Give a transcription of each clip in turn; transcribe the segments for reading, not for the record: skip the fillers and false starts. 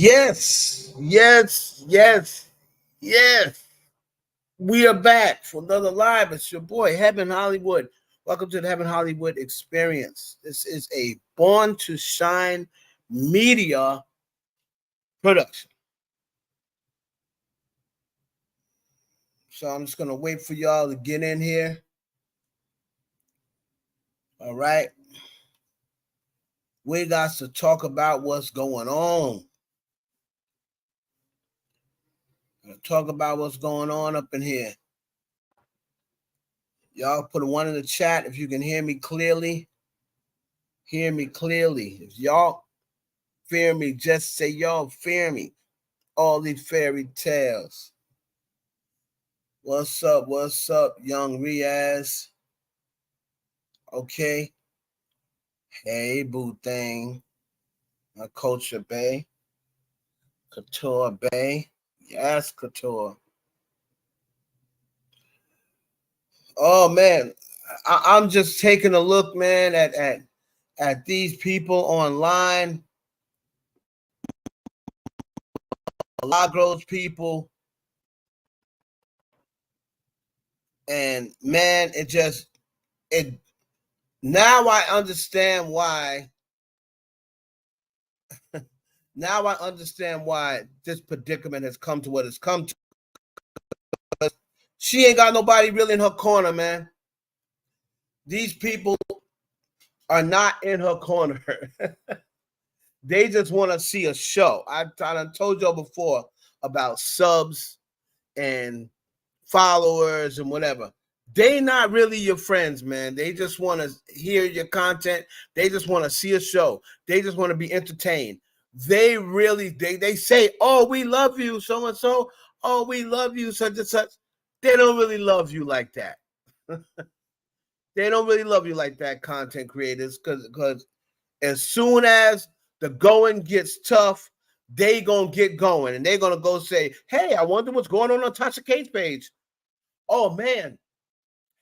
Yes, yes, yes, yes. We are back for another live. It's your boy, Heaven Hollywood. Welcome to the Heaven Hollywood Experience. This is a Born to Shine media production. So I'm just going to wait for y'all to get in here. All right. We got to talk about what's going on. Talk about what's going on up in here. Y'all put a one in the chat if you can hear me clearly. Hear me clearly. If y'all fear me, just say y'all fear me. All these fairy tales. What's up? What's up, young Riaz? Okay. Hey, boo thing. My Culture Bay. Couture Bay. Yes, Couture. Oh man. I'm just taking a look, man, at these people online. Milagros people. And man, it now I understand why. Now I understand why this predicament has come to what it's come to. She ain't got nobody really in her corner, man. These people are not in her corner. They just want to see a show. I told y'all before about subs and followers and whatever. They not really your friends, man. They just want to hear your content. They just want to see a show. They just want to be entertained. They really, they say, oh, we love you, so and so. Oh, we love you, such and such. They don't really love you like that. They don't really love you like that, content creators, because as soon as the going gets tough, they gonna get going and they're gonna go say, hey, I wonder what's going on Tasha K's page. Oh man,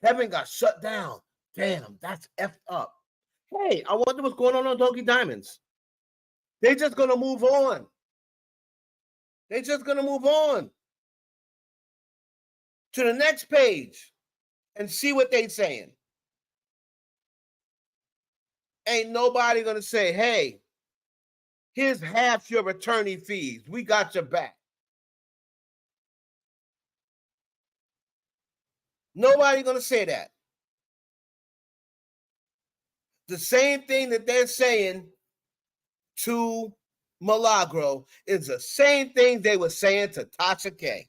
Heaven got shut down. Damn, that's effed up. Hey, I wonder what's going on Donkey Diamonds. They're just gonna move on. They're just gonna move on to the next page and see what they're saying. Ain't nobody gonna say, hey, here's half your attorney fees. We got your back. Nobody gonna say that. The same thing that they're saying to Milagro is the same thing they were saying to Tasha K.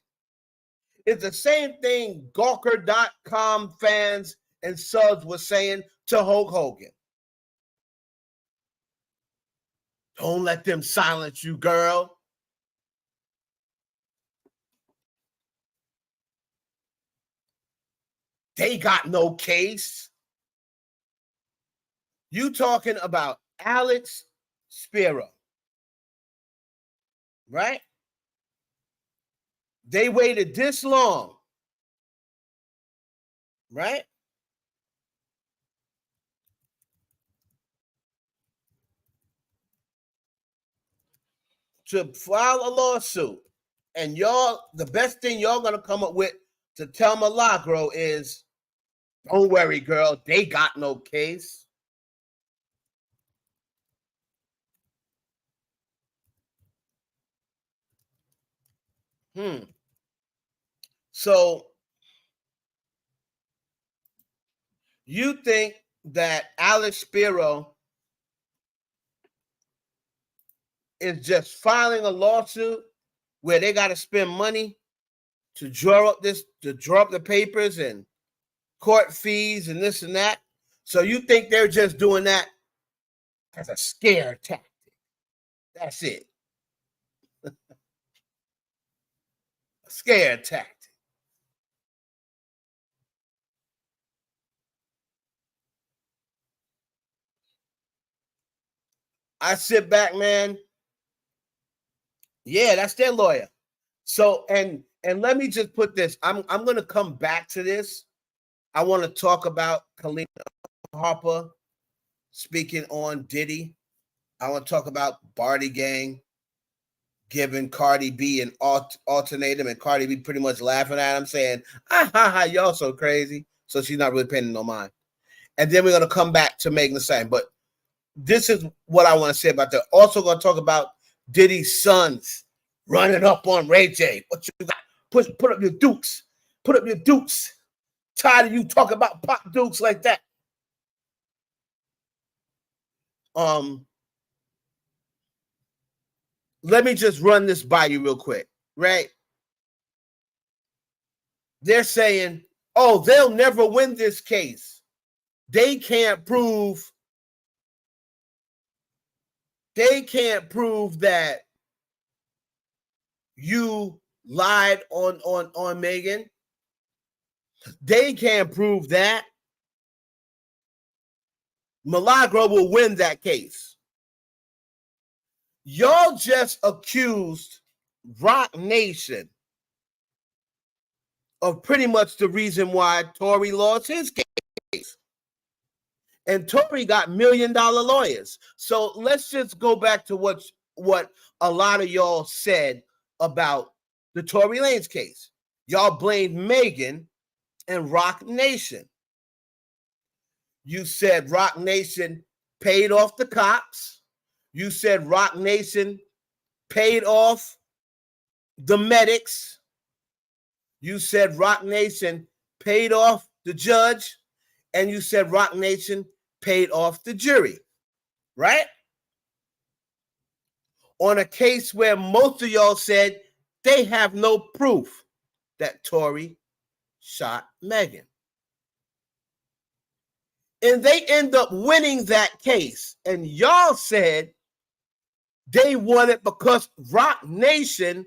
It's the same thing Gawker.com fans and subs were saying to Hulk Hogan. Don't let them silence you, girl. They got no case. You talking about Alex Spiro, right? They waited this long, right? To file a lawsuit. And y'all, the best thing y'all gonna come up with to tell Milagro is, don't worry, girl, they got no case. So you think that Alex Spiro is just filing a lawsuit where they got to spend money to draw up the papers and court fees and this and that? So you think they're just doing that as a scare tactic? That's it. A scare tactic. I sit back, man. Yeah, that's their lawyer. So and let me just put this. I'm going to come back to this. I want to talk about Kelenna Harper speaking on Diddy. I want to talk about Barty Gang, giving Cardi B an ultimatum, and Cardi B pretty much laughing at him, saying, "Ah ha ha, y'all so crazy." So she's not really paying no mind. And then we're gonna come back to Megan Thee Stallion. But this is what I want to say about that. Also gonna talk about Diddy's sons running up on Ray J. What you got? Put up your dukes. Put up your dukes. Tired of you talking about pop dukes like that. Let me just run this by you real quick, right? They're saying, oh, they'll never win this case. They can't prove that you lied on Megan. They can't prove that. Milagro will win that case. Y'all just accused Rock Nation of pretty much the reason why Tory lost his case. And Tory got $1 million lawyers. So let's just go back to what a lot of y'all said about the Tory Lanez case. Y'all blamed Megan and Rock Nation. You said Rock Nation paid off the cops. You said Rock Nation paid off the medics. You said Rock Nation paid off the judge. And you said Rock Nation paid off the jury, right? On a case where most of y'all said they have no proof that Tory shot Megan. And they end up winning that case. And y'all said they won it because Rock Nation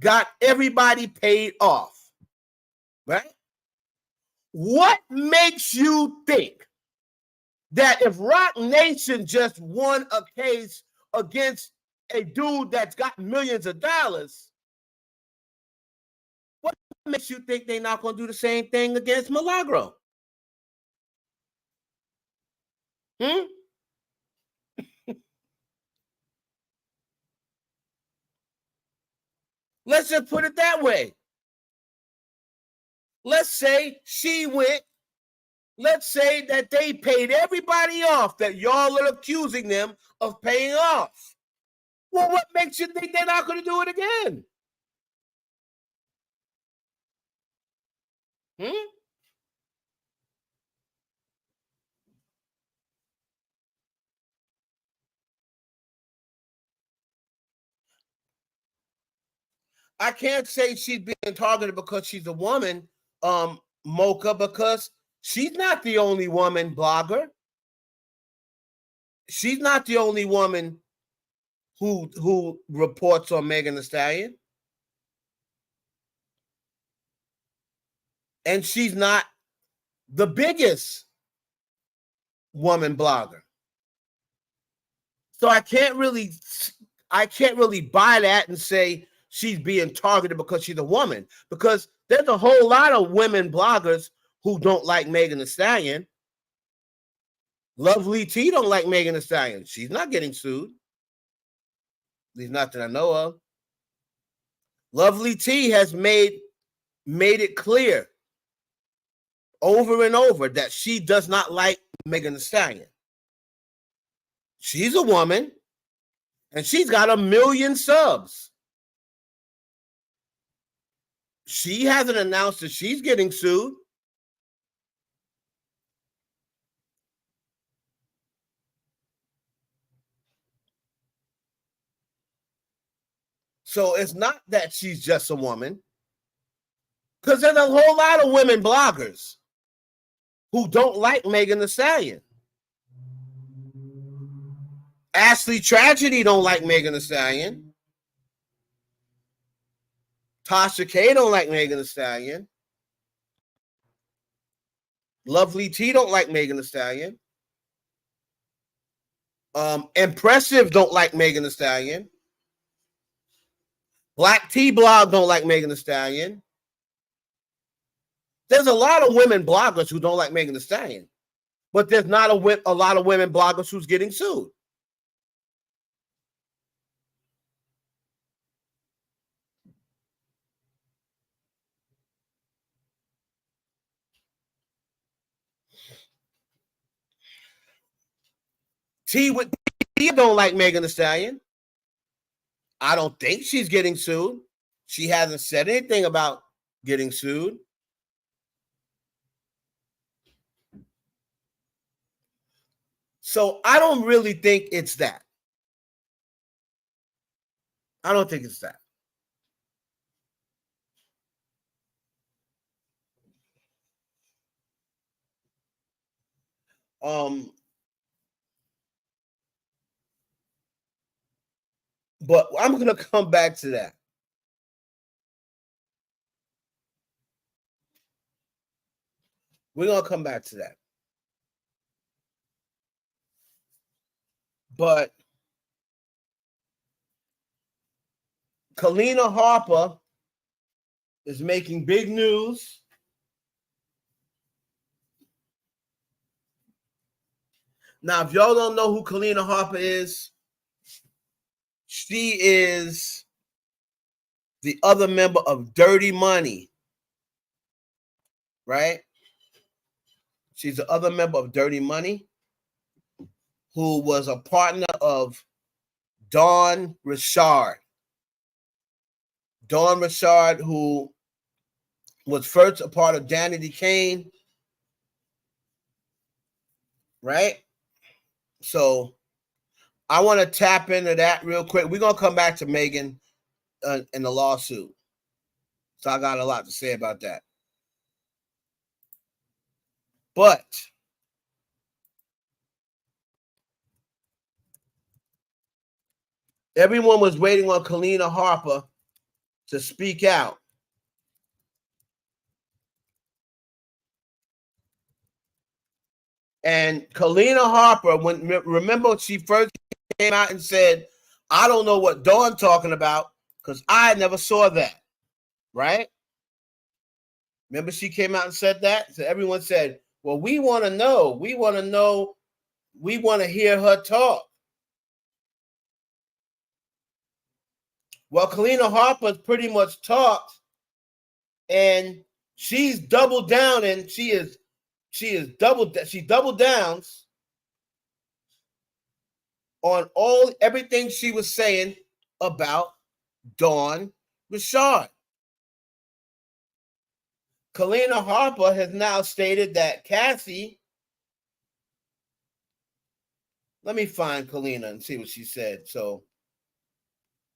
got everybody paid off, right? What makes you think that if Rock Nation just won a case against a dude that's got millions of dollars, what makes you think they're not going to do the same thing against Milagro? Let's just put it that way. Let's say she went. Let's say that they paid everybody off that y'all are accusing them of paying off. Well, what makes you think they're not going to do it again? I can't say she's being targeted because she's a woman, Mocha, because she's not the only woman blogger. She's not the only woman who reports on Megan Thee Stallion. And she's not the biggest woman blogger. So I can't really buy that and say she's being targeted because she's a woman, because there's a whole lot of women bloggers who don't like Megan Thee Stallion. Lovely T don't like Megan Thee Stallion. She's not getting sued. At least not that I know of. Lovely T has made it clear over and over that she does not like Megan Thee Stallion. She's a woman, and she's got 1 million subs. She hasn't announced that she's getting sued. So it's not that she's just a woman, because there's a whole lot of women bloggers who don't like Megan Thee Stallion. Ashley Tragedy don't like Megan Thee Stallion. Tasha K don't like Megan Thee Stallion. Lovely T don't like Megan Thee Stallion. Impressive don't like Megan Thee Stallion. Black T Blog don't like Megan Thee Stallion. There's a lot of women bloggers who don't like Megan Thee Stallion, but there's not a lot of women bloggers who's getting sued. T don't like Megan Thee Stallion. I don't think she's getting sued. She hasn't said anything about getting sued. So I don't really think it's that. I don't think it's that. But I'm going to come back to that. We're going to come back to that. But Kelenna Harper is making big news. Now, if y'all don't know who Kelenna Harper is, she is the other member of Dirty Money, right? She's the other member of Dirty Money, who was a partner of Dawn Richard. Dawn Richard, who was first a part of Danity Kane, right? So I want to tap into that real quick. We're going to come back to Megan in the lawsuit. So I got a lot to say about that. But everyone was waiting on Kelenna Harper to speak out. And Kelenna Harper, remember she first came out and said, I don't know what Dawn talking about because I never saw that, right? Remember she came out and said that? So everyone said, well, we want to know. We want to know. We want to hear her talk. Well, Kelenna Harper pretty much talked, and she's doubled down, and she doubled downs on everything she was saying about Dawn Richard. Kelenna Harper has now stated that Cassie. Let me find Kelenna and see what she said. So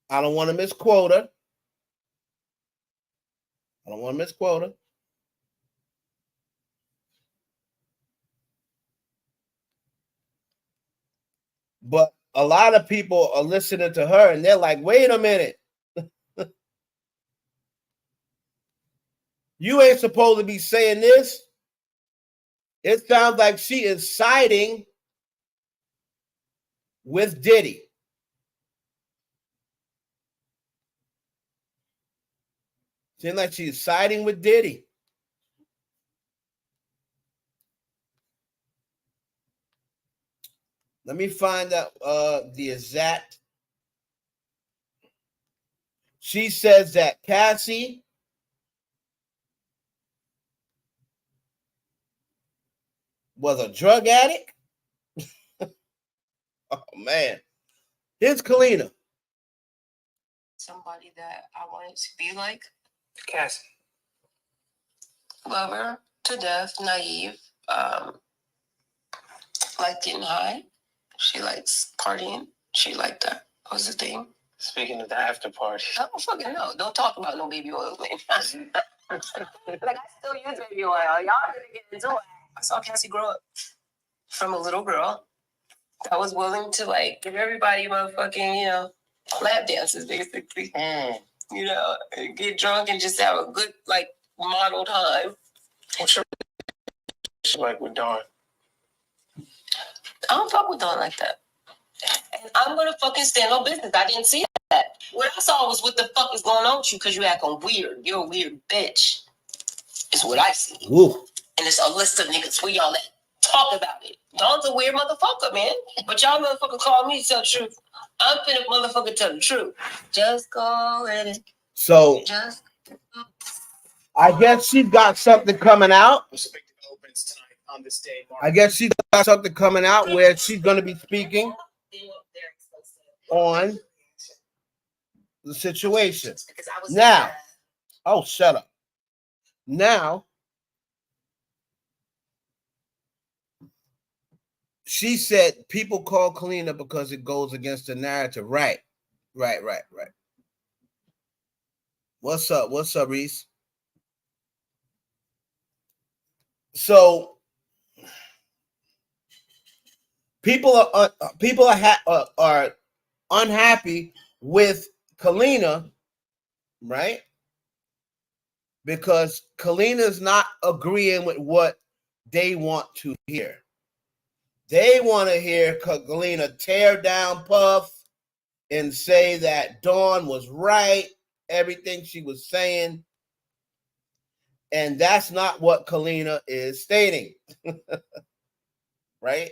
I don't want to misquote her. But a lot of people are listening to her and they're like, wait a minute. You ain't supposed to be saying this. It sounds like she is siding with Diddy. Seems like she's siding with Diddy. Let me find out the exact. She says that Cassie was a drug addict. Oh, man. Here's Kalenna. Somebody that I wanted to be like. Cassie. Love her to death, naive, like getting high. She likes partying. She liked that. What was the thing? Speaking of the after party. I don't fucking know. Don't talk about no baby oil. Like, I still use baby oil. Y'all gonna get into it. I saw Cassie grow up from a little girl that was willing to, like, give everybody motherfucking, lap dances, basically. Get drunk and just have a good, like, model time. What's your like with Dawn? I don't fuck with Dawn like that. And I'm gonna fucking stand on business. I didn't see that. What I saw was what the fuck is going on with you because you acting weird. You're a weird bitch. Is what I see. Ooh. And it's a list of niggas for y'all that talk about it. Dawn's a weird motherfucker, man. But y'all motherfucker call me to tell the truth. I'm finna motherfucker tell the truth. Just go with it. So I guess she's got something coming out. Some big developments tonight on this day. I guess she's got something coming out where she's going to be speaking on the situation. Now, oh, shut up. Now, she said people call Kalenna because it goes against the narrative. Right. What's up? What's up, Reese? So people are unhappy with Kalenna, right? Because Kalenna's not agreeing with what they want to hear. They want to hear Kalenna tear down Puff and say that Dawn was right, everything she was saying. And that's not what Kalenna is stating. Right?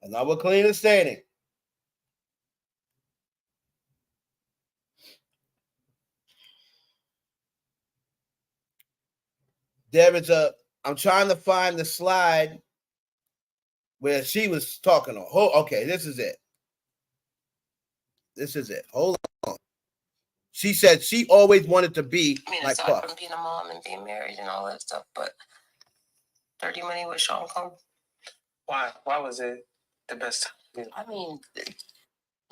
That's not what Kalenna is stating. I'm trying to find the slide where she was talking on. Okay, this is it. Hold on. She said she always wanted to be like Puff. From being a mom and being married and all that stuff, but 30 Money with Sean Combs. Why was it the best time? I mean,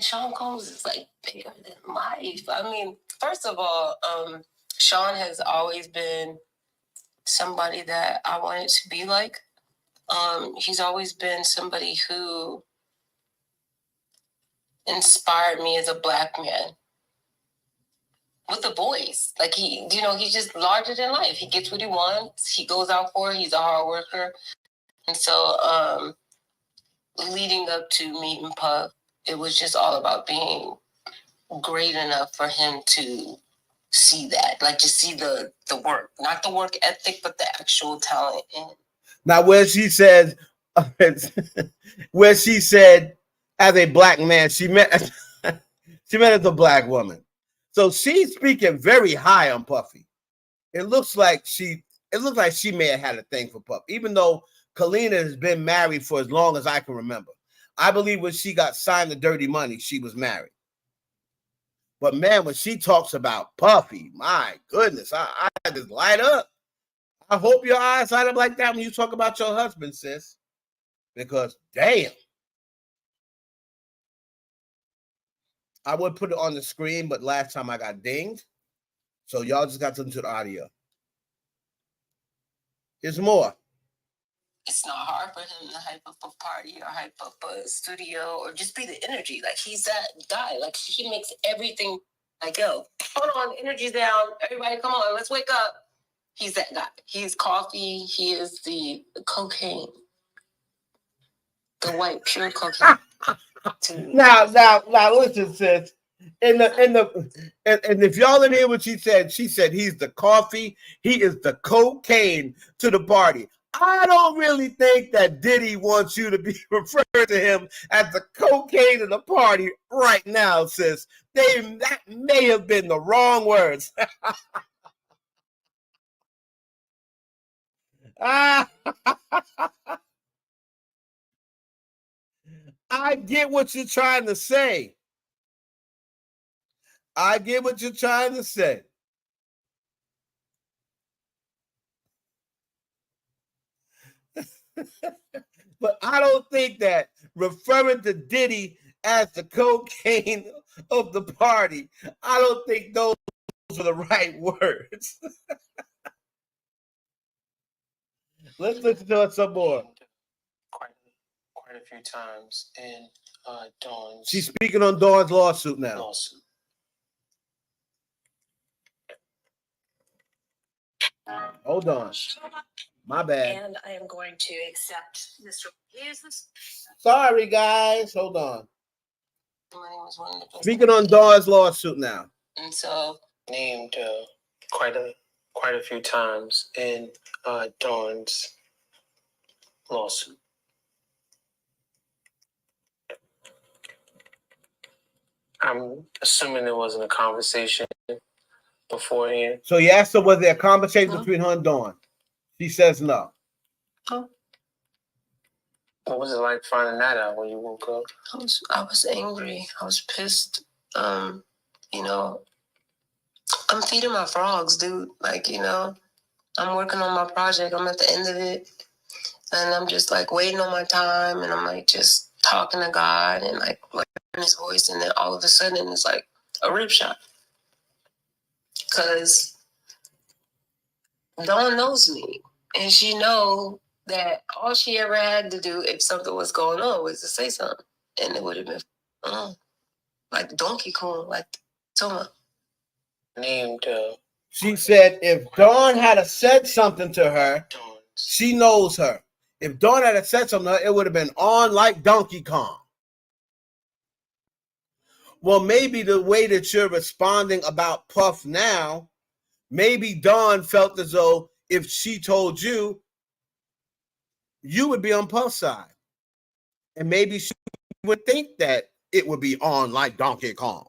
Sean Combs is like bigger than life. I mean, first of all, Sean has always been somebody that I wanted to be like. He's always been somebody who inspired me as a Black man with a voice. Like he's just larger than life. He gets what he wants. He goes out for it. He's a hard worker. And so leading up to meeting Puff, it was just all about being great enough for him to see that, like just see the work, not the work ethic, but the actual talent. Now, where she said, as a Black man, she met as a Black woman. So she's speaking very high on Puffy. It looks like she may have had a thing for Puff, even though Kalenna has been married for as long as I can remember. I believe when she got signed to Dirty Money, she was married. But man, when she talks about Puffy, my goodness, I just light up. I hope your eyes light up like that when you talk about your husband, sis. Because damn. I would put it on the screen, but last time I got dinged. So y'all just got to listen to the audio. There's more. It's not hard for him to hype up a party or hype up a studio or just be the energy. Like, he's that guy. Like, he makes everything like, yo, hold on, energy's down. Everybody, come on, let's wake up. He's that guy. He's coffee. He is the cocaine. The white, pure cocaine. Now, listen, sis. And if y'all didn't hear what she said he's the coffee, he is the cocaine to the party. I don't really think that Diddy wants you to be referring to him as the cocaine of the party right now, sis. That may have been the wrong words. I get what you're trying to say. But I don't think that referring to Diddy as the cocaine of the party, I don't think those are the right words. Let's listen to it some more. Quite a few times in Dawn's. She's speaking on Dawn's lawsuit now. Hold on. My bad. And I am going to accept this. Sorry, guys. Hold on. Speaking on Dawn's lawsuit now. And so named quite a few times in Dawn's lawsuit. I'm assuming there wasn't a conversation beforehand. So you asked her, was there a conversation between her and Dawn? She says no. Oh, What was it like finding that out when you woke up? I was angry. I was pissed. You know, I'm feeding my frogs, dude. Like, you know, I'm working on my project. I'm at the end of it. And I'm just like waiting on my time. And I'm like just talking to God and like in his voice. And then all of a sudden it's like a rip shot. Because Dawn knows me. And she know that all she ever had to do if something was going on was to say something. And it would have been like Donkey Kong, like Toma. Named. She said if Dawn had said something to her, she knows her. If Dawn had said something to her, it would have been on like Donkey Kong. Well, maybe the way that you're responding about Puff now, maybe Dawn felt as though if she told you, you would be on Puff's side. And maybe she would think that it would be on like Donkey Kong.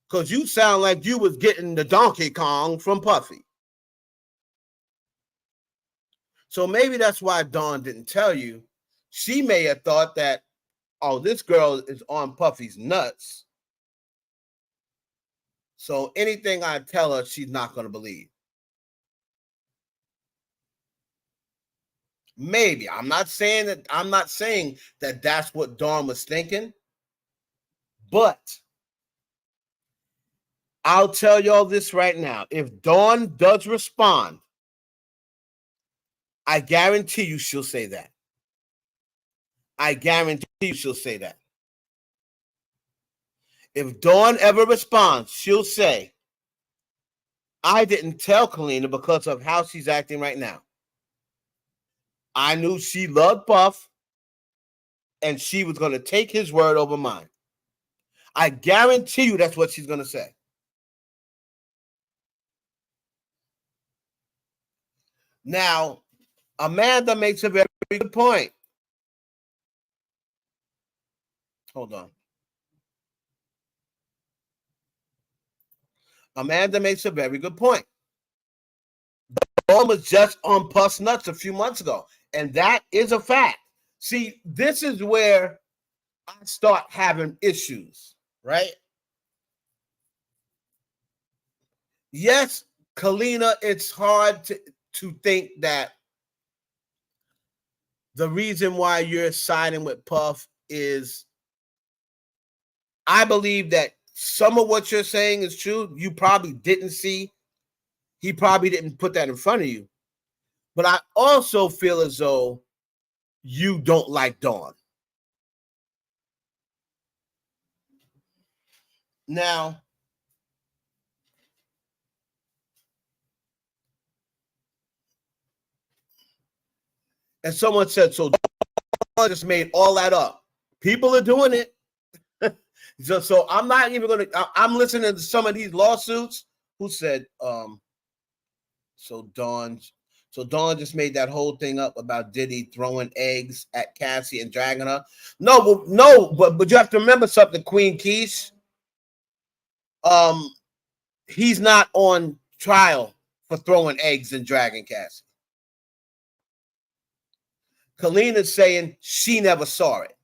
Because you sound like you was getting the Donkey Kong from Puffy. So maybe that's why Dawn didn't tell you. She may have thought that, oh, this girl is on Puffy's nuts. So anything I tell her, she's not going to believe. Maybe. I'm not saying that that's what Dawn was thinking. But I'll tell y'all this right now. If Dawn does respond, I guarantee you she'll say that. I guarantee you she'll say that. If Dawn ever responds, she'll say, I didn't tell Kalenna because of how she's acting right now. I knew she loved Puff, and she was going to take his word over mine. I guarantee you that's what she's going to say. Now, Amanda makes a very good point. Hold on. Amanda makes a very good point. Dawn was just on Puff's nuts a few months ago, and that is a fact. See, this is where I start having issues, right? Yes, Kalenna, it's hard to think that the reason why you're siding with Puff is, I believe that some of what you're saying is true. You probably didn't see. He probably didn't put that in front of you. But I also feel as though you don't like Dawn. Now, and someone said, so Dawn just made all that up. People are doing it. So I'm not even going to, I'm listening to some of these lawsuits. Who said, so Dawn just made that whole thing up about Diddy throwing eggs at Cassie and dragging her. No, but you have to remember something, Queen Keish. He's not on trial for throwing eggs and dragging Cassie. Kalenna's saying she never saw it.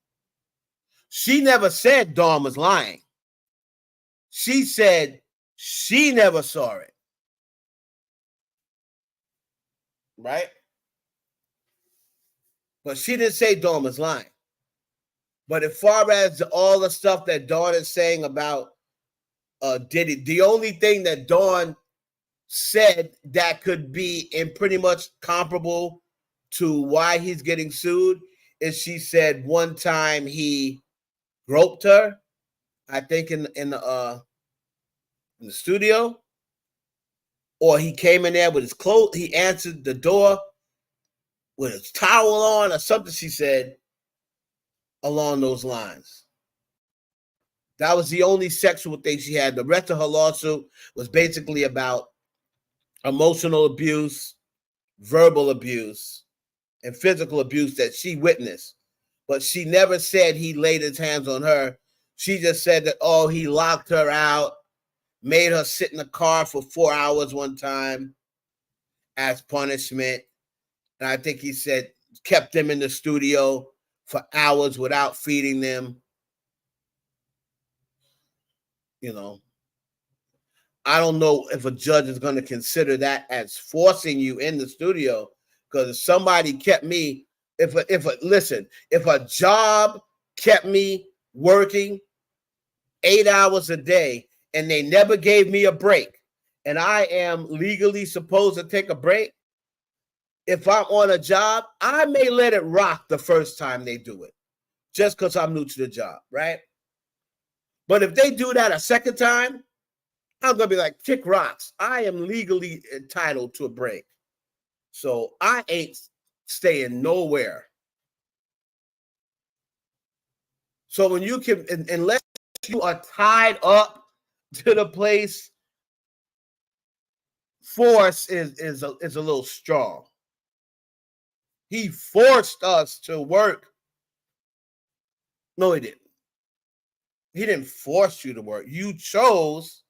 She never said Dawn was lying. She said she never saw it. Right? But she didn't say Dawn was lying. But as far as all the stuff that Dawn is saying about Diddy, the only thing that Dawn said that could be in pretty much comparable to why he's getting sued is she said one time he groped her, I think in the studio, or he came in there with his clothes. He answered the door with his towel on or something. She said along those lines. That was the only sexual thing she had. The rest of her lawsuit was basically about emotional abuse, verbal abuse, and physical abuse that she witnessed. But she never said he laid his hands on her. She just said that, oh, he locked her out, made her sit in the car for 4 hours one time as punishment. And I think he said kept them in the studio for hours without feeding them. You know, I don't know if a judge is going to consider that as forcing you in the studio, because if somebody kept me, if a job kept me working 8 hours a day and they never gave me a break, and I am legally supposed to take a break, if I'm on a job, I may let it rock the first time they do it, just because I'm new to the job, right? But if they do that a second time, I'm going to be like, kick rocks. I am legally entitled to a break. So I ain't staying nowhere. So when you can, unless you are tied up to the place, force is a little strong. He forced us to work. No, he didn't. He didn't force you to work. You chose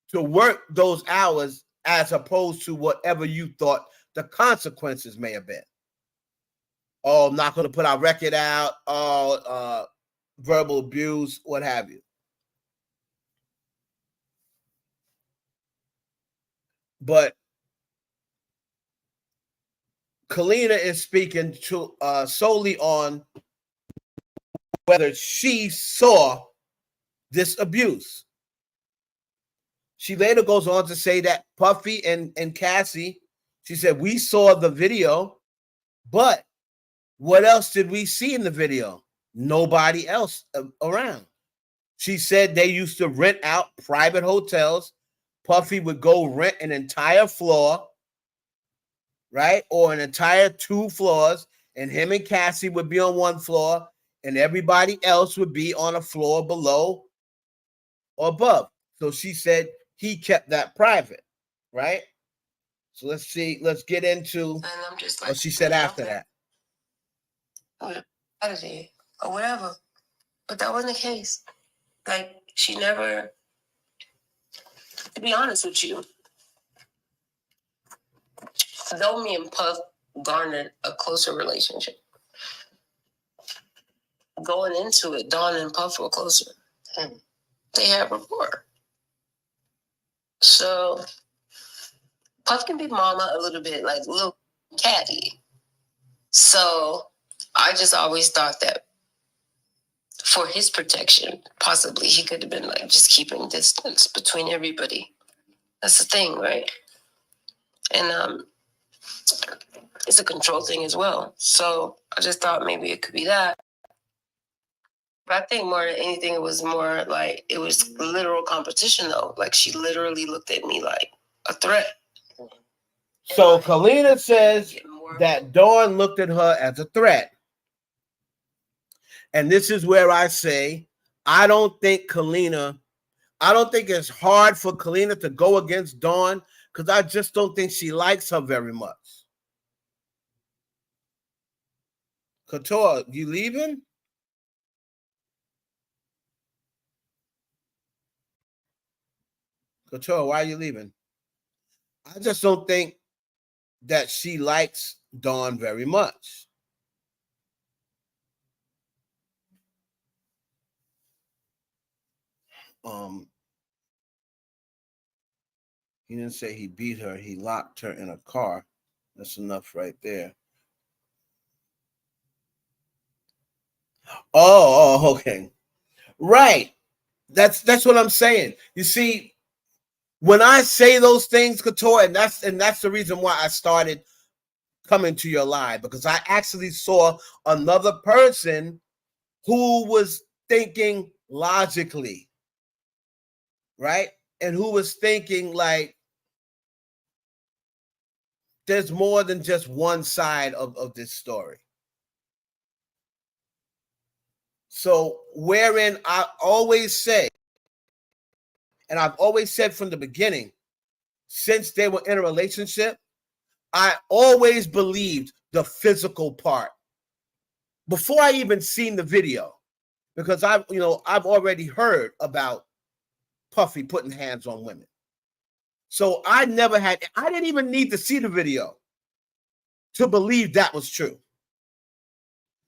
to work those hours as opposed to whatever you thought the consequences may have been. Oh, I'm not going to put our record out. Oh, verbal abuse, what have you. But Kalenna is speaking to solely on whether she saw this abuse. She later goes on to say that Puffy and Cassie, she said, we saw the video, but what else did we see in the video? Nobody else around. She said they used to rent out private hotels. Puffy would go rent an entire floor, right? Or an entire 2 floors, and him and Cassie would be on one floor, and everybody else would be on a floor below or above. So she said he kept that private, right? So let's see. Let's get into what she said after that. Or whatever. But that wasn't the case. Like, she never, to be honest with you, though me and Puff garnered a closer relationship, going into it, Dawn and Puff were closer. They had rapport. So Puff can be mama a little bit, like a little catty. So I just always thought that for his protection, possibly he could have been like just keeping distance between everybody. That's the thing, right? And it's a control thing as well. So I just thought maybe it could be that. But I think more than anything, it was more like it was literal competition, though. Like she literally looked at me like a threat. So Kalenna says that Dawn looked at her as a threat. And this is where I say, I don't think it's hard for Kalenna to go against Dawn, because I just don't think she likes her very much. Couture, you leaving? Couture, why are you leaving? I just don't think that she likes Dawn very much. He didn't say he beat her. He locked her in a car. That's enough right there. Oh, okay. Right. That's what I'm saying. You see, when I say those things, Couture, and that's the reason why I started coming to your live, because I actually saw another person who was thinking logically, right? And who was thinking like there's more than just one side of this story. So wherein I always say, and I've always said from the beginning, since they were in a relationship, I always believed the physical part before I even seen the video, because I've already heard about Puffy putting hands on women. So I didn't even need to see the video. to believe that was true.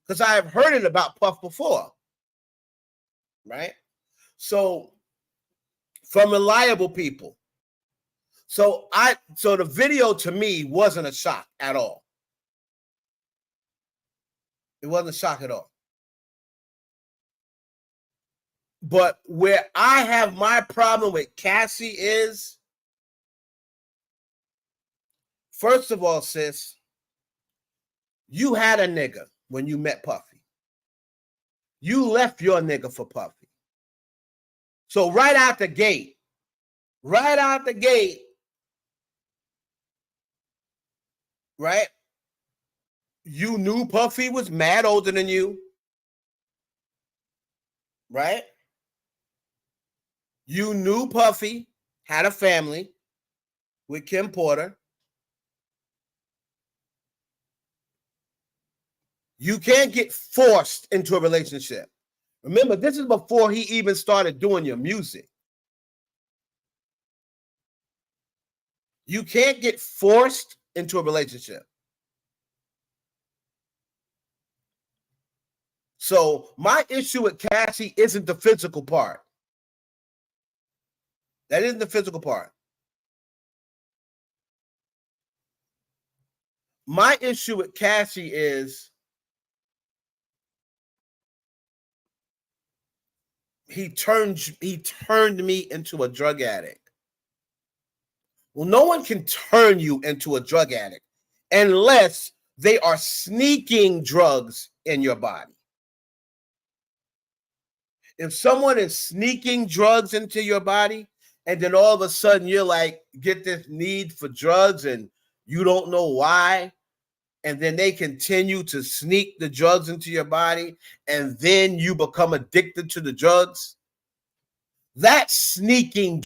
Because I have heard it about Puff before. Right? So, from reliable people. So the video to me wasn't a shock at all. It wasn't a shock at all. But where I have my problem with Cassie is, first of all, sis, you had a nigga when you met Puffy. You left your nigga for Puffy. So right out the gate, right? You knew Puffy was mad older than you, right? You knew Puffy had a family with Kim Porter. You can't get forced into a relationship. Remember, this is before he even started doing your music. You can't get forced into a relationship. So my issue with Cassie isn't the physical part. That isn't the physical part. My issue with Cassie is he turned me into a drug addict. Well, no one can turn you into a drug addict unless they are sneaking drugs in your body. If someone is sneaking drugs into your body, and then all of a sudden you're like, get this need for drugs and you don't know why, and then they continue to sneak the drugs into your body, and then you become addicted to the drugs, that's sneaking,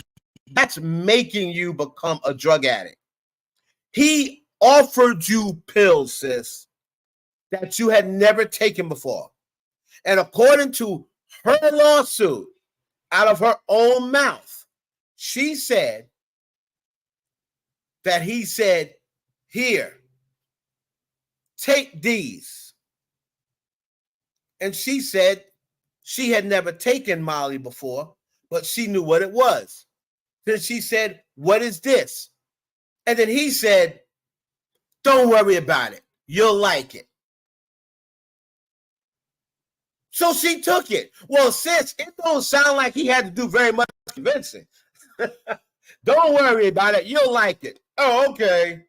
that's making you become a drug addict. He offered you pills, sis, that you had never taken before. And according to her lawsuit, out of her own mouth, she said that he said, here, take these. And she said she had never taken Molly before, but she knew what it was. Then she said, what is this? And then he said, don't worry about it. You'll like it. So she took it. Well, sis, it don't sound like he had to do very much convincing. Don't worry about it. You'll like it. Oh, okay.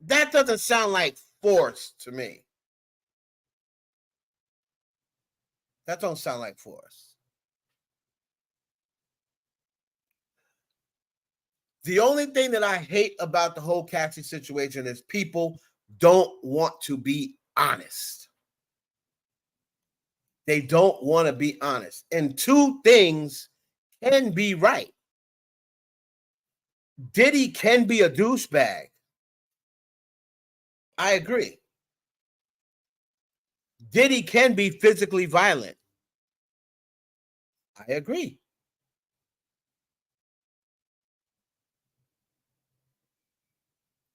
That doesn't sound like force to me. That don't sound like force. The only thing that I hate about the whole Cassie situation is people don't want to be honest. They don't want to be honest. And two things can be right. Diddy can be a douchebag. I agree. Diddy can be physically violent. I agree.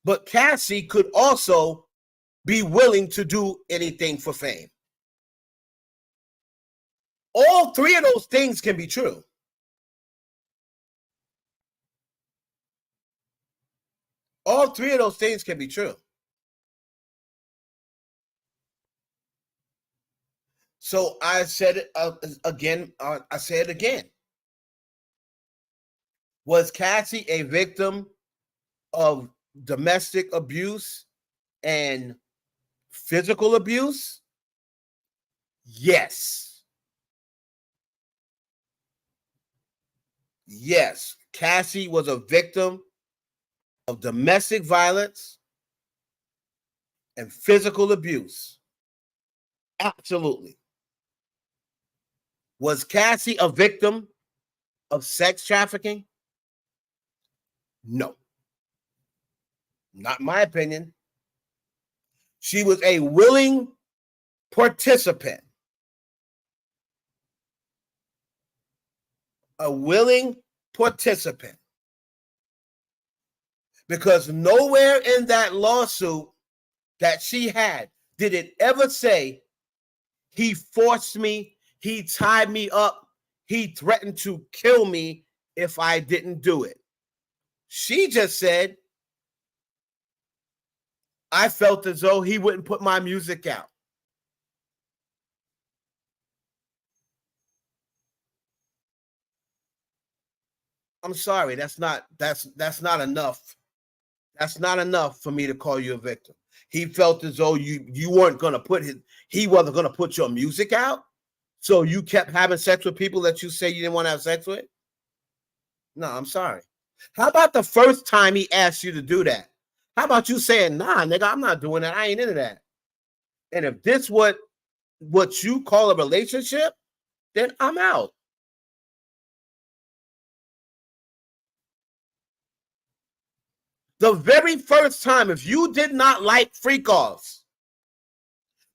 But Cassie could also be willing to do anything for fame. All three of those things can be true. All three of those things can be true. So I said it again. I say it again. Was Cassie a victim of domestic abuse and physical abuse? Yes. Yes. Cassie was a victim of domestic violence and physical abuse. Absolutely. Was Cassie a victim of sex trafficking? No. Not my opinion. She was a willing participant. A willing participant. Because nowhere in that lawsuit that she had did it ever say he forced me, he tied me up, he threatened to kill me if I didn't do it. She just said, I felt as though he wouldn't put my music out. I'm sorry, that's not enough. That's not enough for me to call you a victim. He felt as though you weren't going to he wasn't going to put your music out. So you kept having sex with people that you say you didn't want to have sex with? No, I'm sorry. How about the first time he asked you to do that? How about you saying, nah, nigga, I'm not doing that. I ain't into that. And if this what you call a relationship, then I'm out. The very first time, if you did not like freak-offs,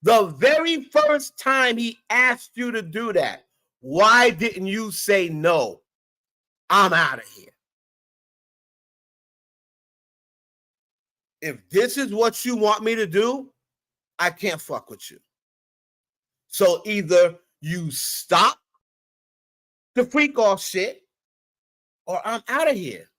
the very first time he asked you to do that, why didn't you say no? I'm out of here. If this is what you want me to do, I can't fuck with you. So either you stop the freak-off shit or I'm out of here.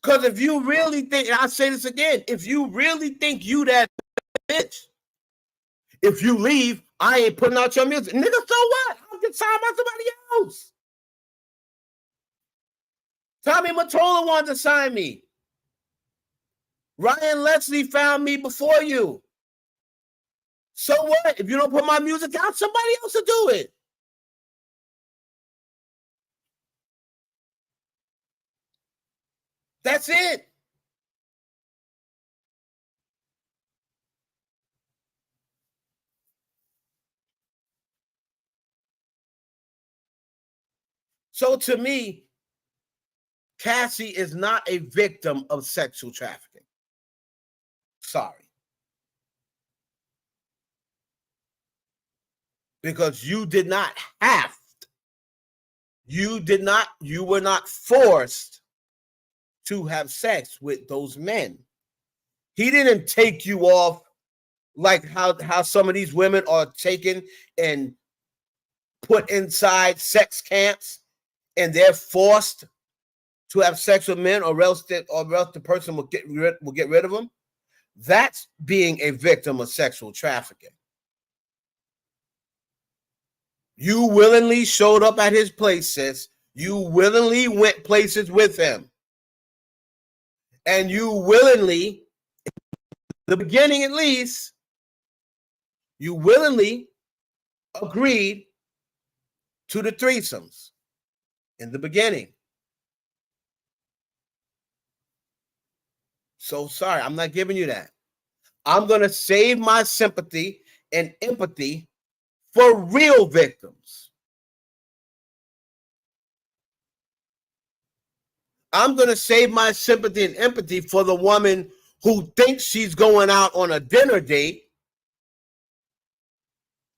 Because if you really think, and I'll say this again, if you really think you that bitch, if you leave, I ain't putting out your music. Nigga, so what? I'll get signed by somebody else. Tommy Mottola wanted to sign me. Ryan Leslie found me before you. So what? If you don't put my music out, somebody else will do it. That's it. So to me, Cassie is not a victim of sexual trafficking. Sorry. Because you did not have to. You were not forced to have sex with those men. He didn't take you off like how some of these women are taken and put inside sex camps and they're forced to have sex with men or else the person will get rid of them. That's being a victim of sexual trafficking. You willingly showed up at his place, sis. You willingly went places with him. And you willingly, the beginning at least, you willingly agreed to the threesomes in the beginning. So sorry, I'm not giving you that. I'm going to save my sympathy and empathy for real victims. I'm going to save my sympathy and empathy for the woman who thinks she's going out on a dinner date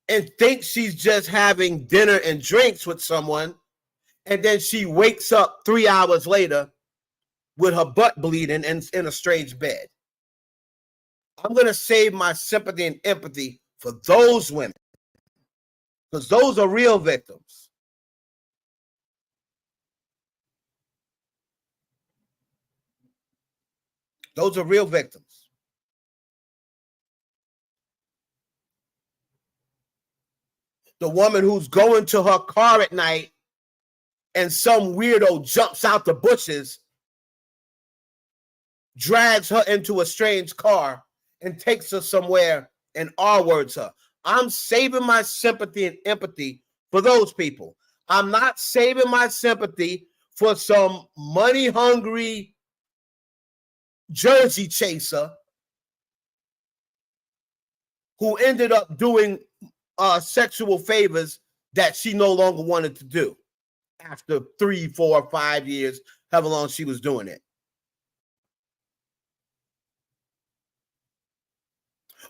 and thinks she's just having dinner and drinks with someone, and then she wakes up 3 hours later with her butt bleeding and in a strange bed. I'm going to save my sympathy and empathy for those women because those are real victims. Those are real victims. The woman who's going to her car at night and some weirdo jumps out the bushes, drags her into a strange car, and takes her somewhere and R-words her. I'm saving my sympathy and empathy for those people. I'm not saving my sympathy for some money-hungry jersey chaser who ended up doing sexual favors that she no longer wanted to do after 3, 4, 5 years, however long she was doing it.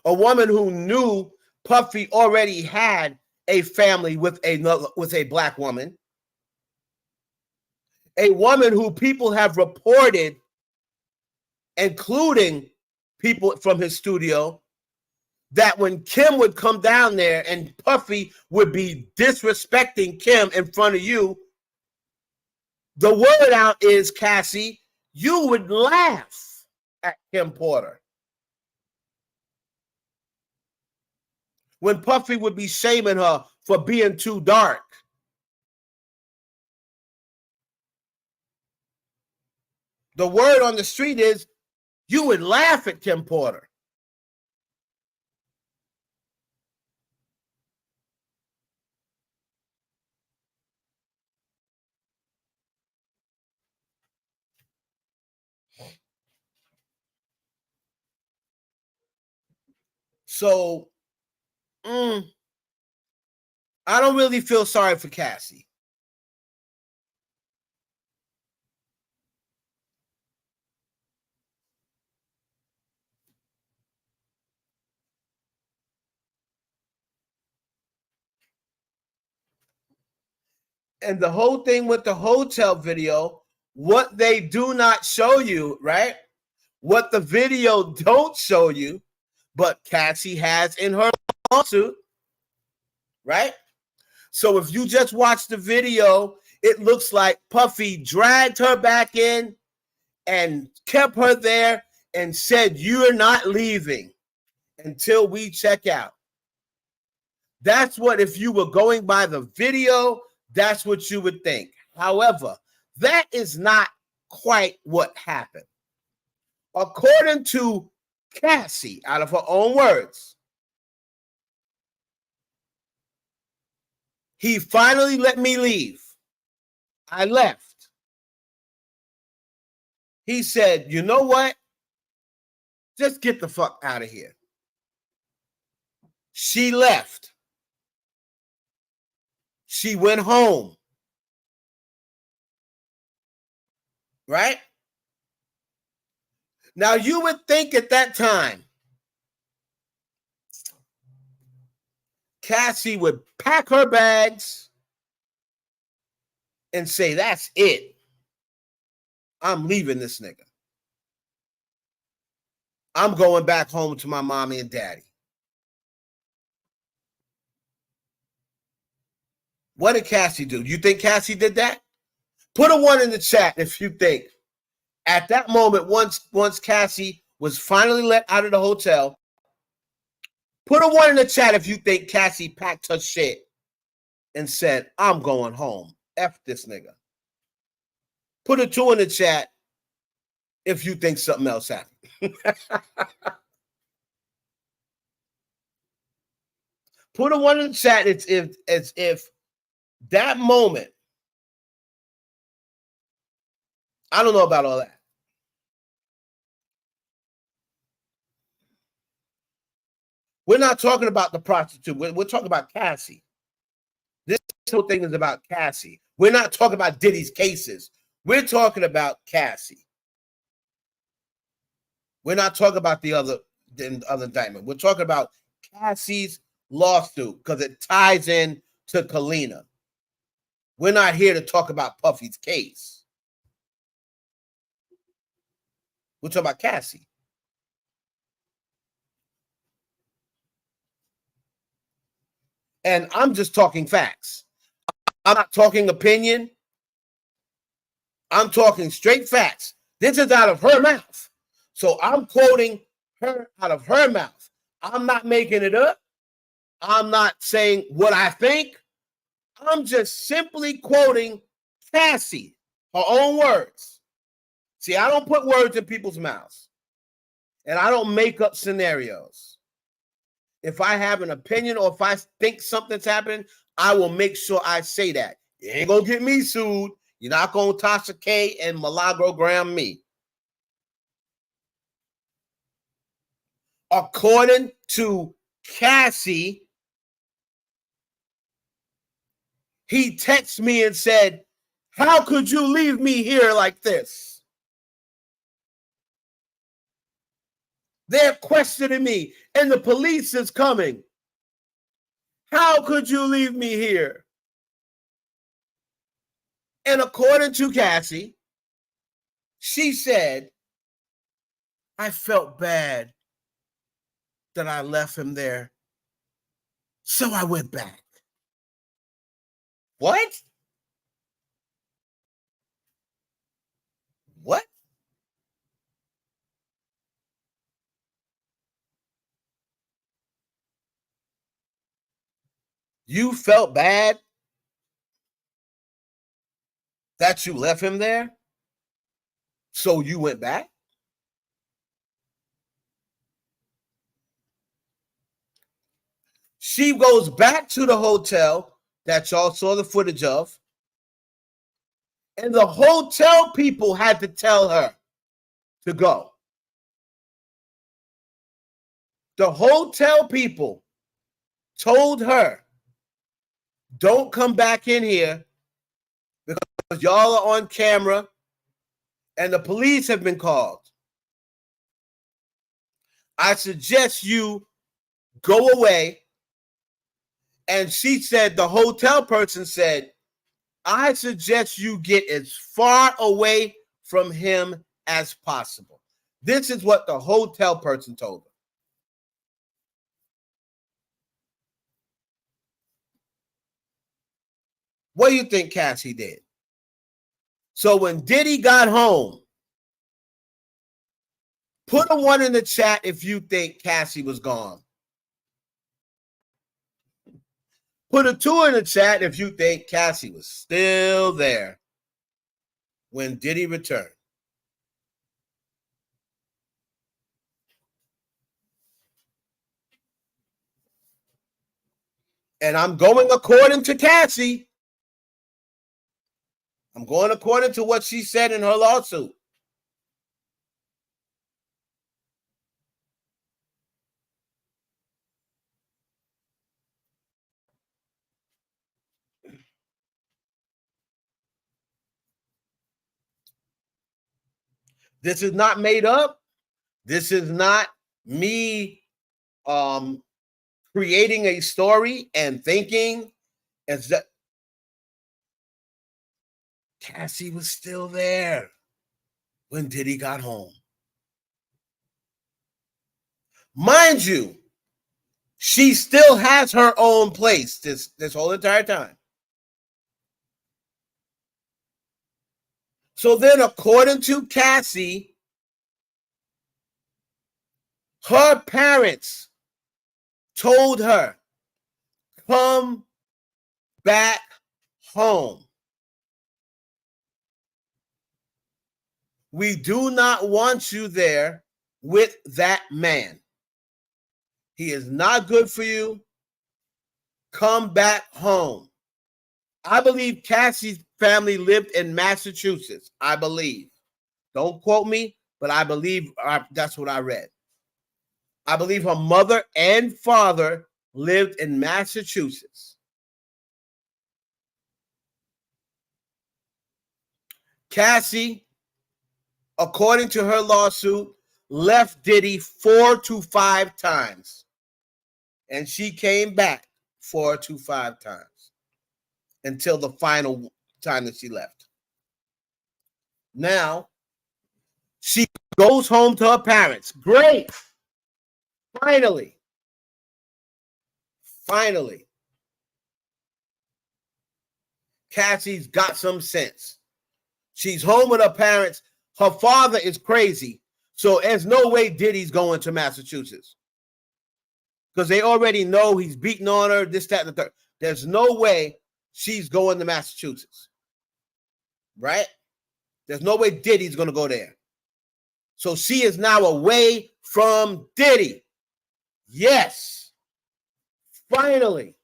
A woman who knew Puffy already had a family with a black woman a woman who people have reported, including people from his studio, that when Kim would come down there and Puffy would be disrespecting Kim in front of you, the word out is, Cassie, you would laugh at Kim Porter. When Puffy would be shaming her for being too dark. The word on the street is you would laugh at Kim Porter. So, I don't really feel sorry for Cassie. And the whole thing with the hotel video, what they do not show you, right? What the video don't show you, but Cassie has in her lawsuit, right? So if you just watch the video, it looks like Puffy dragged her back in and kept her there and said, "You're not leaving until we check out." That's what, if you were going by the video, that's what you would think. However, that is not quite what happened. According to Cassie, out of her own words, he finally let me leave. I left. He said, "You know what? Just get the fuck out of here." She left. She went home. Right? Now, you would think at that time, Cassie would pack her bags and say, "That's it. I'm leaving this nigga. I'm going back home to my mommy and daddy." What did Cassie do? You think Cassie did that? Put a 1 in the chat if you think at that moment, once Cassie was finally let out of the hotel, put a 1 in the chat if you think Cassie packed her shit and said, "I'm going home. F this nigga." Put a 2 in the chat if you think something else happened. Put a 1 in the chat as if that moment, I don't know about all that. We're not talking about the prostitute. We're talking about Cassie. This whole thing is about Cassie. We're not talking about Diddy's cases. We're talking about Cassie. We're not talking about the other indictment. We're talking about Cassie's lawsuit because it ties in to Kalenna. We're not here to talk about Puffy's case. We're talking about Cassie. And I'm just talking facts. I'm not talking opinion. I'm talking straight facts. This is out of her mouth. So I'm quoting her out of her mouth. I'm not making it up. I'm not saying what I think. I'm just simply quoting Cassie, her own words. See, I don't put words in people's mouths. And I don't make up scenarios. If I have an opinion or if I think something's happening, I will make sure I say that. You ain't going to get me sued. You're not going to Tasha K and Milagro-gram me. According to Cassie, he texted me and said, "How could you leave me here like this? They're questioning me and the police is coming. How could you leave me here?" And according to Cassie, she said, I felt bad that I left him there, so I went back. What? What? You felt bad that you left him there, so you went back? She goes back to the hotel that y'all saw the footage of, and the hotel people had to tell her to go. The hotel people told her, don't come back in here because y'all are on camera and the police have been called. I suggest you go away. And she said, the hotel person said, I suggest you get as far away from him as possible. This is what the hotel person told her. What do you think Cassie did? So when Diddy got home, put a 1 in the chat if you think Cassie was gone. Put a 2 in the chat if you think Cassie was still there when Diddy returned. And I'm going according to Cassie. I'm going according to what she said in her lawsuit. This is not made up. This is not me creating a story and thinking as that Cassie was still there when Diddy got home. Mind you, she still has her own place this whole entire time. So then, according to Cassie, her parents told her, come back home. We do not want you there with that man. He is not good for you. Come back home. I believe Cassie's family lived in Massachusetts. I believe. Don't quote me, but I believe that's what I read. I believe her mother and father lived in Massachusetts. Cassie, according to her lawsuit, left Diddy 4 to 5 times. And she came back 4 to 5 times until the final time that she left. Now, she goes home to her parents. Great. Finally. Cassie's got some sense. She's home with her parents. Her father is crazy. So there's no way Diddy's going to Massachusetts. Because they already know he's beating on her, this, that, and the third. There's no way she's going to Massachusetts. Right? There's no way Diddy's going to go there. So she is now away from Diddy. Yes. Finally.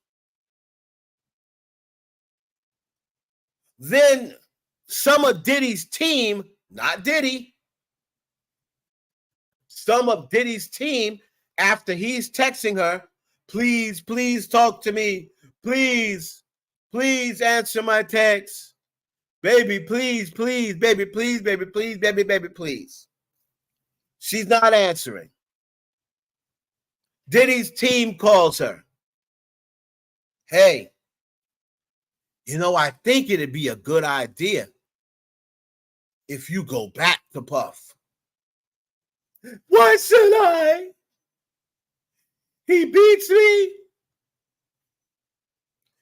Then some of Diddy's team, not Diddy, some of Diddy's team, after he's texting her, please, please talk to me. Please, please answer my text. Baby, please, please, baby, please, baby, please, baby, baby, please. She's not answering. Diddy's team calls her. Hey, I think it'd be a good idea if you go back to Puff. Why should I? He beats me.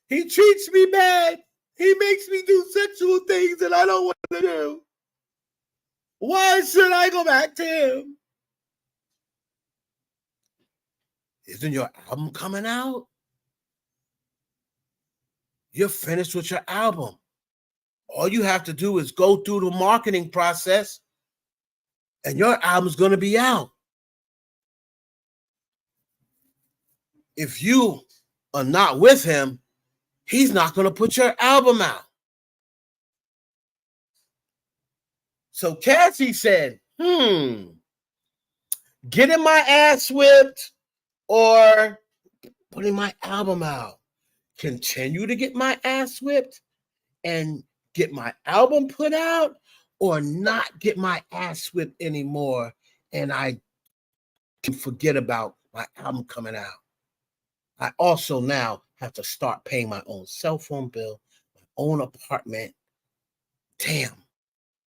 He treats me bad. He makes me do sexual things that I don't want to do. Why should I go back to him? Isn't your album coming out? You're finished with your album. All you have to do is go through the marketing process and your album's going to be out. If you are not with him, he's not going to put your album out. So Cassie said, getting my ass whipped or putting my album out. Continue to get my ass whipped and get my album put out, or not get my ass whipped anymore and I can forget about my album coming out. I also now have to start paying my own cell phone bill, my own apartment. Damn,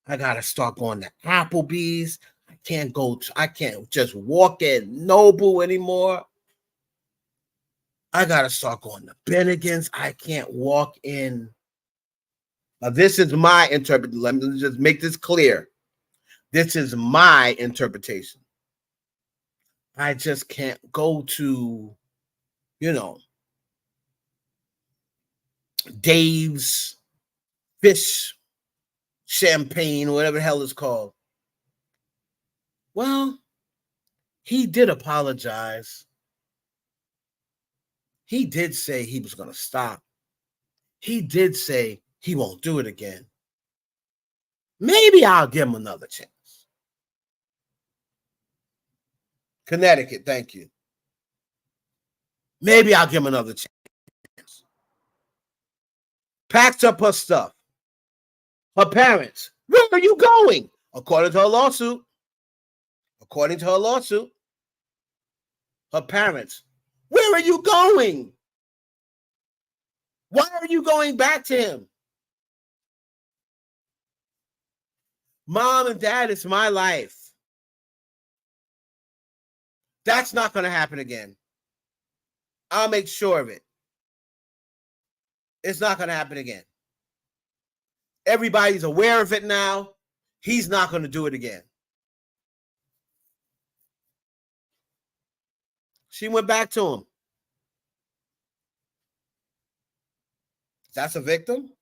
I gotta start going to Applebee's. I can't just walk in Noble anymore. I gotta start going to Bennigan's. I can't walk in. Now, this is my interpretation. Let me just make this clear. This is my interpretation. I just can't go to, Dave's Fish Champagne, whatever the hell it's called. Well, he did apologize. He did say he was going to stop. He did say he won't do it again. Maybe I'll give him another chance. Connecticut, thank you. Maybe I'll give him another chance. Packed up her stuff. Her parents, where are you going? According to her lawsuit. Her parents, where are you going? Why are you going back to him? Mom and Dad, it's my life. That's not going to happen again. I'll make sure of it. It's not going to happen again. Everybody's aware of it now. He's not going to do it again. She went back to him. That's a victim?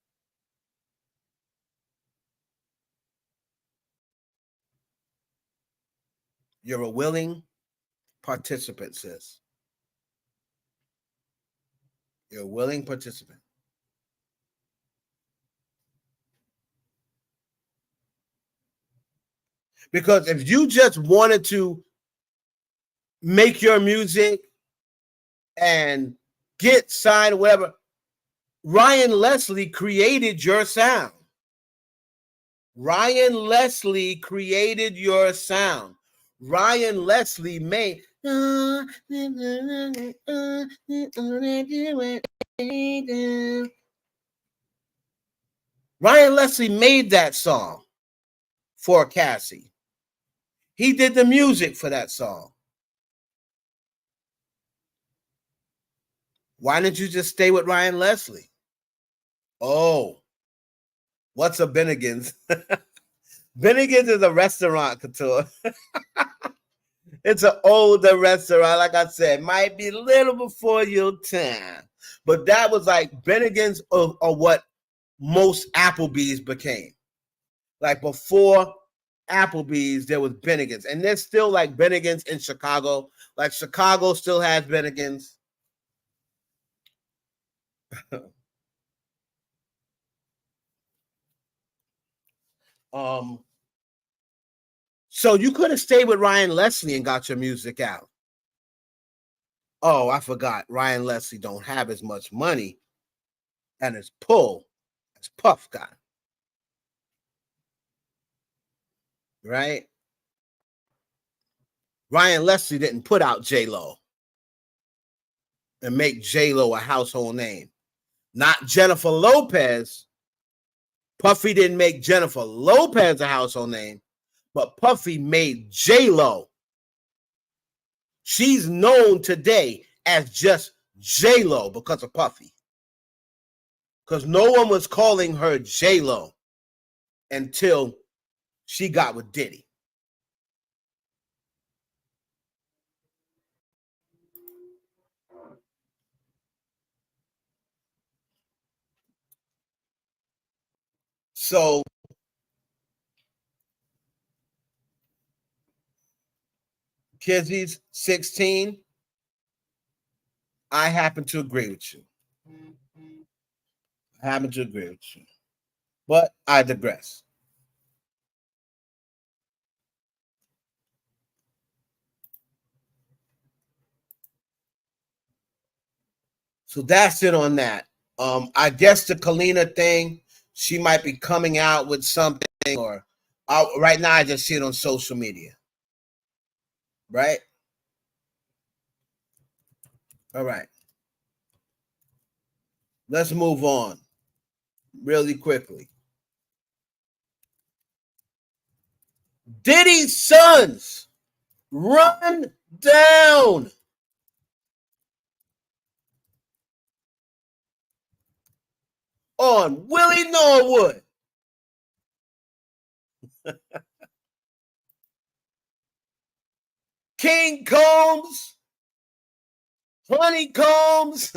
You're a willing participant, sis. You're a willing participant. Because if you just wanted to make your music and get signed or whatever, Ryan Leslie created your sound. Ryan Leslie created your sound. Ryan Leslie made Ryan Leslie made that song for Cassie. He did the music for that song. Why didn't you just stay with Ryan Leslie? Oh, what's a Bennigan's? Bennigan's is a restaurant, Couture. It's an older restaurant, like I said, might be a little before your time. But that was like Bennigan's or what most Applebee's became. Like before Applebee's, there was Bennigan's. And there's still like Bennigan's in Chicago. Like Chicago still has Bennigan's. So you could have stayed with Ryan Leslie and got your music out. Oh, I forgot. Ryan Leslie don't have as much money and his pull as Puff got. Right? Ryan Leslie didn't put out J-Lo and make J-Lo a household name. not Jennifer Lopez. Puffy didn't make Jennifer Lopez a household name, but Puffy made J-Lo. She's known today as just J-Lo because of Puffy. Because no one was calling her J-Lo until she got with Diddy. So Kizzy's 16. I happen to agree with you. But I digress. So that's it on that. I guess the Kalenna thing, she might be coming out with something, or right now I just see it on social media. Right? All right. Let's move on really quickly. Diddy's sons run down on Willie Norwood. King Combs, Honeycombs,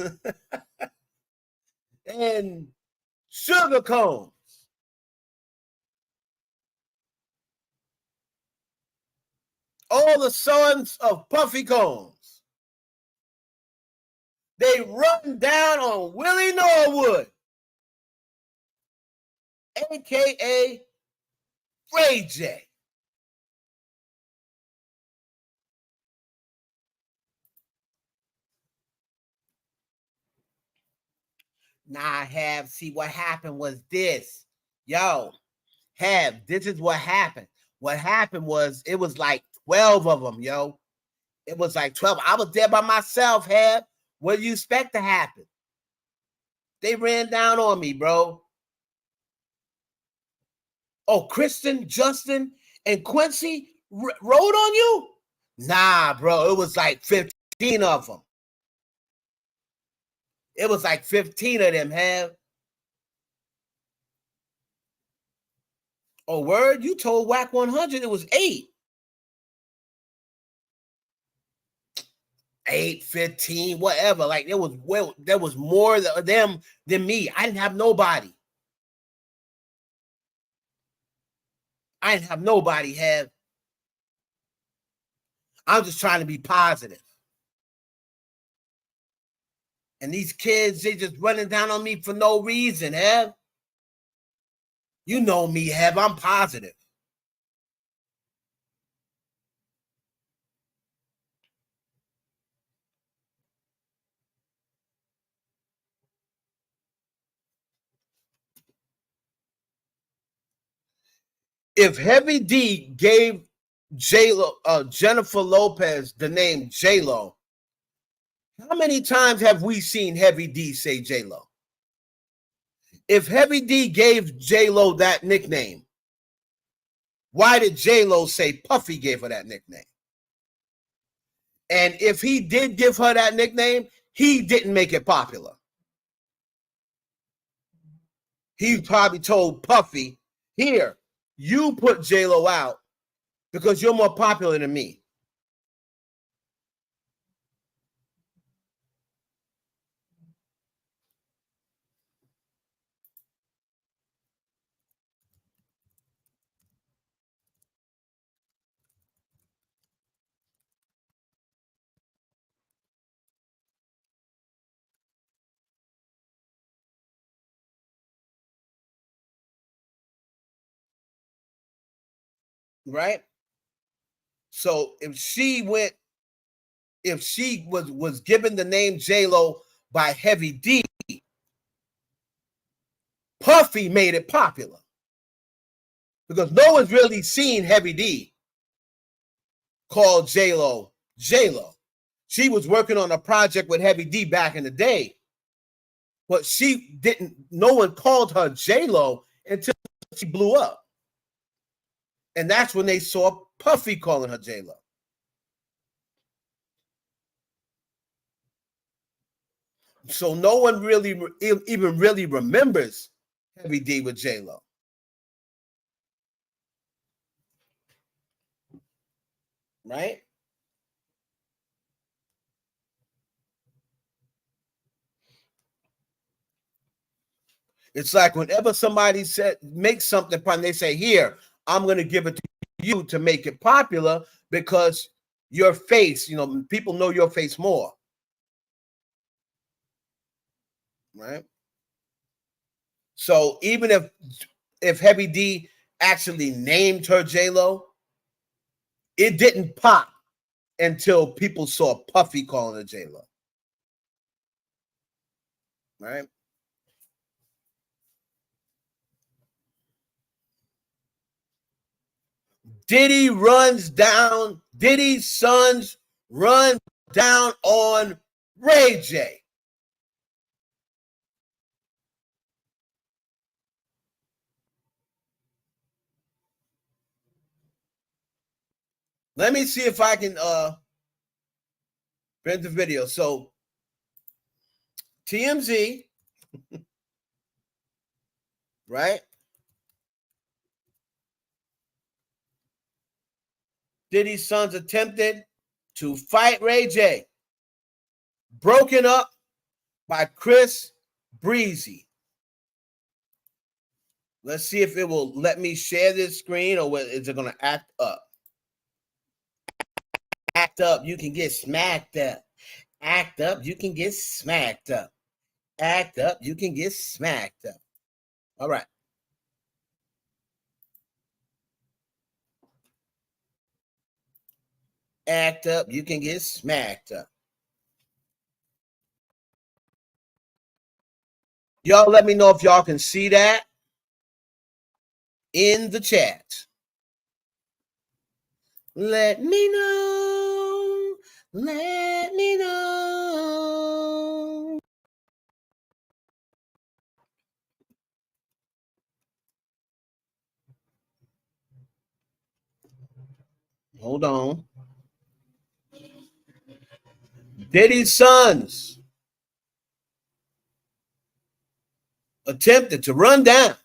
and Sugar Combs. All the sons of Puffy Combs. They run down on Willie Norwood, a.k.a. Ray J. Nah, see what happened was this. Yo, this is what happened. What happened was it was like 12 of them, yo. It was like 12. I was there by myself, What do you expect to happen? They ran down on me, bro. Oh, Kristen, Justin, and Quincy rode on you? Nah, bro. It was like 15 of them. It was like 15 of them, Oh, word? You told Whack 100 it was 8. 8, 15, whatever. Like there was more of them than me. I didn't have nobody. I'm just trying to be positive. And these kids, they just running down on me for no reason, You know me, I'm positive. If Heavy D gave Jennifer Lopez the name J-Lo, how many times have we seen Heavy D say J-Lo? If Heavy D gave J-Lo that nickname, why did J-Lo say Puffy gave her that nickname? And if he did give her that nickname, he didn't make it popular. He probably told Puffy, here, you put J-Lo out because you're more popular than me. Right? So if she was given the name J-Lo by Heavy D, Puffy made it popular. Because no one's really seen Heavy D call J-Lo J-Lo. She was working on a project with Heavy D back in the day. But she didn't, no one called her J-Lo until she blew up. And that's when they saw Puffy calling her J-Lo. So no one really even really remembers Heavy D with J-Lo. Right? It's like whenever somebody makes something fun, they say, here, I'm going to give it to you to make it popular because your face, people know your face more. Right? So even if Heavy D actually named her J-Lo, it didn't pop until people saw Puffy calling her J-Lo. Right? Diddy's sons run down on Ray J. Let me see if I can print the video. So TMZ, right? Diddy's sons attempted to fight Ray J. Broken up by Chris Breezy. Let's see if it will let me share this screen or is it going to act up? Act up, you can get smacked up. Act up, you can get smacked up. Act up, you can get smacked up. All right. Act up, you can get smacked up. Y'all let me know if y'all can see that in the chat. Let me know. Let me know. Hold on. Diddy's sons attempted to run down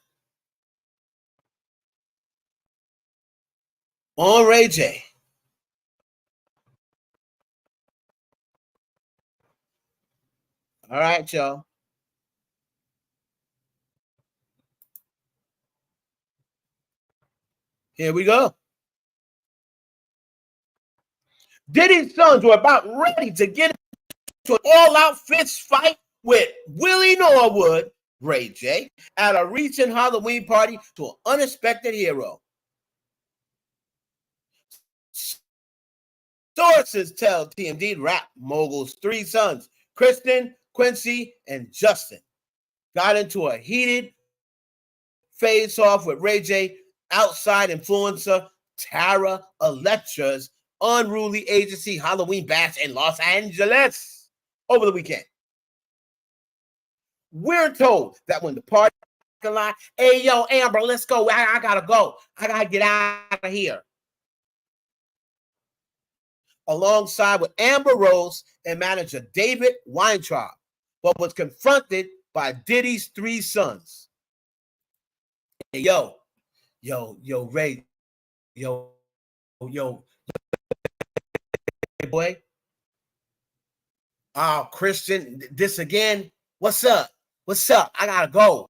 on Ray J. All right, y'all. Here we go. Diddy's sons were about ready to get into an all-out fist fight with Willie Norwood, Ray J, at a recent Halloween party to an unexpected hero. Sources tell TMZ rap mogul's three sons, Kristen, Quincy, and Justin, got into a heated face-off with Ray J outside influencer Tara Electra's unruly agency Halloween bash in Los Angeles over the weekend. We're told that when the party lot, hey, yo, Amber, let's go. I gotta go. I gotta get out of here. Alongside with Amber Rose and manager David Weintraub, but was confronted by Diddy's three sons. Hey, yo, Ray, yo, boy. Oh, Christian, this again? What's up? What's up? I gotta go.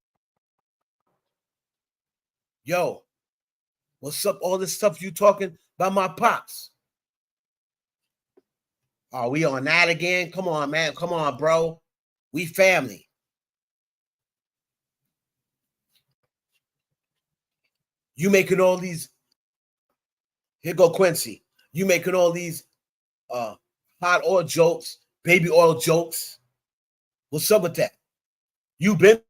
Yo, what's up? All this stuff you talking about my pops. Are we on that again? Come on, man. Come on, bro. We family. You making all these. Here go Quincy. You making all these hot oil jokes, baby oil jokes. What's up with that? You been.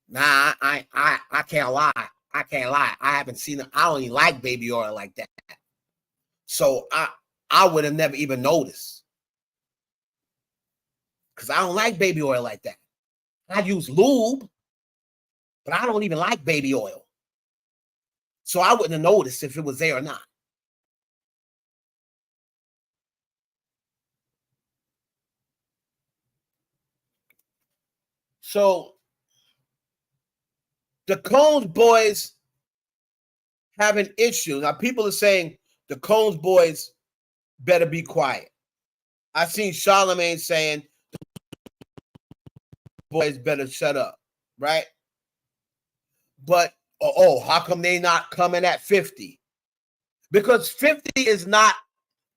Nah, I can't lie. I can't lie. I haven't seen it. I don't even like baby oil like that. So I would have never even noticed. Because I don't like baby oil like that. I use lube, but I don't even like baby oil. So I wouldn't have noticed if it was there or not. So the Combs boys have an issue. Now, people are saying the Combs boys better be quiet. I've seen Charlamagne saying the boys better shut up, right? But, how come they not coming at 50? Because 50 is not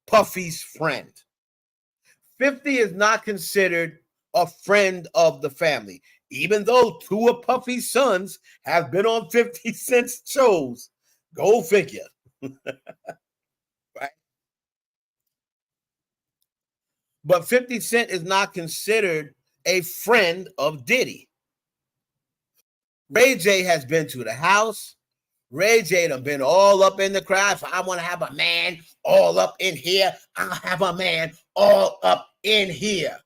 Puffy's friend. 50 is not considered a friend of the family, even though two of Puffy's sons have been on 50 Cent's shows. Go figure. Right? But 50 Cent is not considered a friend of Diddy. Ray J has been to the house. Ray J done been all up in the crowd. So I want to have a man all up in here. I'll have a man all up in here.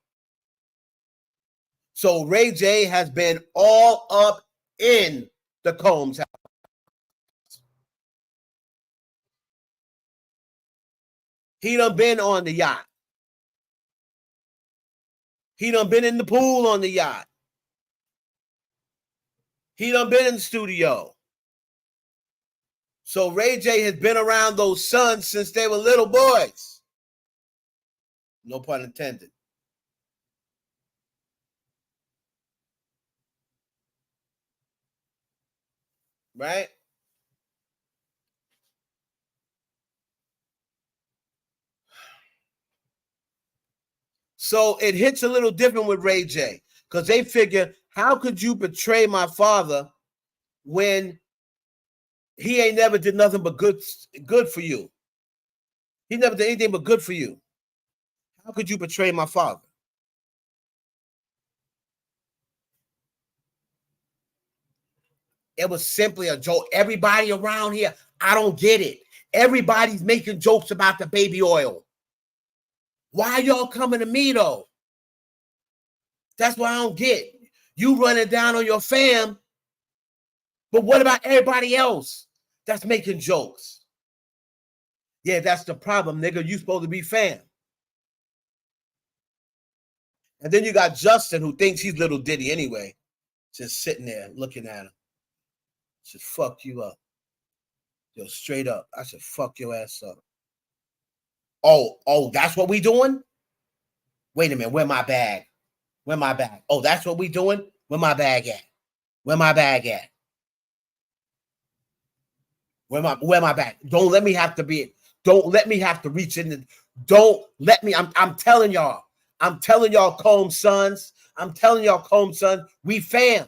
So Ray J has been all up in the Combs house. He done been on the yacht. He done been in the pool on the yacht. He done been in the studio. So Ray J has been around those sons since they were little boys. No pun intended. Right? So it hits a little different with Ray J because they figure, how could you betray my father when he ain't never did nothing but good for you? He never did anything but good for you. How could you betray my father? It was simply a joke. Everybody around here, I don't get it. Everybody's making jokes about the baby oil. Why y'all coming to me, though? That's what I don't get. You running down on your fam, but what about everybody else that's making jokes? Yeah, that's the problem, nigga. You supposed to be fam. And then you got Justin, who thinks he's little Diddy anyway, just sitting there looking at him. Should fuck you up. Yo, straight up. I should fuck your ass up. Oh, that's what we doing? Wait a minute, where my bag? Where my bag? Oh, that's what we doing? Where my bag at? Where my bag at? Where my bag? Don't let me have to reach in the, don't let me, I'm telling y'all, Combs sons, we fam.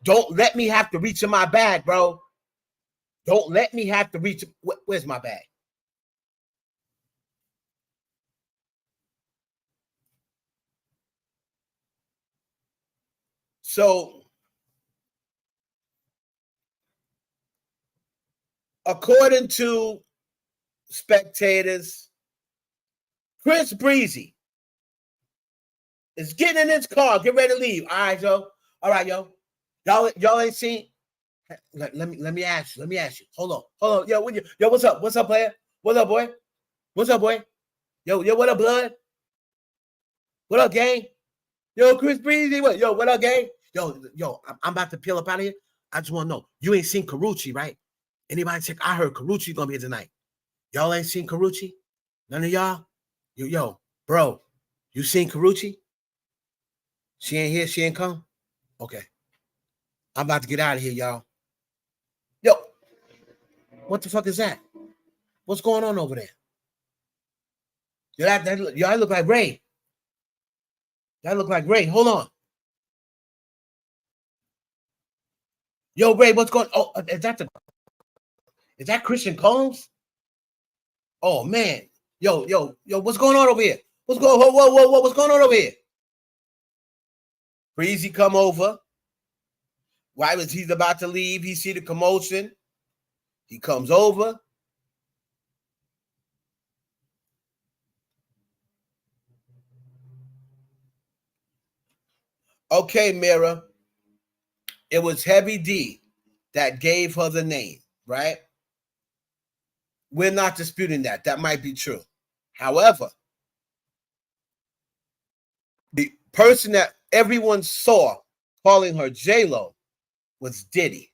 Don't let me have to reach in my bag, bro. Don't let me have to reach. Where's my bag? So, according to spectators, Chris Breezy is getting in his car, get ready to leave. All right, yo. All right, yo. Y'all ain't seen. Let me ask you. Hold on. Yo, what's up? What's up, player? What's up, boy? What's up, boy? Yo, what up, blood? What up, gang? Yo, Chris Breezy, what up, gang? Yo, I'm about to peel up out of here. I just want to know, you ain't seen Karuchi, right? Anybody check? I heard Karuchi gonna be here tonight. Y'all ain't seen Karuchi? None of y'all? Yo, bro, you seen Karuchi? She ain't here, she ain't come? Okay. I'm about to get out of here, y'all. Yo, what the fuck is that? What's going on over there? Yo, that look like Ray. That look like Ray. Hold on. Yo, Ray, what's going on? Oh, is that Christian Combs? Oh, man. Yo, what's going on over here? What's going on over here? Breezy come over. Right as he's about to leave, he see the commotion. He comes over. Okay, Mira, it was Heavy D that gave her the name, right? We're not disputing that. That might be true. However, the person that everyone saw calling her J-Lo was Diddy.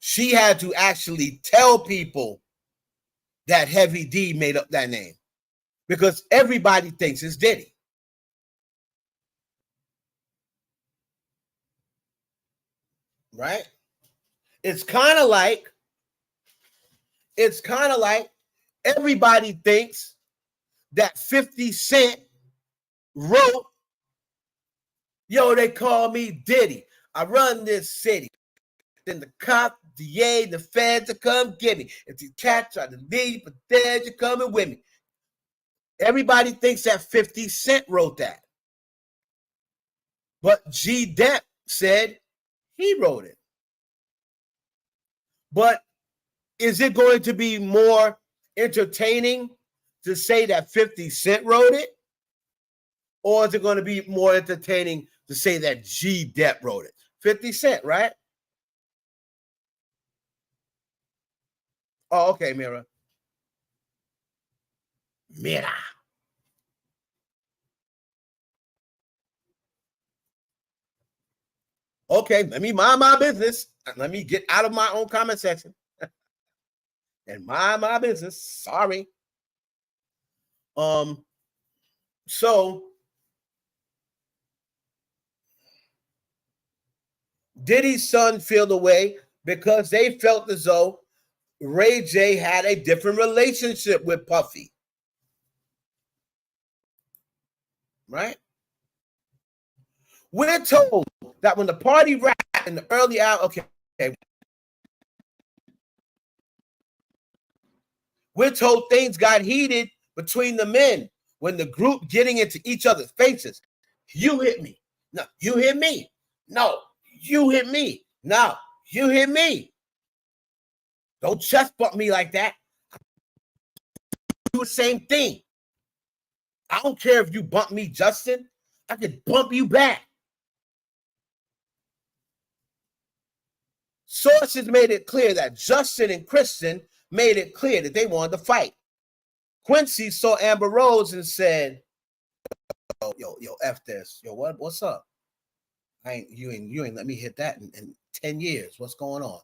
She had to actually tell people that Heavy D made up that name because everybody thinks it's Diddy. Right? It's kind of like everybody thinks that 50 Cent wrote, yo, they call me Diddy. I run this city. Then the cop, DA, the feds to come get me. If the cat try to leave, but then you're coming with me. Everybody thinks that 50 Cent wrote that. But G Depp said he wrote it. But is it going to be more entertaining to say that 50 Cent wrote it? Or is it going to be more entertaining to say that G Depp wrote it? 50 Cent, right? Oh, okay, Mira. Okay, let me mind my business. Let me get out of my own comment section and mind my business. Sorry. So Diddy's son feel the way because they felt as though Ray J had a different relationship with Puffy. Right? We're told that when the party rap in the early hour, okay, we're told things got heated between the men when the group getting into each other's faces. You hit me. No, you hit me. No, you hit me. No, you hit me. Don't chest bump me like that. Do the same thing. I don't care if you bump me, Justin. I could bump you back. Sources made it clear that Justin and Kristen made it clear that they wanted to fight. Quincy saw Amber Rose and said, yo, F this. Yo, what's up? You ain't let me hit that in 10 years. What's going on?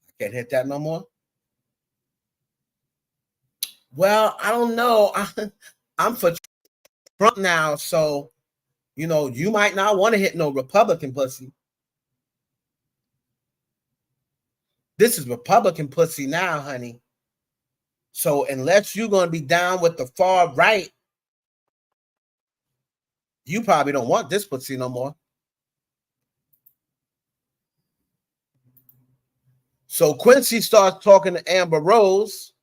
I can't hit that no more. Well, I don't know. I'm for Trump now, so you might not want to hit no Republican pussy. This is Republican pussy now, honey. So unless you're going to be down with the far right, you probably don't want this pussy no more. So Quincy starts talking to Amber Rose.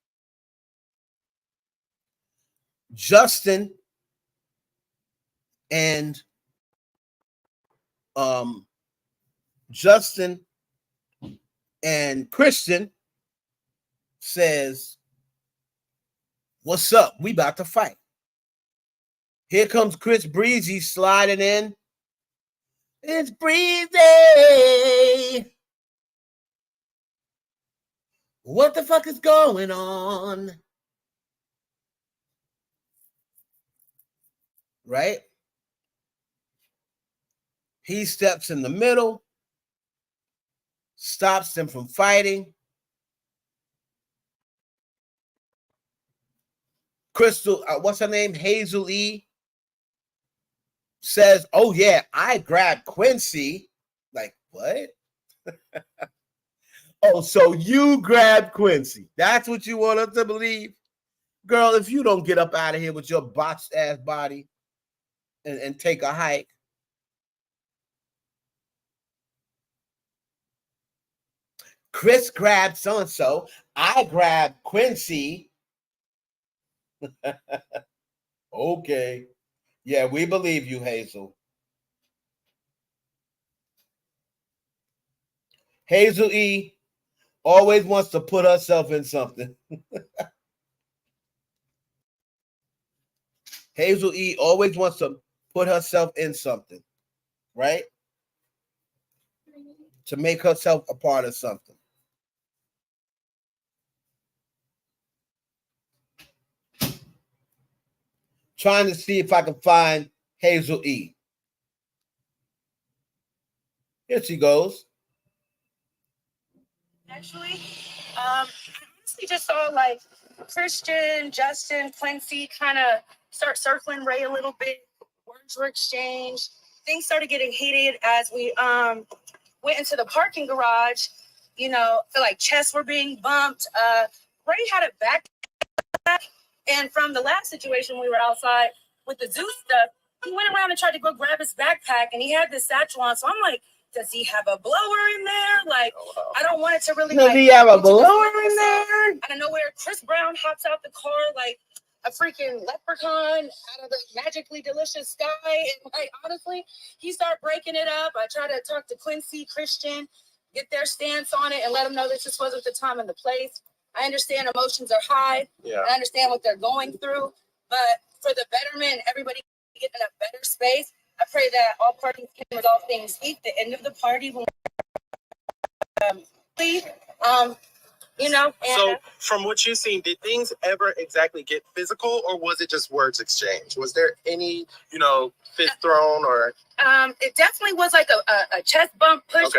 Justin and Christian says, what's up? We about to fight. Here comes Chris Breezy sliding in. It's Breezy. What the fuck is going on? Right? He steps in the middle, stops them from fighting. Crystal, what's her name? Hazel E. says, oh yeah, I grabbed Quincy. Like, what? Oh, so you grabbed Quincy. That's what you want us to believe? Girl, if you don't get up out of here with your botched ass body and take a hike. Chris grabbed so-and-so. I grabbed Quincy. Okay. Yeah, we believe you, Hazel. Hazel E. always wants to put herself in something. Hazel E always wants to put herself in something, right? To make herself a part of something. Trying to see if I can find Hazel E. Here she goes. Actually, I honestly just saw like Christian, Justin, Quincy kind of start circling Ray a little bit. Words were exchanged. Things started getting heated as we went into the parking garage. You know, feel like chests were being bumped. Ray had a backpack, and from the last situation we were outside with the zoo stuff, he went around and tried to go grab his backpack, and he had this satchel on. So I'm like, does he have a blower in there? Like, I don't want it to really. Does he have a blower in there? Out of nowhere, Chris Brown hops out the car like a freaking leprechaun out of the magically delicious sky. And like, honestly, he started breaking it up. I try to talk to Quincy, Christian, get their stance on it, and let them know this just wasn't the time and the place. I understand emotions are high. Yeah. I understand what they're going through, but for the betterment, everybody get in a better space. I pray that all parties can resolve things. At the end of the party, when you know. So, from what you've seen, did things ever exactly get physical, or was it just words exchanged? Was there any, fist thrown, or? It definitely was like a chest bump, push,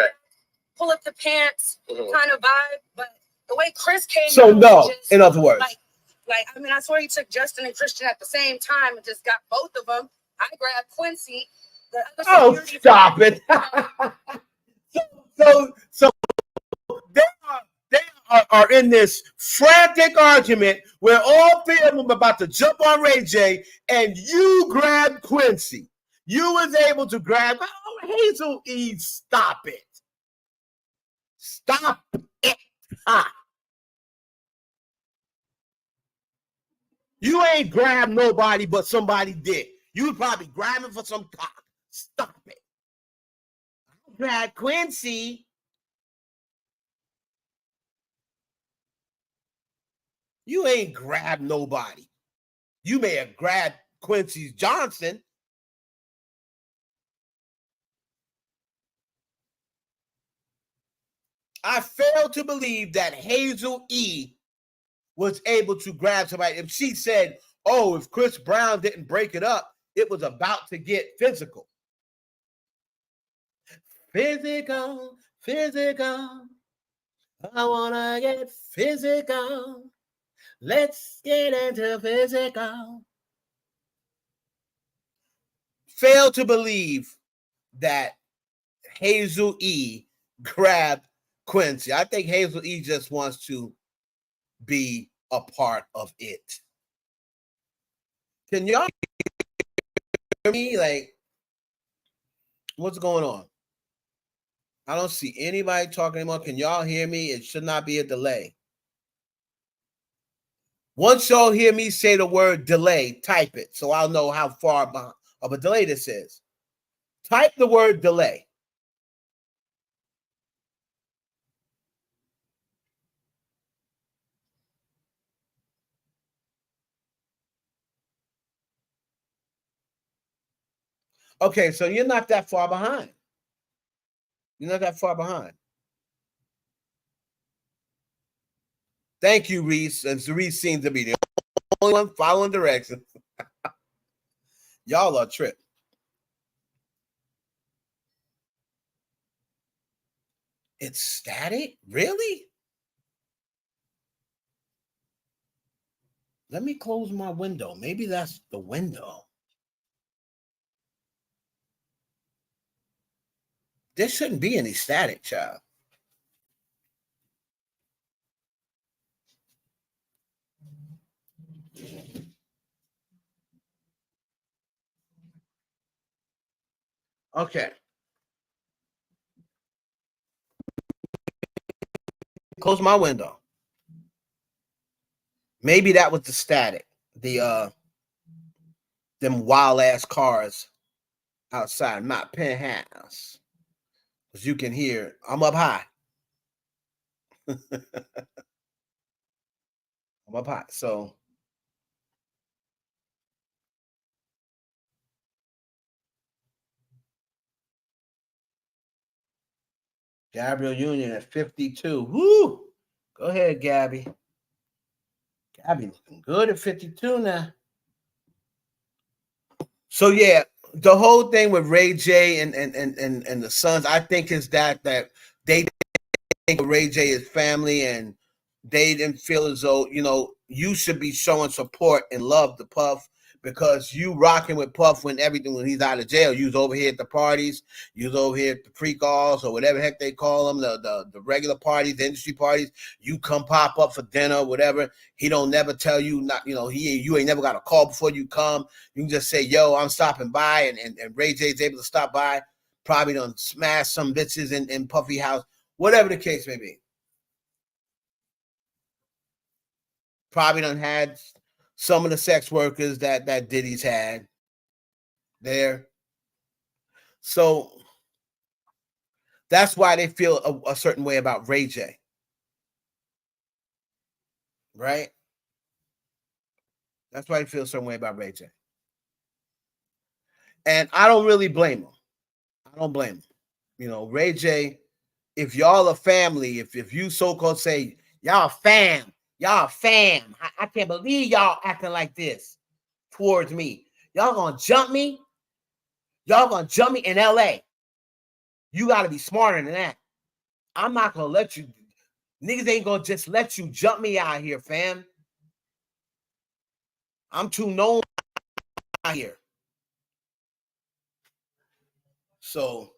pull up the pants kind of vibe. But the way Chris came, so no. In other words, like I mean, I swear he took Justin and Christian at the same time and just got both of them. I grabbed Quincy. Oh, stop it! so they are in this frantic argument where all three of them are about to jump on Ray J, and you grabbed Quincy. You was able to grab Hazel E. Stop it! Stop it! You ain't grabbed nobody, but somebody did. You was probably grabbing for some cock. Stop it! I grabbed Quincy. You ain't grabbed nobody. You may have grabbed Quincy Johnson. I fail to believe that Hazel E. was able to grab somebody. If she said, oh, if Chris Brown didn't break it up, it was about to get physical. Physical, physical. I want to get physical. Let's get into physical. Fail to believe that Hazel E. grabbed Quincy. I think Hazel E. just wants to be a part of it. Can y'all hear me? Like, what's going on? I don't see anybody talking anymore. Can y'all hear me? It should not be a delay. Once y'all hear me say the word delay, type it so I'll know how far of a delay this is. Type the word delay. Okay, so you're not that far behind. You're not that far behind. Thank you, Reese. And Reese seems to be the only one following directions. Y'all are tripping. It's static? Really? Let me close my window. Maybe that's the window. There shouldn't be any static, child. Okay. Close my window. Maybe that was the static. Them wild ass cars outside my penthouse. As you can hear, I'm up high. I'm up high. So Gabrielle Union at 52. Woo! Go ahead, Gabby. Gabby looking good at 52 now. So yeah, the whole thing with Ray J and the Sons, I think is that they think Ray J is family, and they didn't feel as though, you should be showing support and love to Puff, because you rocking with Puff when he's out of jail. You was over here at the parties, you was over here at the pre-calls or whatever the heck they call them, the regular parties, the industry parties. You come pop up for dinner, whatever. He don't never tell you not, you ain't never got a call before you come. You can just say, yo, I'm stopping by, and Ray J's able to stop by, probably done smash some bitches in Puffy house, whatever the case may be. Probably done had some of the sex workers that Diddy's had there. So that's why they feel a certain way about Ray J. Right? That's why they feel a certain way about Ray J. And I don't really blame them. I don't blame them. Ray J, if y'all a family, if you so-called say, y'all fam, I can't believe y'all acting like this towards me. Y'all gonna jump me? Y'all gonna jump me in LA. You gotta be smarter than that. I'm not gonna let you. Niggas ain't gonna just let you jump me out here, fam. I'm too known out here. So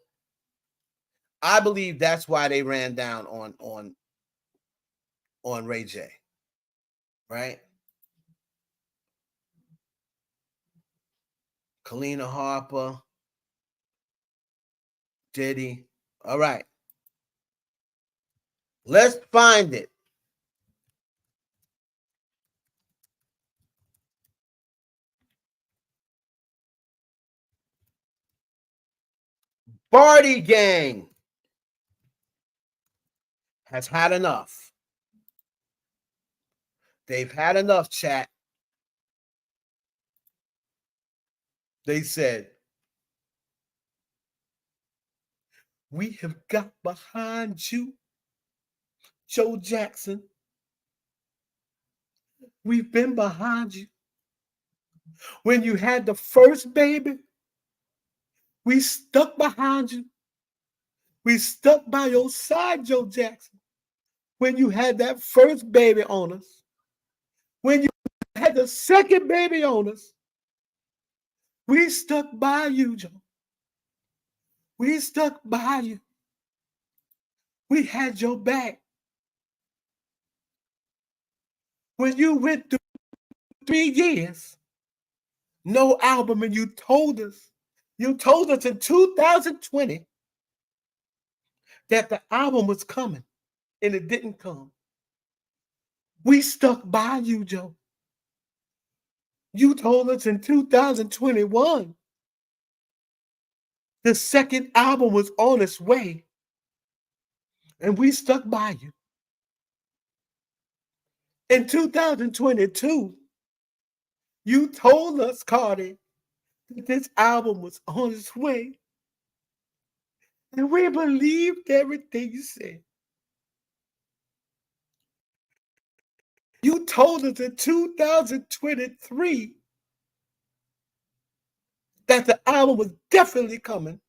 I believe that's why they ran down on Ray J. Right? Kelenna Harper, Diddy. All right. Let's find it. Party Gang has had enough. They've had enough, chat. They said, we have got behind you, Joe Jackson. We've been behind you. When you had the first baby, we stuck behind you. We stuck by your side, Joe Jackson. When you had that first baby on us, when you had the second baby on us, we stuck by you, Joe. We stuck by you. We had your back. When you went through 3 years, no album, and you told us in 2020 that the album was coming, and it didn't come. We stuck by you, Joe. You told us in 2021 the second album was on its way, and we stuck by you. In 2022, you told us, Cardi, that this album was on its way, and we believed everything you said. You told us in 2023 that the album was definitely coming,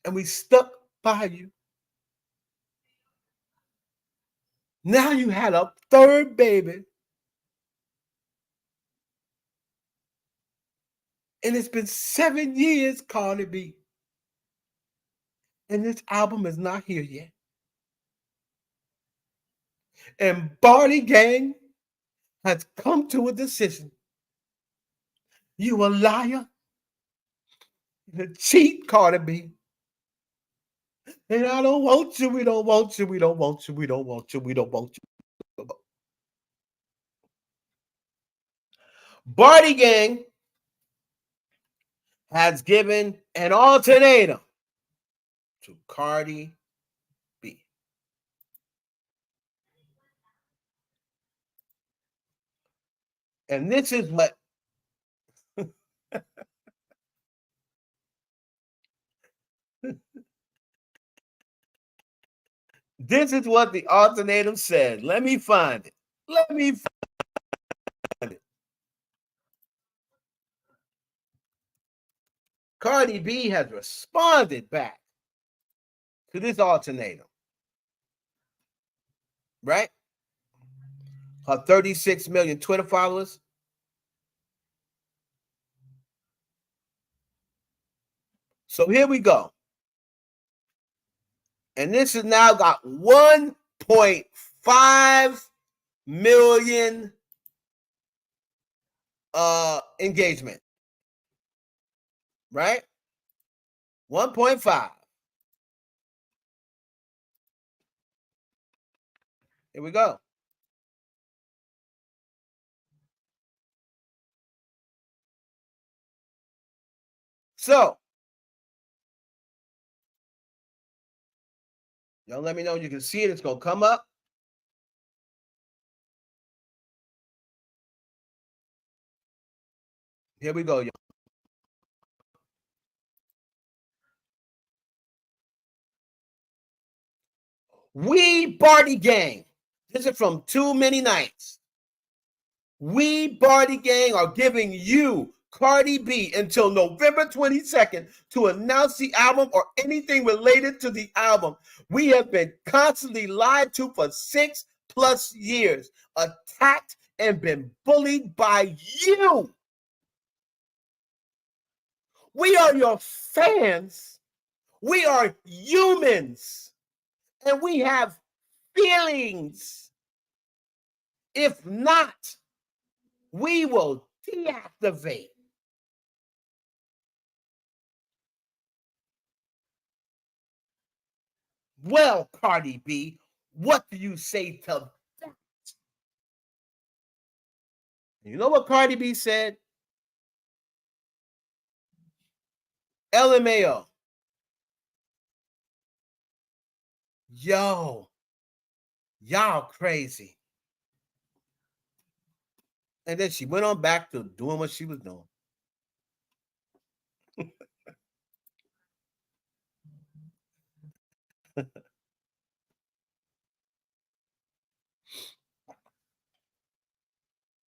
and we stuck by you. Now you had a third baby, and it's been 7 years, Cardi B, and this album is not here yet. And Party Gang has come to a decision. You a liar, you a cheat, Cardi B. And I don't want you, we don't want you, we don't want you, we don't want you, we don't want you. Party Gang has given an ultimatum to Cardi B. And this is what This is what the ultimatum said. Let me find it. Let me find it. Cardi B has responded back to this ultimatum. Right? Her 36 million Twitter followers. So here we go. And this has now got 1.5 million engagement. Right? 1.5. Here we go. So, y'all let me know you can see it. It's going to come up. Here we go, y'all. We Party Gang. This is from Too Many Nights. We Party Gang are giving you Cardi B until November 22nd to announce the album or anything related to the album. We have been constantly lied to for 6+ years, attacked and been bullied by you. We are your fans. We are humans. And we have feelings. If not, we will deactivate. Well, Cardi B, what do you say to that? You know what Cardi B said? LMAO. Yo, y'all crazy. And then she went on back to doing what she was doing.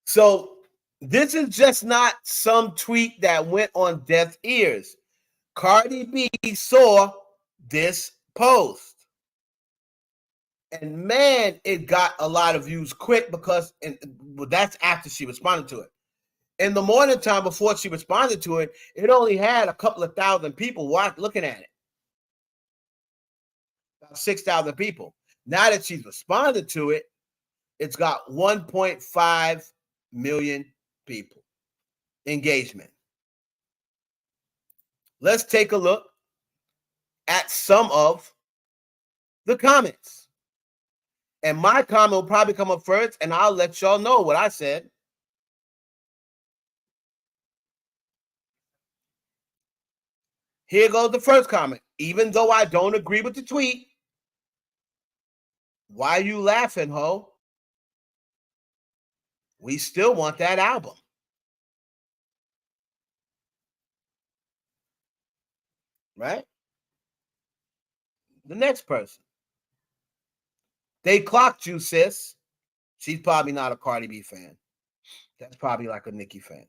So this is just not some tweet that went on deaf ears. Cardi B saw this post. And man, it got a lot of views quick because that's after she responded to it. In the morning time before she responded to it, it only had a couple of thousand people looking at it. About 6,000 people. Now that she's responded to it, it's got 1.5 million people. Engagement. Let's take a look at some of the comments. And my comment will probably come up first, and I'll let y'all know what I said. Here goes the first comment. Even though I don't agree with the tweet, why you laughing, ho? We still want that album. Right? The next person. They clocked you, sis. She's probably not a Cardi B fan. That's probably like a Nicki fan.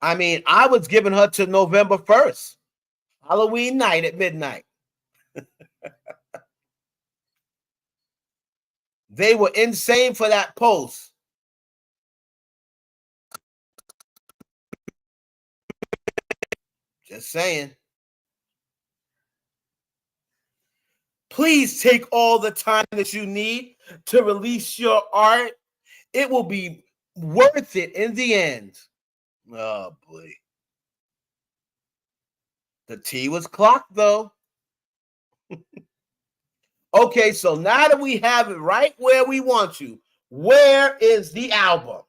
I mean, I was giving her to November 1st, Halloween night at midnight. They were insane for that post. Just saying. Please take all the time that you need to release your art. It will be worth it in the end. Oh, boy. The T was clocked, though. Okay, so now that we have it right where we want you, where is the album?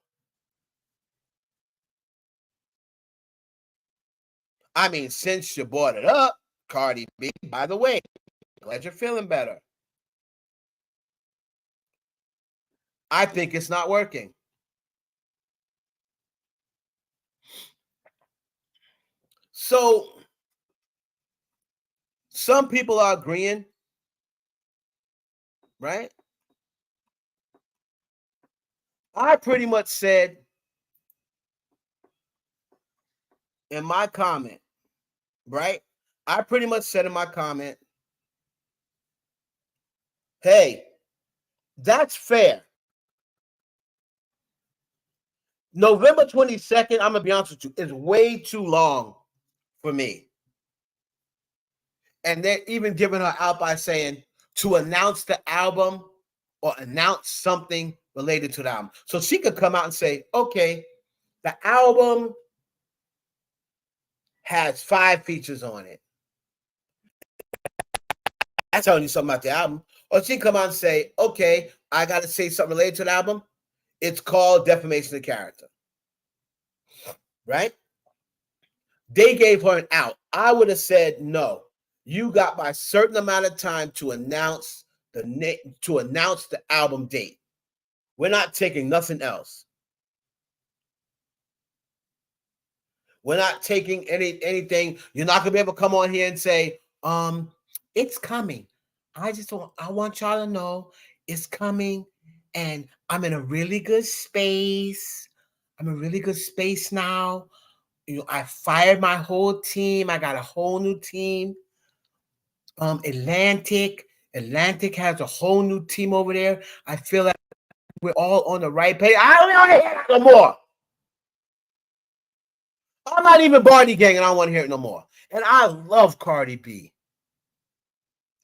I mean, since you brought it up, Cardi B, by the way, glad you're feeling better. I think it's not working. So some people are agreeing, right? I pretty much said in my comment, right? I pretty much said in my comment, hey, that's fair. November 22nd, I'm going to be honest with you, is way too long for me. And they're even giving her out by saying to announce the album or announce something related to the album. So she could come out and say, okay, the album has 5 features on it. That's telling you something about the album. Or she come out and say, okay, I got to say something related to the album. It's called defamation of character. Right? They gave her an out. I would have said no. You got by a certain amount of time to announce the album date. We're not taking nothing else. We're not taking anything. You're not gonna be able to come on here and say, it's coming. I want y'all to know it's coming, and I'm in a really good space. I'm in a really good space now. You know, I fired my whole team. I got a whole new team. Atlantic has a whole new team over there. I feel like we're all on the right page. I don't want to hear that no more. I'm not even Barney Gang, and I don't want to hear it no more. And I love Cardi B.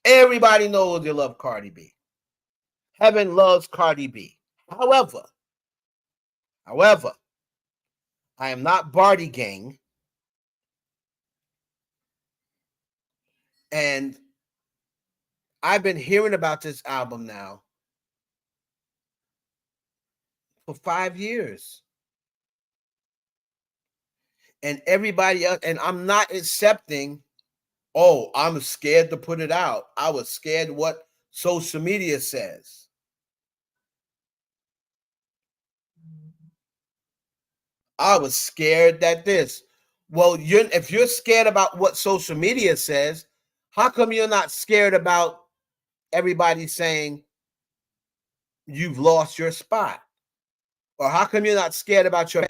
Everybody knows they love Cardi B. Heaven loves Cardi B. However, I am not Barney Gang. And I've been hearing about this album now for 5 years. And everybody else, and I'm not accepting, oh, I'm scared to put it out. I was scared what social media says. I was scared that this. Well, if you're scared about what social media says, how come you're not scared about everybody saying you've lost your spot? Or how come you're not scared about your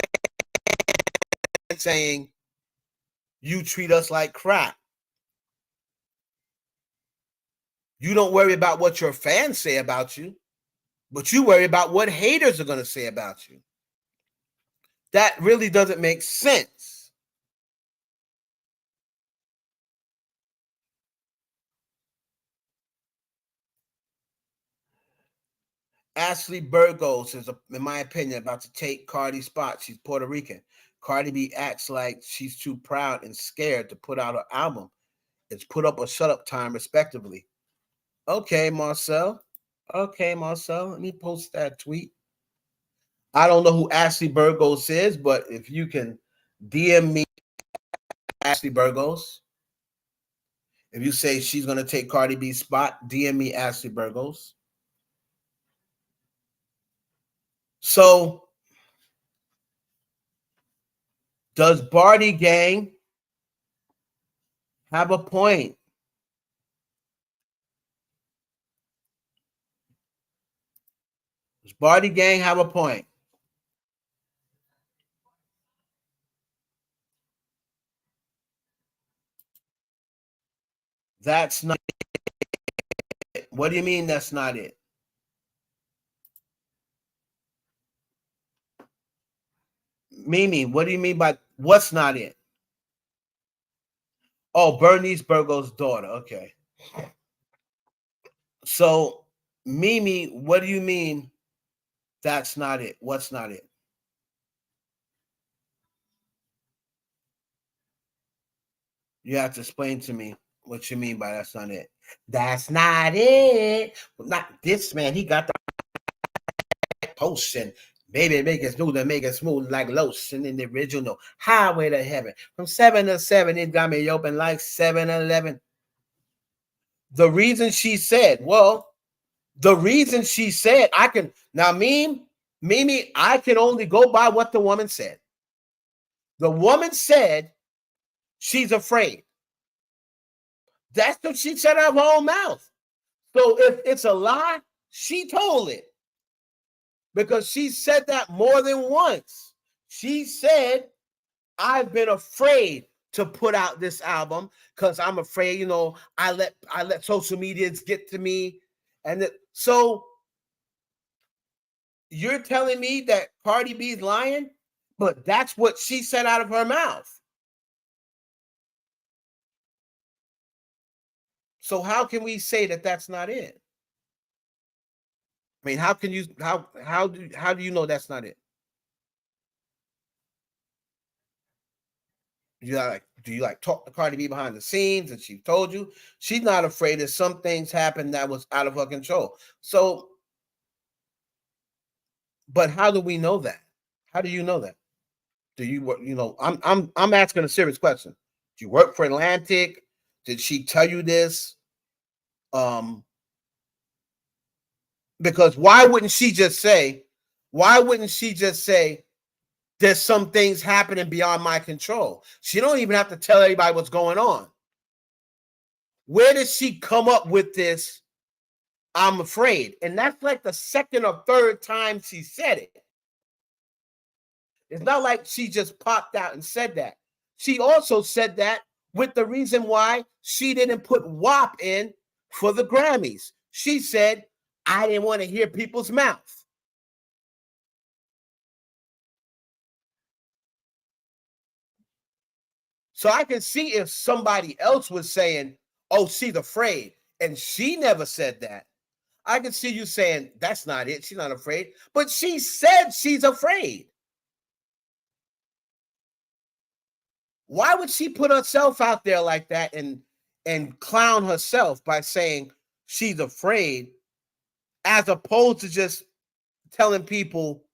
saying you treat us like crap? You don't worry about what your fans say about you, but you worry about what haters are going to say about you. That really doesn't make sense. Ashley Burgos is, in my opinion, about to take Cardi's spot. She's Puerto Rican. Cardi B acts like she's too proud and scared to put out her album. It's put up or shut up time, respectively. Okay, Marcel. Let me post that tweet. I don't know who Ashley Burgos is, but if you can DM me Ashley Burgos, if you say she's going to take Cardi B's spot, DM me Ashley Burgos. So, does Barty Gang have a point? Does Barty Gang have a point? That's not it. What do you mean that's not it? Mimi, what do you mean by what's not it? Oh, Bernice Burgos' daughter. Okay. So, Mimi, what do you mean that's not it? What's not it? You have to explain to me what you mean by that's not it. That's not it. Not this man. He got the potion. Baby, make it smooth and make it smooth like lotion in the original Highway to Heaven. From 7 to 7, it got me open like 7-Eleven. The reason she said, I can, now Mimi, I can only go by what the woman said. The woman said she's afraid. That's what she said out of her own mouth. So if it's a lie, she told it. Because she said that more than once. She said, I've been afraid to put out this album because I'm afraid, you know, I let social media get to me. And so you're telling me that Cardi B's lying, but that's what she said out of her mouth. So how can we say that that's not it? I mean, how can you how do you know that's not it? Do you talk to Cardi B behind the scenes and she told you? She's not afraid that some things happened that was out of her control. So, but how do we know that? How do you know that? Do you work, you know, I'm asking a serious question. Do you work for Atlantic? Did she tell you this? Because why wouldn't she just say, there's some things happening beyond my control? She don't even have to tell everybody what's going on. Where did she come up with this? I'm afraid. And that's like the second or third time she said it. It's not like she just popped out and said that. She also said that with the reason why she didn't put WAP in for the Grammys. She said, I didn't want to hear people's mouth. So I can see if somebody else was saying, oh, she's afraid, and she never said that. I can see you saying, that's not it. She's not afraid. But she said she's afraid. Why would she put herself out there like that and clown herself by saying she's afraid, as opposed to just telling people,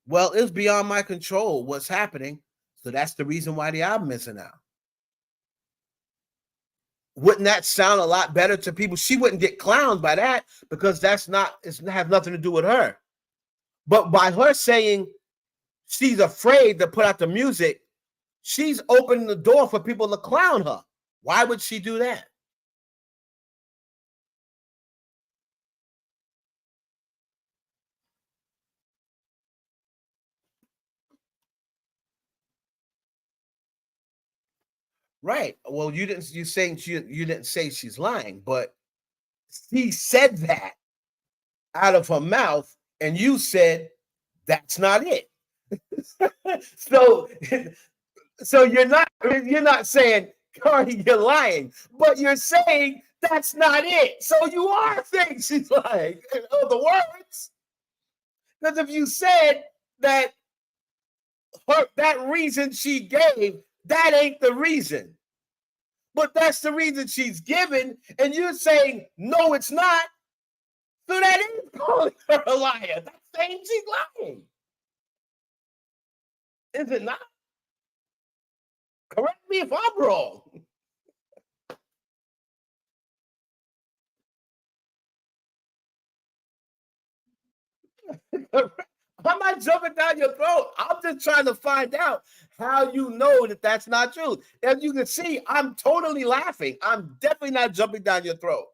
well, it's beyond my control what's happening. So that's the reason why the album isn't out. Wouldn't that sound a lot better to people? She wouldn't get clowned by that because it has nothing to do with her. But by her saying she's afraid to put out the music, she's opening the door for people to clown her. Why would she do that? Right. Well, you didn't say she's lying, but she said that out of her mouth, and you said that's not it. So you're not saying, Cardi, you're lying, but you're saying that's not it. So you are saying she's lying. In other words, because if you said that that reason she gave, that ain't the reason. But that's the reason she's given, and you're saying, no, it's not. So that is calling her a liar. That's saying she's lying. Is it not? Correct me if I'm wrong. I'm not jumping down your throat. I'm just trying to find out how you know that that's not true. As you can see, I'm totally laughing. I'm definitely not jumping down your throat.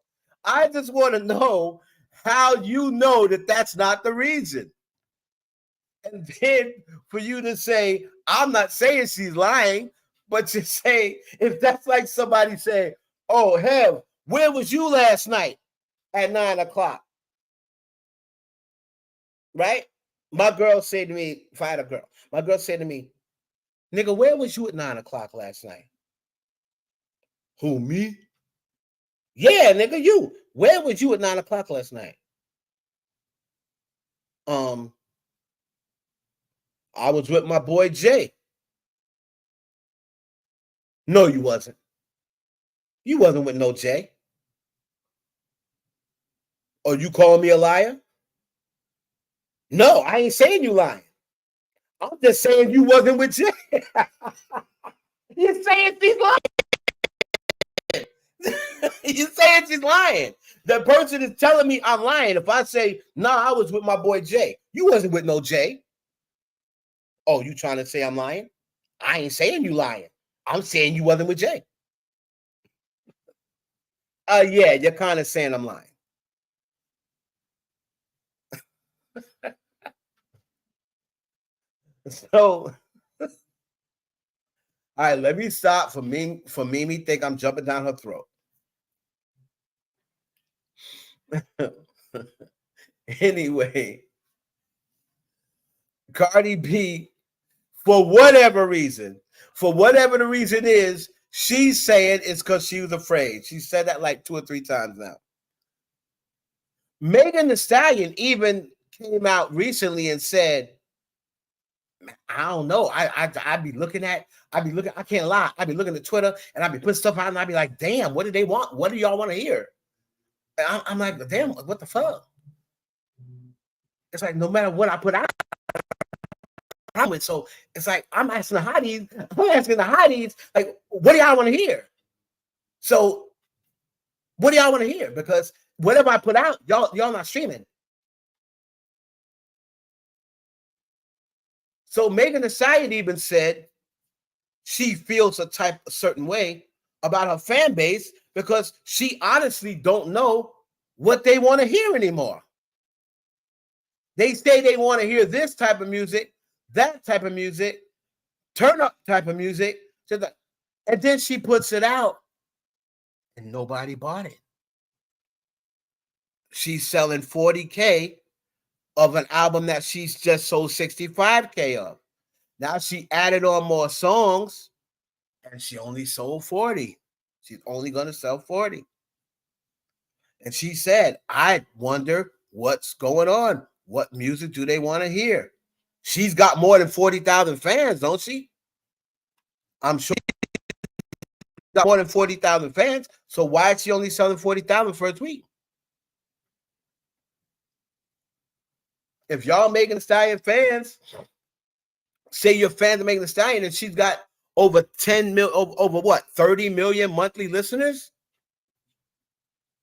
I just want to know how you know that that's not the reason. And then for you to say, I'm not saying she's lying, but to say, if that's like somebody saying, oh, hell, where was you last night at 9:00? Right? My girl said to me, if I had a girl, my girl said to me, nigga, where was you at 9:00 last night? Who, me? Yeah, nigga, you. Where was you at 9:00 last night? I was with my boy Jay. No, you wasn't. You wasn't with no Jay. Or you calling me a liar? No, I ain't saying you lying. I'm just saying you wasn't with Jay. You're saying she's lying. You're saying she's lying. The person is telling me I'm lying. If I say, nah, I was with my boy Jay. You wasn't with no Jay. Oh, you trying to say I'm lying? I ain't saying you lying. I'm saying you wasn't with Jay. Yeah, you're kind of saying I'm lying. So, all right, let me stop for Mimi think I'm jumping down her throat. Anyway, Cardi B, for whatever the reason is, she's saying it's because she was afraid. She said that like 2 or 3 times now. Megan Thee Stallion even came out recently and said, I don't know. I'd be looking, I can't lie. I'd be looking at Twitter and I'd be putting stuff out and I'd be like, damn, what do they want? What do y'all want to hear? And I'm like, damn, what the fuck? It's like, no matter what I put out, so it's like, I'm asking the hotties, like, what do y'all want to hear? So what do y'all want to hear? Because whatever I put out, y'all not streaming. So Megan Thee Stallion even said she feels a certain way about her fan base because she honestly don't know what they want to hear anymore. They say they want to hear this type of music, that type of music, turn up type of music, and then she puts it out and nobody bought it. She's selling 40K of an album that she's just sold 65K of. Now she added on more songs and she only sold 40. She's only going to sell 40. And she said, I wonder what's going on. What music do they want to hear? She's got more than 40,000 fans, don't she? I'm sure she's got more than 40,000 fans. So why is she only selling 40,000 for a tweet? If y'all Megan Thee Stallion fans, say you're fans of Megan Thee Stallion, and she's got over 30 million monthly listeners.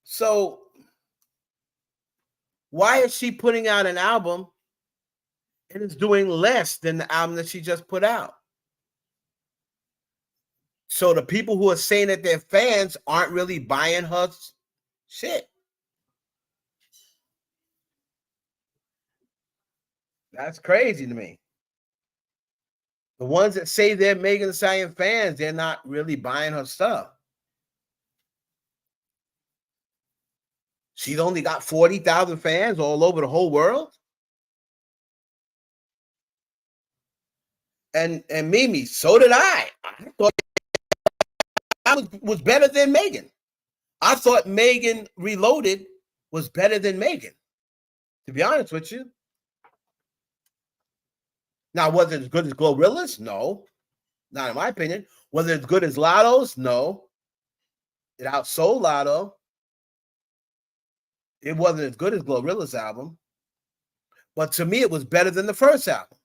So why is she putting out an album and it's doing less than the album that she just put out? So the people who are saying that they're fans aren't really buying her shit. That's crazy to me. The ones that say they're Megan Thee Stallion fans, they're not really buying her stuff. She's only got 40,000 fans all over the whole world. And Mimi, so did I. I thought I was better than Megan. I thought Megan Reloaded was better than Megan, to be honest with you. Now, was it as good as Glorilla's? No, not in my opinion. Was it as good as Lotto's? No. It outsold Lotto. It wasn't as good as Glorilla's album. But to me, it was better than the first album.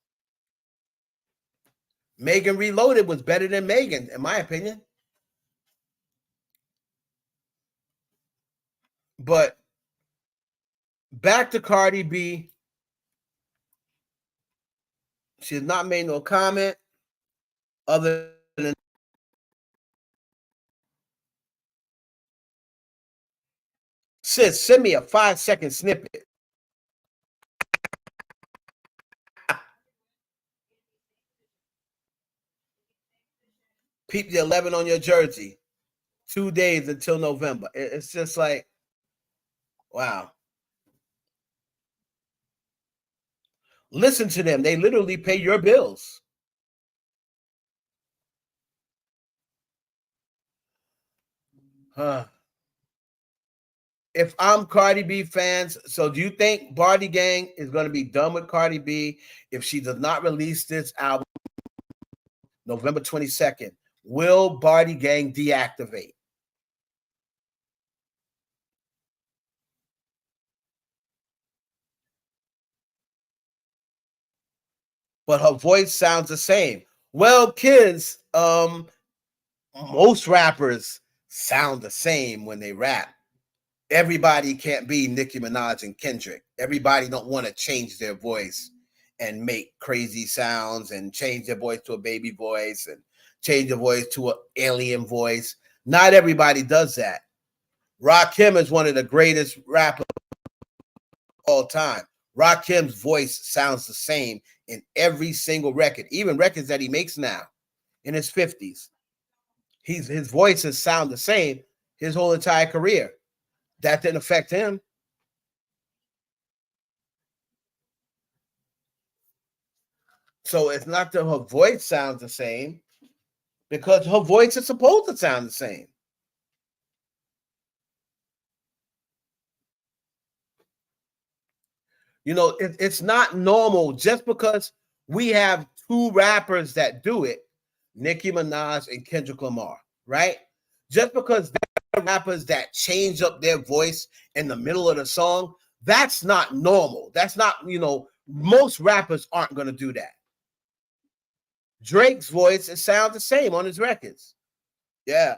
Megan Reloaded was better than Megan, in my opinion. But back to Cardi B. She has not made no comment other than sis, send me a 5-second snippet. Peep the 11 on your jersey. 2 days until November. It's just like, wow. Listen to them. They literally pay your bills. If I'm Cardi B fans, so do you think Barty Gang is going to be done with Cardi B if she does not release this album November 22nd? Will Barty Gang deactivate? But her voice sounds the same. Well, kids, most rappers sound the same when they rap. Everybody can't be Nicki Minaj and Kendrick. Everybody don't want to change their voice and make crazy sounds and change their voice to a baby voice and change your voice to an alien voice. Not everybody does that. Rakim is one of the greatest rappers of all time. Rakim's voice sounds the same in every single record, even records that he makes now in his 50s. His voices sound the same his whole entire career. That didn't affect him. So it's not that her voice sounds the same, because her voice is supposed to sound the same. You know, it's not normal just because we have two rappers that do it, Nicki Minaj and Kendrick Lamar, right? Just because they're rappers that change up their voice in the middle of the song, that's not normal. That's not, you know, most rappers aren't going to do that. Drake's voice, it sounds the same on his records. Yeah.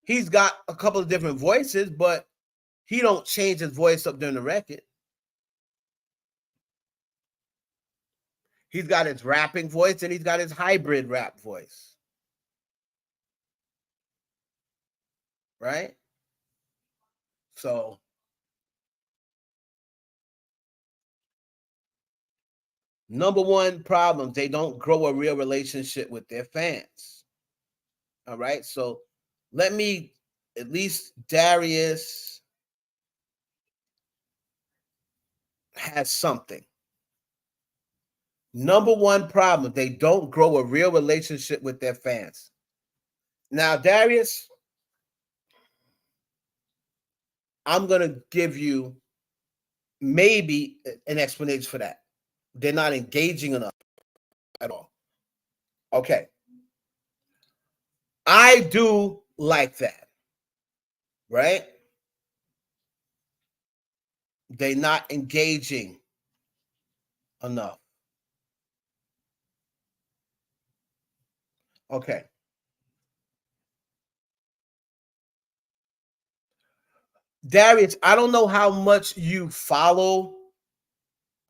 He's got a couple of different voices, but he don't change his voice up during the record. He's got his rapping voice and he's got his hybrid rap voice. Right? So number one problem, they don't grow a real relationship with their fans. All right. So let me, at least Darius has something. Number one problem, they don't grow a real relationship with their fans. Now, Darius, I'm going to give you maybe an explanation for that. They're not engaging enough at all. Okay. I do like that, right? They're not engaging enough. Okay. Darius, I don't know how much you follow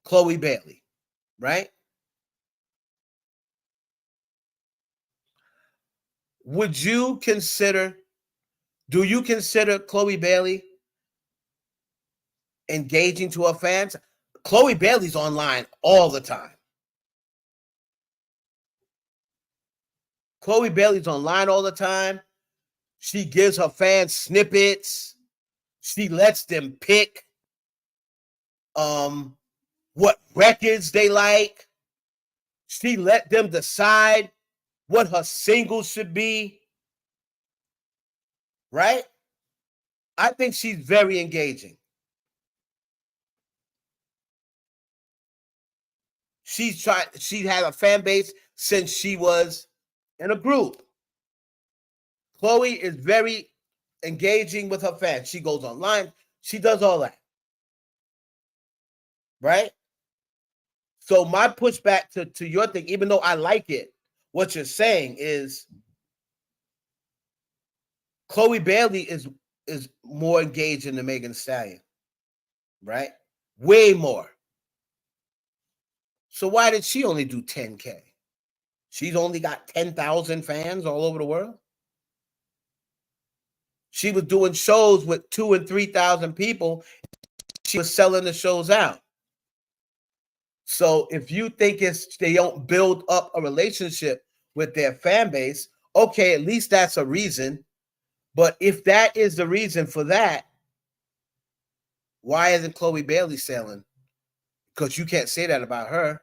Chloe Bailey, right? Do you consider Chloe Bailey engaging to her fans? Chloe Bailey's online all the time. Chloe Bailey's online all the time. She gives her fans snippets. She lets them pick what records they like. She let them decide what her singles should be. Right? I think she's very engaging. She had a fan base since she was in a group. Chloe is very engaging with her fans. She goes online. She does all that. Right? So my pushback to your thing, even though I like it, what you're saying is Chloe Bailey is more engaging than Megan Thee Stallion. Right? Way more. So why did she only do 10K? She's only got 10,000 fans all over the world. She was doing shows with 2,000 and 3,000 people. She was selling the shows out. So if you think they don't build up a relationship with their fan base, okay, at least that's a reason. But if that is the reason for that, why isn't Chloe Bailey selling? Because you can't say that about her.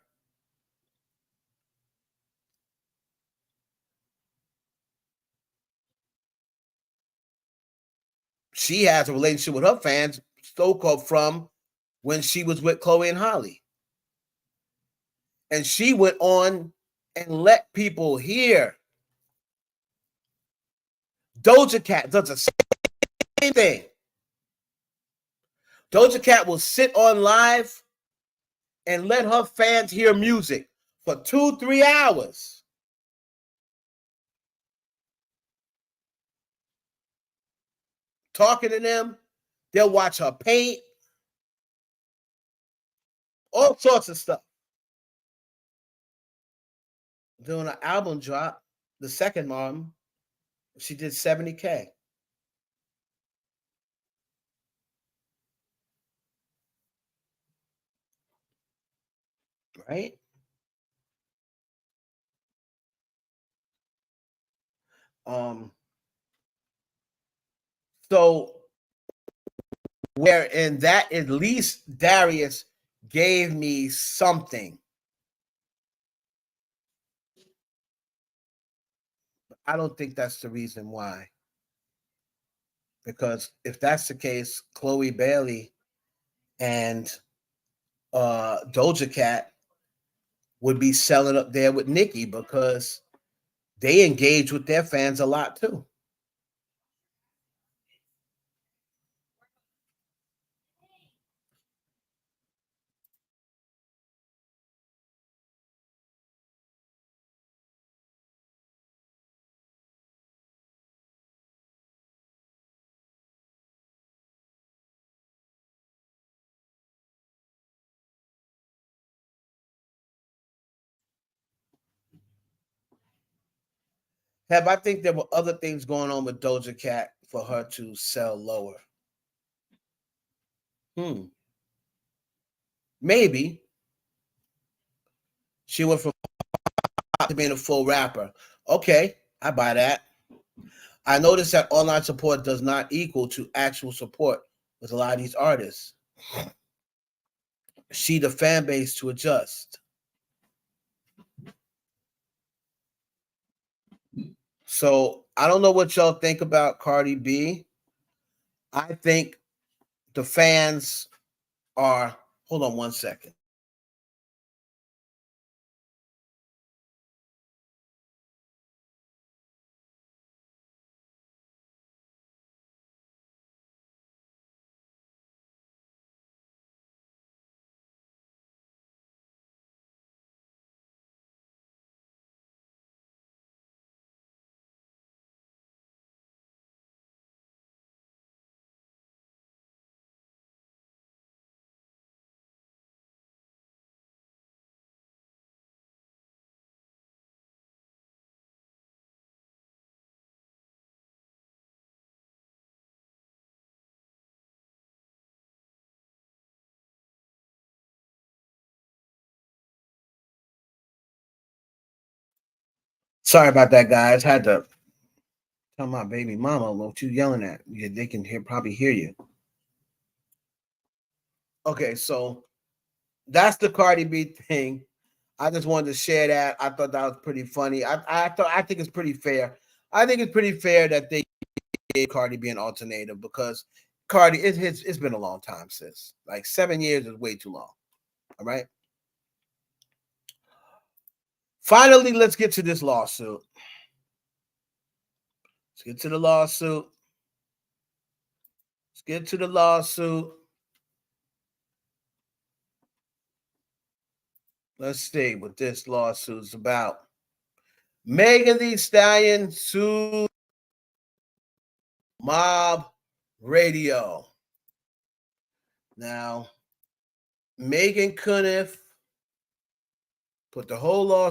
She has a relationship with her fans, so-called from when she was with Chloe and Holly. And she went on and let people hear. Doja Cat does the same thing. Doja Cat will sit on live and let her fans hear music for 2-3 hours. Talking to them. They'll watch her paint. All sorts of stuff. doing an album drop, the second album, she did 70K. Right? Um, so where in that at least Darius gave me something. I don't think that's the reason why. Because if that's the case, Chloe Bailey and Doja Cat would be selling up there with Nicki because they engage with their fans a lot too. I think there were other things going on with Doja Cat for her to sell lower. Maybe she went from to being a full rapper. Okay, I buy that. I noticed that online support does not equal to actual support with a lot of these artists. She the fan base to adjust. So I don't know what y'all think about Cardi B. I think the fans are. Hold on one second. Sorry about that, guys. Had to tell my baby mama what you yelling at. Yeah, they can probably hear you. Okay, so that's the Cardi B thing. I just wanted to share that. I thought that was pretty funny. I think it's pretty fair. I think it's pretty fair that they gave Cardi B an alternative because Cardi, it's been a long time, sis. Like 7 years is way too long. All right. Finally, let's get to this lawsuit. Let's get to the lawsuit. Let's get to the lawsuit. Let's see what this lawsuit is about. Megan Thee Stallion sued Mob Radio. Now, Megan Cuniff put the whole law.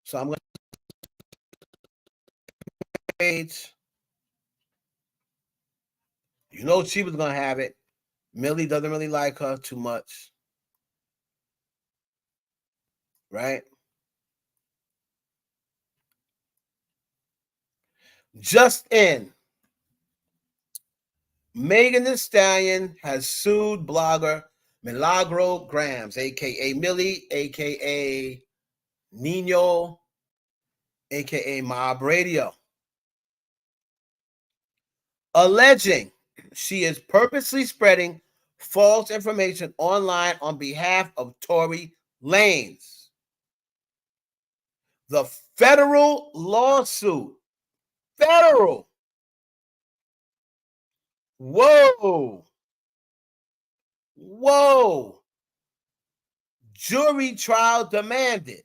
So I'm going to page. You know she was going to have it. Millie doesn't really like her too much. Right? Just in. Megan Thee Stallion has sued blogger Milagro Grams, a.k.a. Millie, a.k.a. Nino, a.k.a. Mob Radio, alleging she is purposely spreading false information online on behalf of Tory Lanez. The federal lawsuit. Federal. Whoa. Whoa. Jury trial demanded.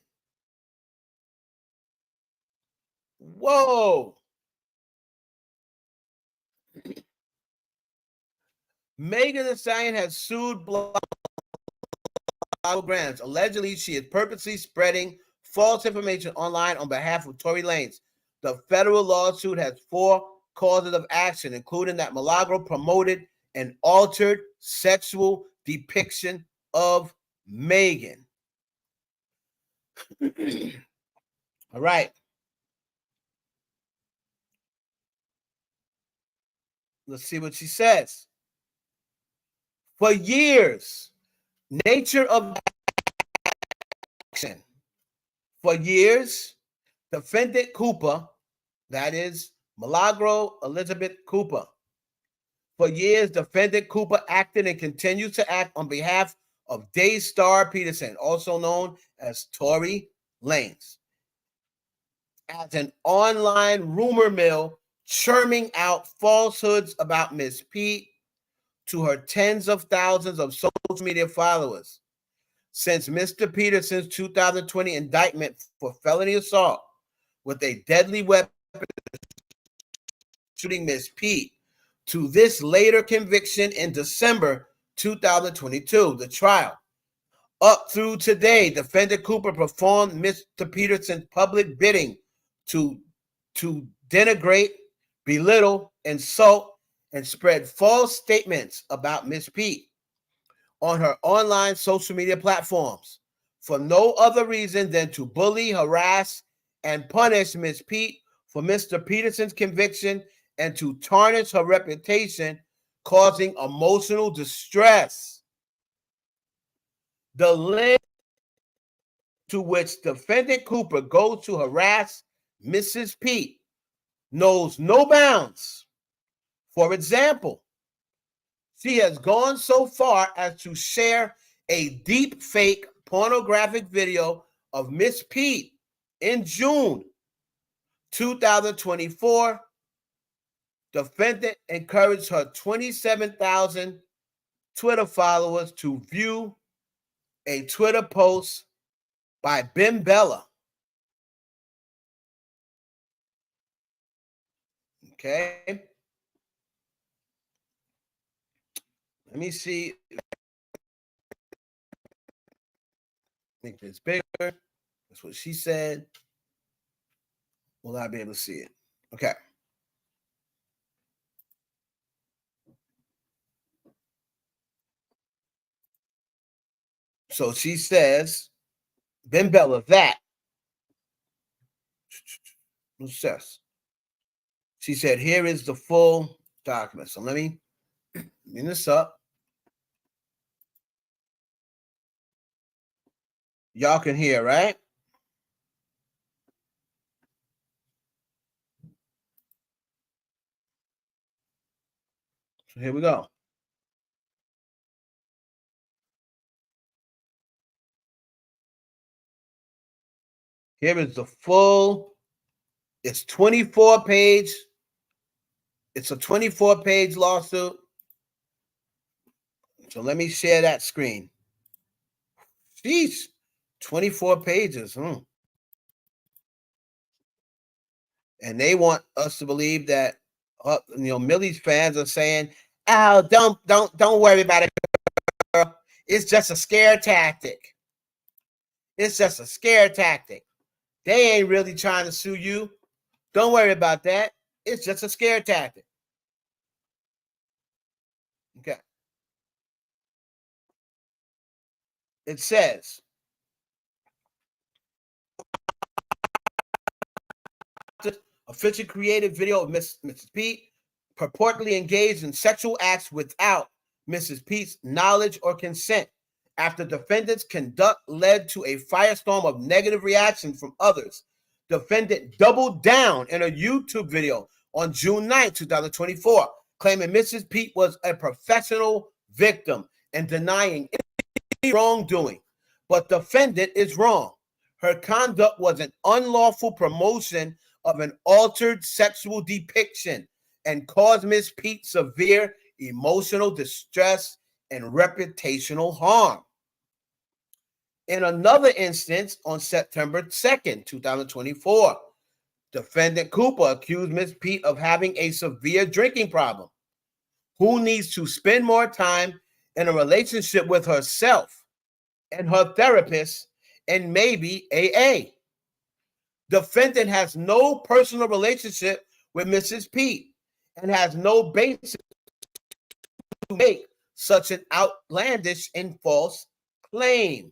Whoa. Megan Thee Stallion has sued brands. Allegedly, she is purposely spreading false information online on behalf of Tory Lanez. The federal lawsuit has 4 causes of action, including that Milagro promoted an altered sexual depiction of Megan. All right. Let's see what she says. For years, nature of action. For years, defendant Cooper, that is Milagro Elizabeth Cooper. For years, defendant Cooper acted and continues to act on behalf of Daystar Peterson, also known as Tory Lanez, as an online rumor mill churning out falsehoods about Miss Pete to her tens of thousands of social media followers. Since Mr. Peterson's 2020 indictment for felony assault with a deadly weapon shooting Miss Pete to this later conviction in December 2022, the trial. Up through today, defendant Cooper performed Mr. Peterson's public bidding to denigrate, belittle, insult, and spread false statements about Miss Pete on her online social media platforms for no other reason than to bully, harass, and punish Miss Pete for Mr. Peterson's conviction and to tarnish her reputation, causing emotional distress. The length to which defendant Cooper goes to harass Mrs. Pete knows no bounds. For example, she has gone so far as to share a deep fake pornographic video of Miss Pete in June 2024. Defendant encouraged her 27,000 Twitter followers to view a Twitter post by Ben Bella. Okay. Let me see. Make this bigger. That's what she said. Will I be able to see it? Okay. So she says, Ben Bella, that. What's this? She said, here is the full document. So let me bring this up. Y'all can hear, right? So here we go. Here is the full, it's 24 page. It's a 24-page lawsuit. So let me share that screen. Jeez, 24 pages. And they want us to believe that, Millie's fans are saying, "Oh, don't worry about it, girl. It's just a scare tactic. It's just a scare tactic. They ain't really trying to sue you. Don't worry about that. It's just a scare tactic." Okay. It says, officially created video of Mrs. Pete purportedly engaged in sexual acts without Mrs. Pete's knowledge or consent. After defendant's conduct led to a firestorm of negative reaction from others, defendant doubled down in a YouTube video on June 9, 2024, claiming Mrs. Pete was a professional victim and denying any wrongdoing. But defendant is wrong. Her conduct was an unlawful promotion of an altered sexual depiction and caused Miss Pete severe emotional distress and reputational harm. In another instance, on September 2nd, 2024, defendant Cooper accused Miss Pete of having a severe drinking problem. who needs to spend more time in a relationship with herself and her therapist and maybe AA. Defendant has no personal relationship with Mrs. Pete and has no basis to make such an outlandish and false claim.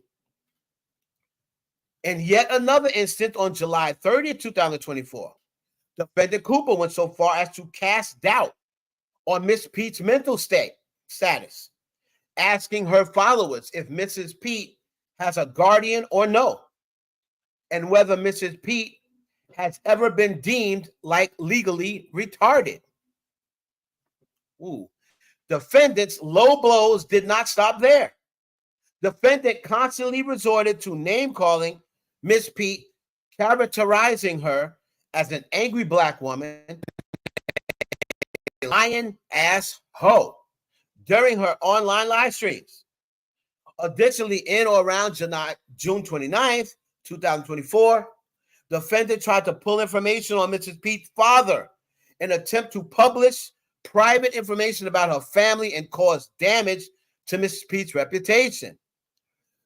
In yet another instance, on July 30th, 2024, Defendant Cooper went so far as to cast doubt on Miss Pete's mental status, asking her followers if Mrs. Pete has a guardian or no, and whether Mrs. Pete has ever been deemed like legally retarded. Ooh. Defendant's low blows did not stop there. Defendant constantly resorted to name-calling Miss Pete, characterizing her as an angry black woman, a lying-ass hoe, during her online live streams. Additionally, in or around June 29th, 2024, defendant tried to pull information on Mrs. Pete's father in an attempt to publish private information about her family and cause damage to Mrs. Pete's reputation.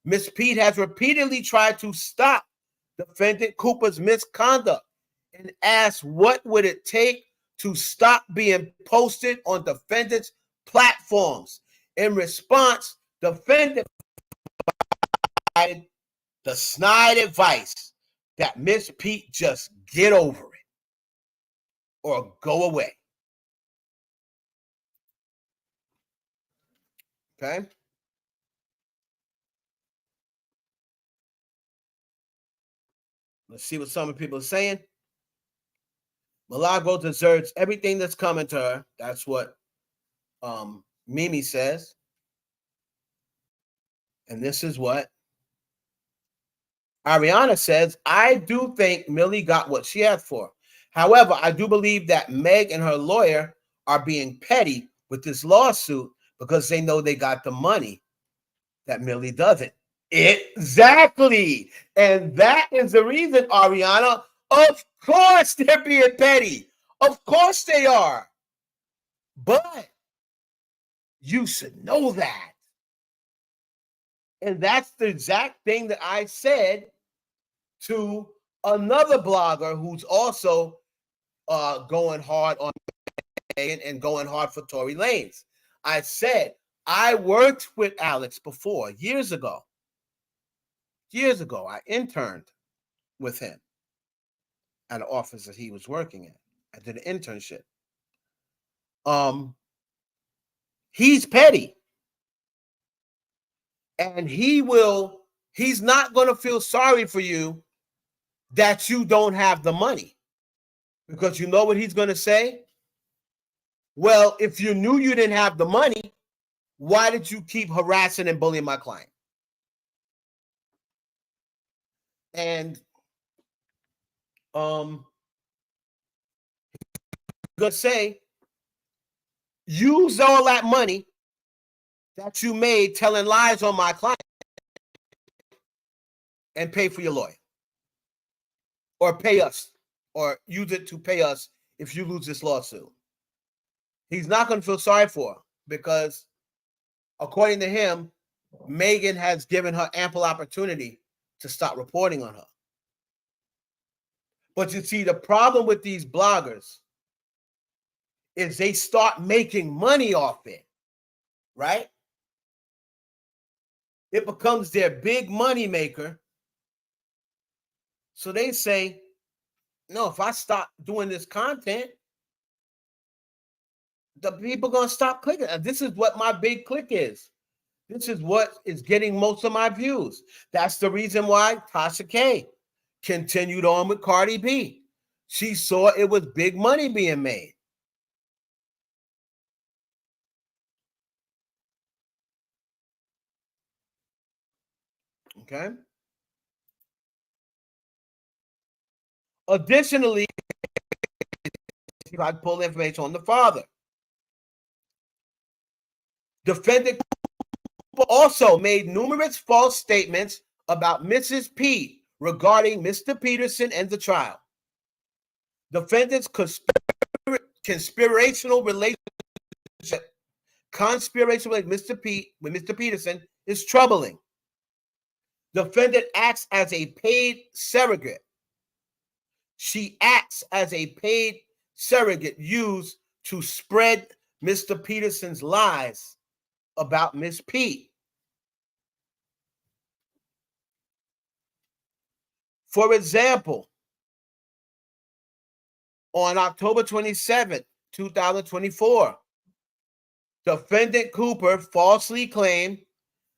Miss Pete has repeatedly tried to stop Defendant Cooper's misconduct and asked what would it take to stop being posted on defendant's platforms. In response, defendant provided the snide advice that Miss Pete just get over it or go away. Okay? Let's see what some of the people are saying. Milagro deserves everything that's coming to her. That's what Mimi says. And this is what Ariana says. I do think Millie got what she asked for. However, I do believe that Meg and her lawyer are being petty with this lawsuit because they know they got the money that Millie doesn't. Exactly. And that is the reason, Ariana. Of course they're being petty. Of course they are. But you should know that. And that's the exact thing that I said to another blogger who's also going hard on Megan and going hard for Tory Lanez. I said, I worked with Alex before, years ago. Years ago, I interned with him at an office that he was working at. I did an internship. He's petty. And he's not going to feel sorry for you that you don't have the money. Because you know what he's going to say? Well, if you knew you didn't have the money, why did you keep harassing and bullying my client? And I'm going to say, use all that money that you made telling lies on my client and pay for your lawyer. Or pay us, or use it to pay us if you lose this lawsuit. He's not going to feel sorry for her because, according to him, Megan has given her ample opportunity to stop reporting on her. But you see, the problem with these bloggers is they start making money off it, right? It becomes their big money maker. So they say, no, if I stop doing this content, the people are going to stop clicking. And this is what my big click is. This is what is getting most of my views. That's the reason why Tasha K continued on with Cardi B. She saw it was big money being made. Okay. Additionally, I pull information on the father. Defendant also made numerous false statements about Mrs. P regarding Mr. Peterson and the trial. Defendant's conspirational relationship conspiration with Mr. Peterson is troubling. Defendant acts as a paid surrogate. She acts as a paid surrogate used to spread Mr. Peterson's lies about Miss P. For example, on October 27, 2024, defendant Cooper falsely claimed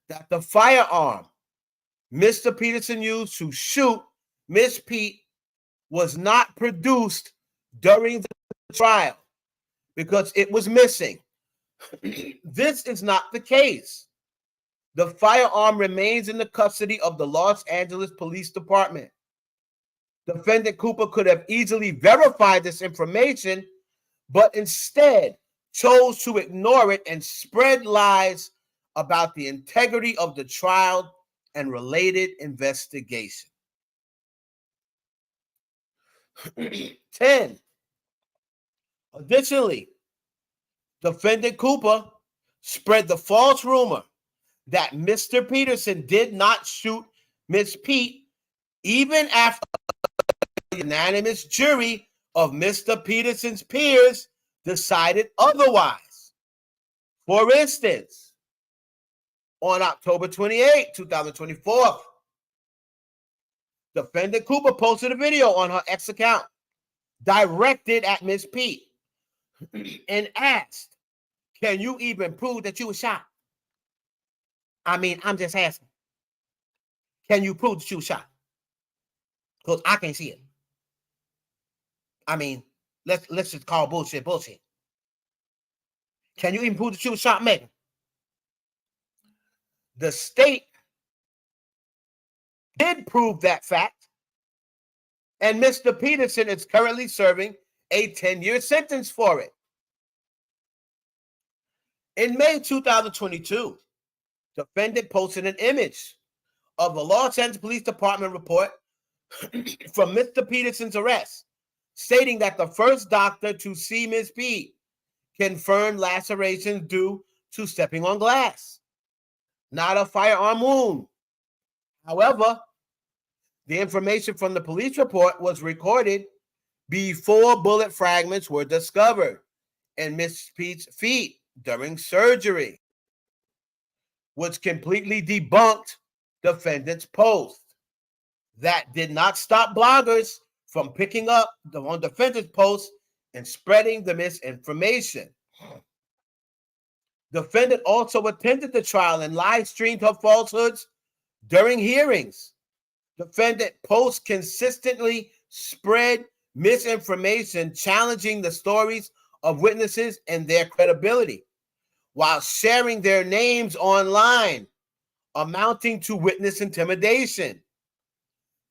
that the firearm Mr. Peterson used to shoot Miss P was not produced during the trial because it was missing. This is not the case. The firearm remains in the custody of the Los Angeles Police Department. Defendant Cooper could have easily verified this information, but instead chose to ignore it and spread lies about the integrity of the trial and related investigation. 10. Additionally, defendant Cooper spread the false rumor that Mr. Peterson did not shoot Miss Pete even after the unanimous jury of Mr. Peterson's peers decided otherwise. For instance, on October 28, 2024, defendant Cooper posted a video on her ex account directed at Miss P and asked, "Can you even prove that you were shot?" I mean, I'm just asking. Can you prove that you were shot? Because I can't see it. I mean, let's just call bullshit bullshit. Can you even prove that you were shot, Megan? The state did prove that fact, and Mr. Peterson is currently serving a 10-year sentence for it. In May 2022, defendant posted an image of the Los Angeles Police Department report from Mr. Peterson's arrest, stating that the first doctor to see Ms. P confirmed lacerations due to stepping on glass, not a firearm wound. However, the information from the police report was recorded before bullet fragments were discovered in Ms. P's feet during surgery, which completely debunked defendant's post. That did not stop bloggers from picking up on defendant's post and spreading the misinformation. Defendant also attended the trial and live streamed her falsehoods during hearings. Defendant posts consistently spread misinformation, challenging the stories of witnesses and their credibility, while sharing their names online, amounting to witness intimidation.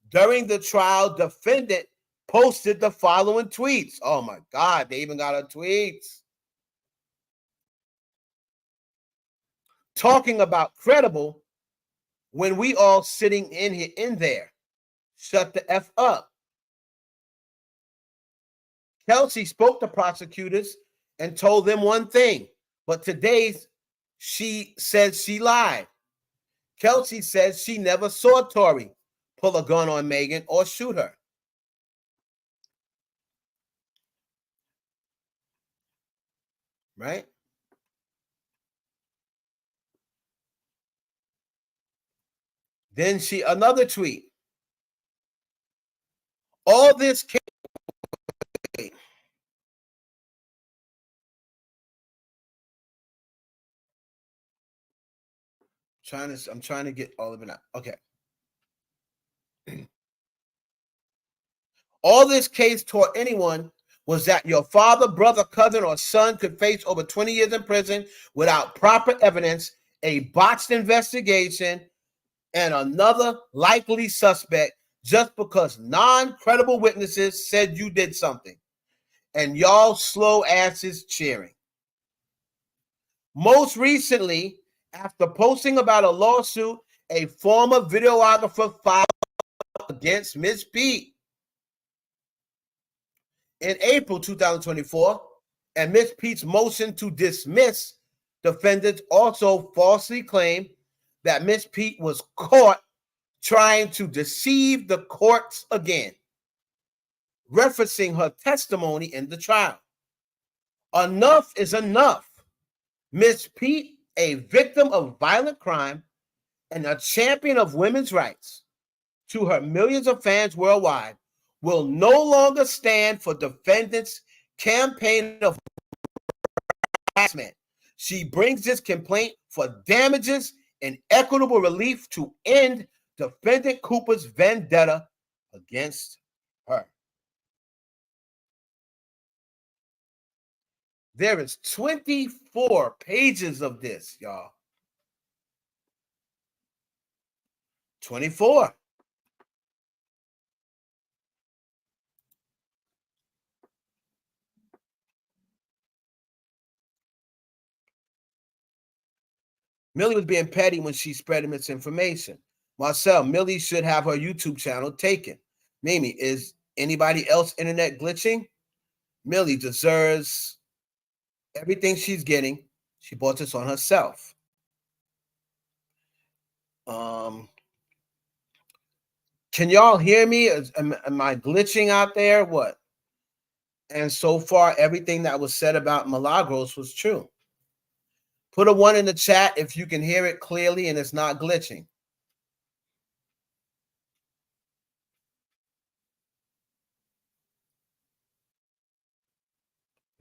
During the trial, defendant posted the following tweets. Oh my God, they even got her tweets. Talking about credible when we all sitting in there. Shut the F up. Kelsey spoke to prosecutors and told them one thing, but today she says she lied. Kelsey says she never saw Tory pull a gun on Megan or shoot her. Right? Then another tweet. All this came. I'm trying to get all of it out. Okay. All this case taught anyone was that your father, brother, cousin, or son could face over 20 years in prison without proper evidence, a botched investigation, and another likely suspect just because non-credible witnesses said you did something. And y'all slow asses cheering. Most recently, after posting about a lawsuit a former videographer filed against Ms. P in April 2024, and Ms. Pete's motion to dismiss defendants also falsely claim that Miss Pete was caught trying to deceive the courts again, referencing her testimony in the trial. Enough is enough. Miss Pete, a victim of violent crime and a champion of women's rights, to her millions of fans worldwide, will no longer stand for defendants' campaign of harassment. She brings this complaint for damages and equitable relief to end defendant Cooper's vendetta against her. There is 24 pages of this, y'all. 24. Millie was being petty when she spread misinformation. Marcel, Millie should have her YouTube channel taken. Mimi, is anybody else internet glitching? Millie deserves everything she's getting. She bought this on herself. Can y'all hear me? Am I glitching out there? What? And so far, everything that was said about Milagros was true. Put a 1 in the chat if you can hear it clearly and it's not glitching.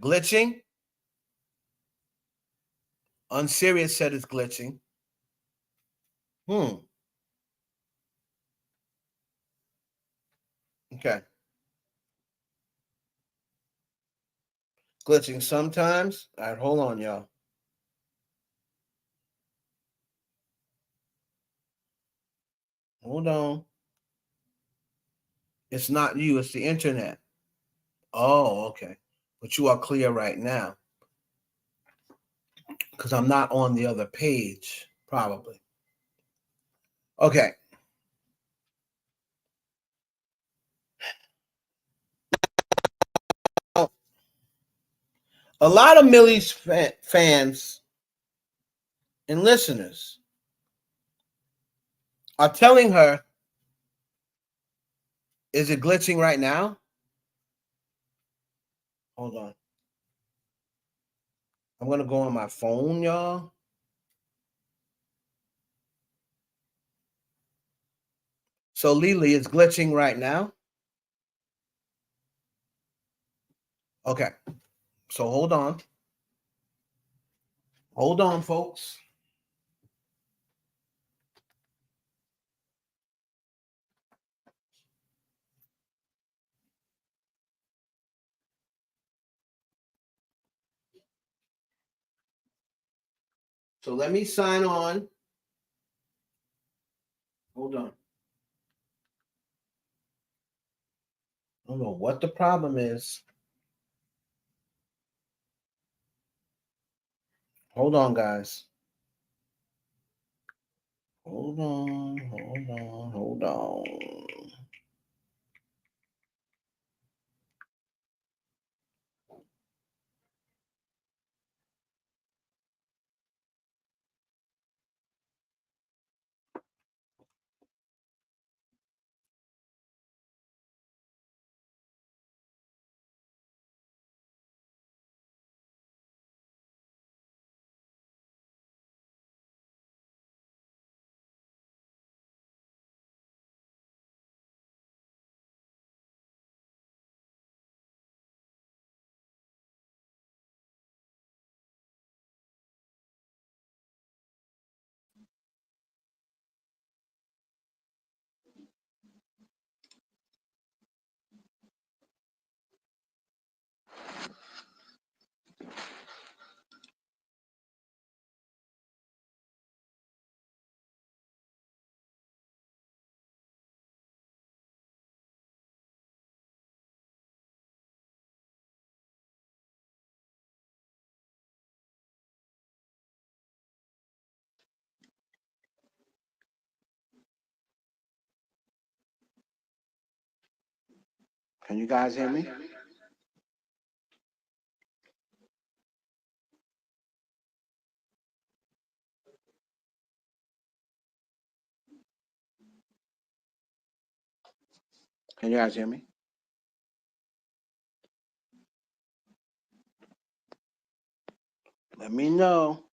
Glitching? Unserious said it's glitching. Okay. Glitching sometimes. All right, hold on, y'all. Hold on. It's not you, it's the internet. Oh, okay. But you are clear right now. Because I'm not on the other page, probably. Okay. A lot of Millie's fans and listeners are telling her, is it glitching right now? Hold on. I'm going to go on my phone, y'all. So Lily is glitching right now. Okay. So hold on. Hold on, folks. So let me sign on. Hold on. I don't know what the problem is. Hold on, guys. Hold on, hold on, hold on. Can you guys hear me? Can you guys hear me? Let me know.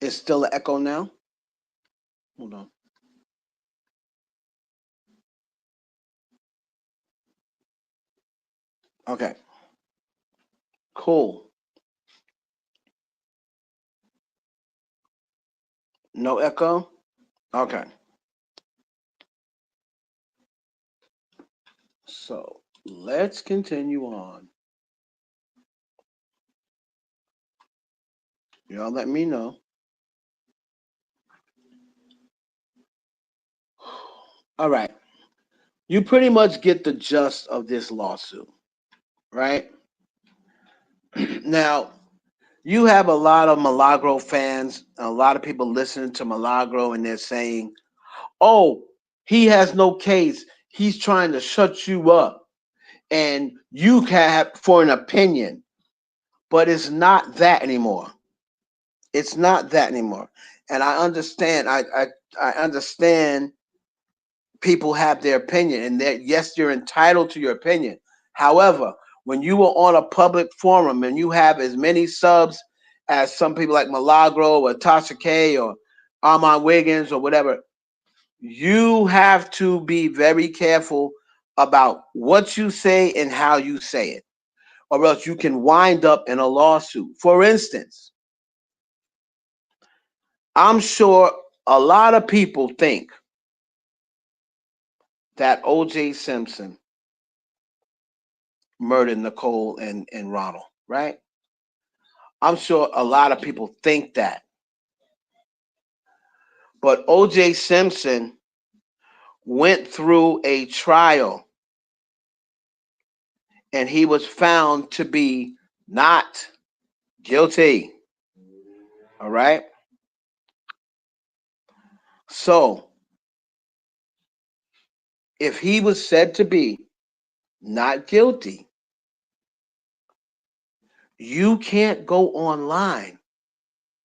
It's still an echo now? Hold on. Okay. Cool. No echo? Okay. So let's continue on. Y'all let me know. All right. You pretty much get the gist of this lawsuit, right? Now, you have a lot of Milagro fans, a lot of people listening to Milagro, and they're saying, oh, he has no case. He's trying to shut you up. And you can have for an opinion. But it's not that anymore. It's not that anymore. And I understand. I understand people have their opinion, and that yes, you're entitled to your opinion. However, when you are on a public forum and you have as many subs as some people like Milagro or Tasha K or Armand Wiggins or whatever, you have to be very careful about what you say and how you say it, or else you can wind up in a lawsuit. For instance, I'm sure a lot of people think that O.J. Simpson murdered Nicole and Ronald, right? I'm sure a lot of people think that. But O.J. Simpson went through a trial and he was found to be not guilty. All right? So, if he was said to be not guilty, you can't go online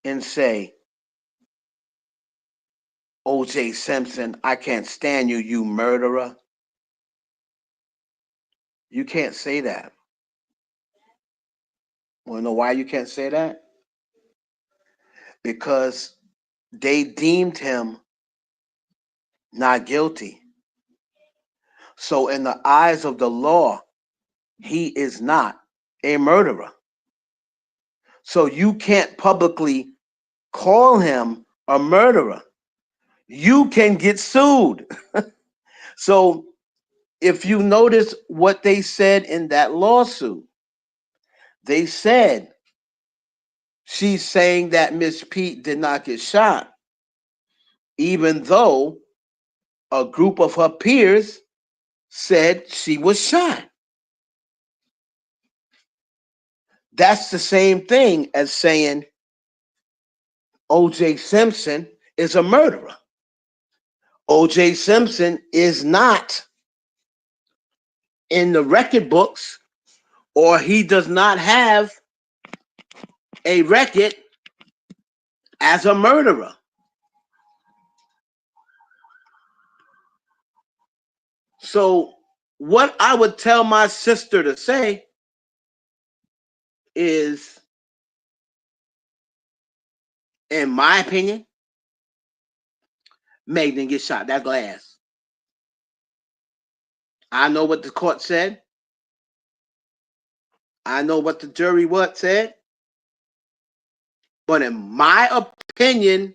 and say, O.J. Simpson, I can't stand you, you murderer. You can't say that. Want to know why you can't say that? Because they deemed him not guilty. So, in the eyes of the law, he is not a murderer. So, you can't publicly call him a murderer. You can get sued. So, if you notice what they said in that lawsuit, they said she's saying that Miss Pete did not get shot, even though a group of her peers said she was shot. That's the same thing as saying O.J. Simpson is a murderer. O.J. Simpson is not in the record books, or he does not have a record as a murderer. So, what I would tell my sister to say is, in my opinion, Meg didn't get shot. That glass. I know what the court said. I know what the jury said. But in my opinion,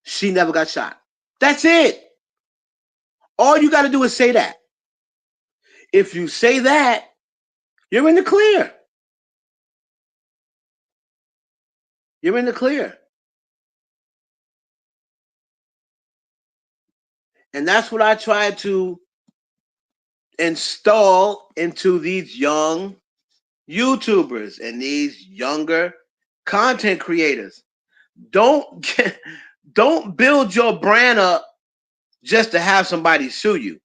she never got shot. That's it. All you got to do is say that. If you say that, you're in the clear. You're in the clear. And that's what I try to install into these young YouTubers and these younger content creators. Don't build your brand up just to have somebody sue you.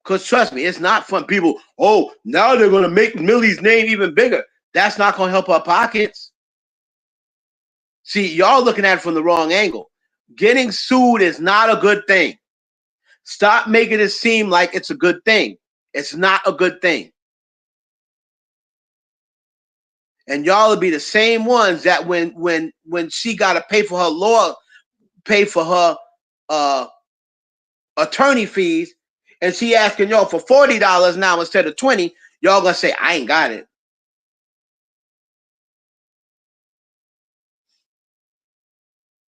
Because trust me, it's not fun. People, oh, now they're going to make Millie's name even bigger. That's not going to help our pockets. See, y'all looking at it from the wrong angle. Getting sued is not a good thing. Stop making it seem like it's a good thing. It's not a good thing. And y'all will be the same ones that when she got to pay for her law, pay for her attorney fees, and she asking y'all for $40 now instead of $20, y'all gonna say, I ain't got it.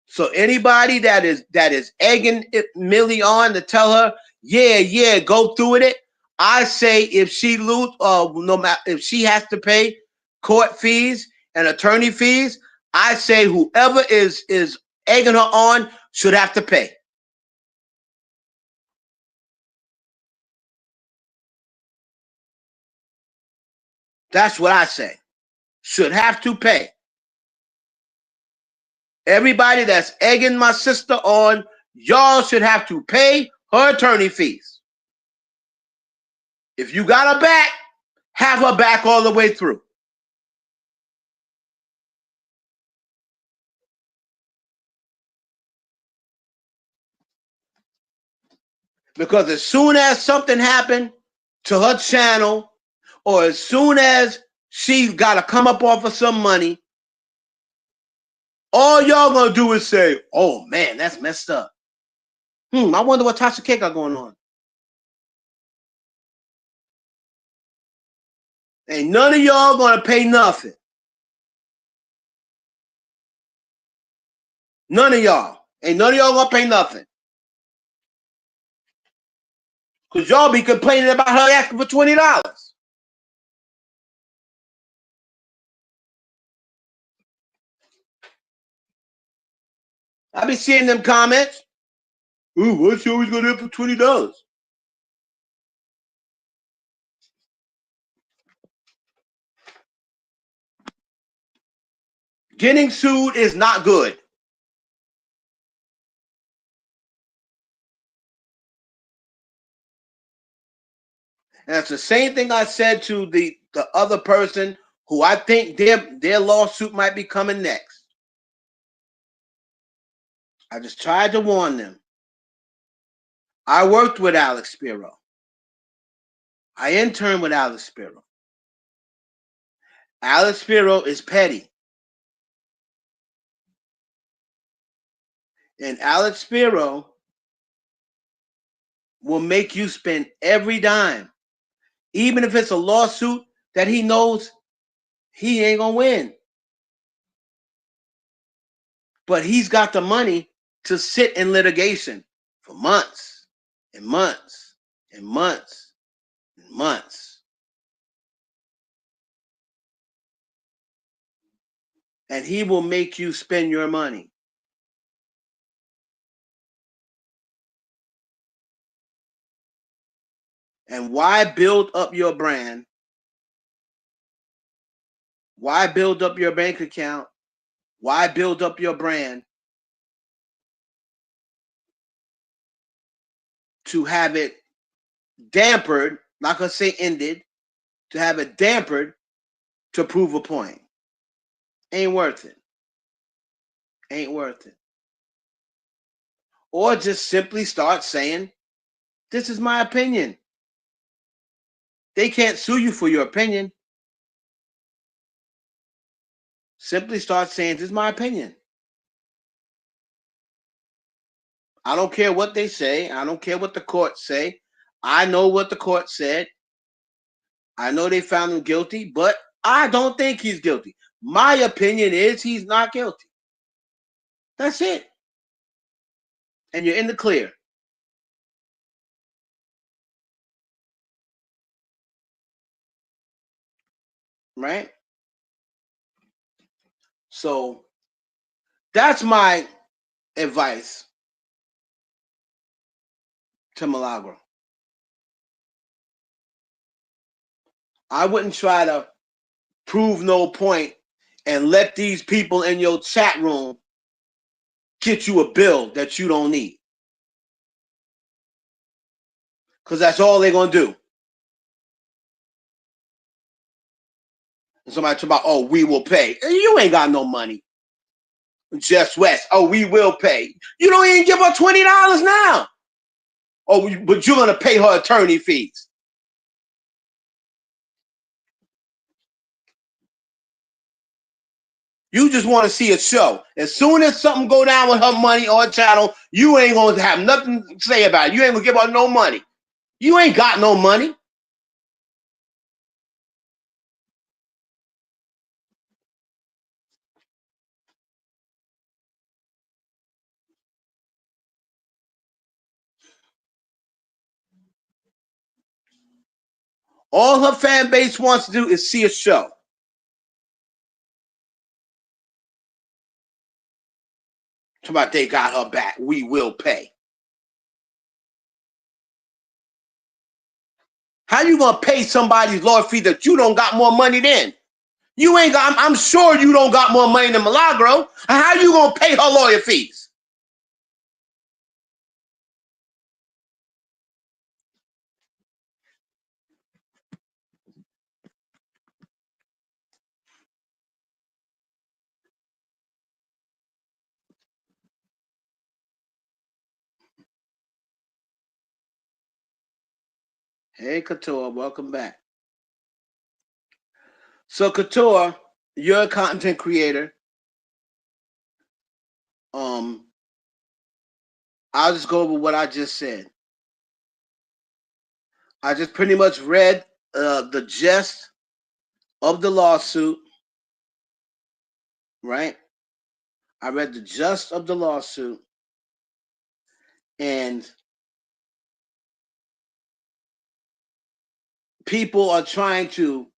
So anybody that is egging Millie on to tell her, yeah, go through with it. I say if she lose, no matter if she has to pay court fees and attorney fees, I say whoever is egging her on should have to pay. That's what I say. Should have to pay. Everybody that's egging my sister on, y'all should have to pay her attorney fees. If you got her back, have her back all the way through. Because as soon as something happened to her channel, or as soon as she got to come up off of some money, all y'all gonna do is say, oh man, that's messed up. I wonder what Tasha K got going on. Ain't none of y'all gonna pay nothing. None of y'all. Ain't none of y'all gonna pay nothing. Because y'all be complaining about her asking for $20. I be seeing them comments. Ooh, what's she always gonna do for $20? Getting sued is not good. And that's the same thing I said to the other person who I think their lawsuit might be coming next. I just tried to warn them. I worked with Alex Spiro. I interned with Alex Spiro. Alex Spiro is petty. And Alex Spiro will make you spend every dime, even if it's a lawsuit that he knows he ain't gonna win. But he's got the money to sit in litigation for months and months and months and months. And he will make you spend your money. And why build up your brand? Why build up your bank account? Why build up your brand to have it dampered, not gonna say ended, to have it dampered to prove a point? Ain't worth it. Ain't worth it. Or just simply start saying, this is my opinion. They can't sue you for your opinion. Simply start saying, this is my opinion. I don't care what they say. I don't care what the courts say. I know what the court said. I know they found him guilty, but I don't think he's guilty. My opinion is he's not guilty. That's it. And you're in the clear. Right? So that's my advice to Milagro. I wouldn't try to prove no point and let these people in your chat room get you a bill that you don't need. Because that's all they're going to do. And somebody talk about, oh, we will pay. You ain't got no money. Just West, oh, we will pay. You don't even give her $20 now. Oh, but you're gonna pay her attorney fees. You just want to see a show. As soon as something go down with her money or her channel, you ain't gonna have nothing to say about it. You ain't gonna give her no money. You ain't got no money. All her fan base wants to do is see a show. Talk about they got her back. We will pay. How you gonna pay somebody's lawyer fee that you don't got more money than? You ain't got. I'm sure you don't got more money than Milagro. How you gonna pay her lawyer fees? Hey, Couture, welcome back. So, Couture, you're a content creator. I'll just go over what I just said. I just pretty much read the gist of the lawsuit, right? I read the gist of the lawsuit, and people are trying to.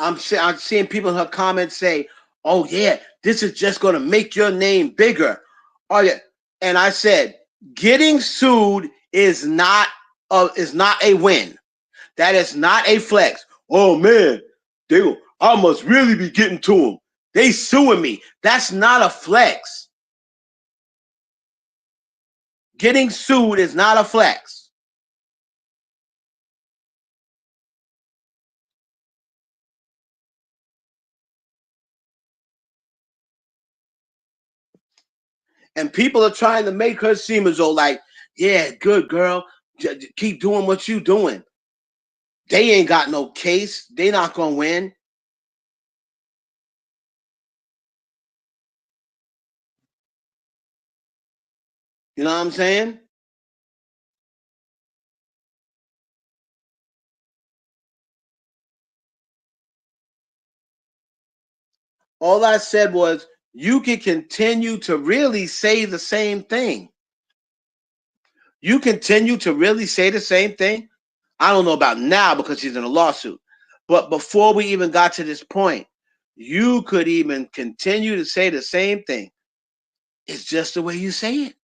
I'm seeing people in her comments say, "Oh yeah, this is just going to make your name bigger." Oh yeah, and I said, getting sued is not a win. That is not a flex. Oh man, I must really be getting to them. They suing me. That's not a flex. Getting sued is not a flex. And people are trying to make her seem as though like, yeah, good girl, keep doing what you doing. They ain't got no case. They not gonna win. You know what I'm saying? All I said was you can continue to really say the same thing. You continue to really say the same thing. I don't know about now because she's in a lawsuit. But before we even got to this point, you could even continue to say the same thing. It's just the way you say it.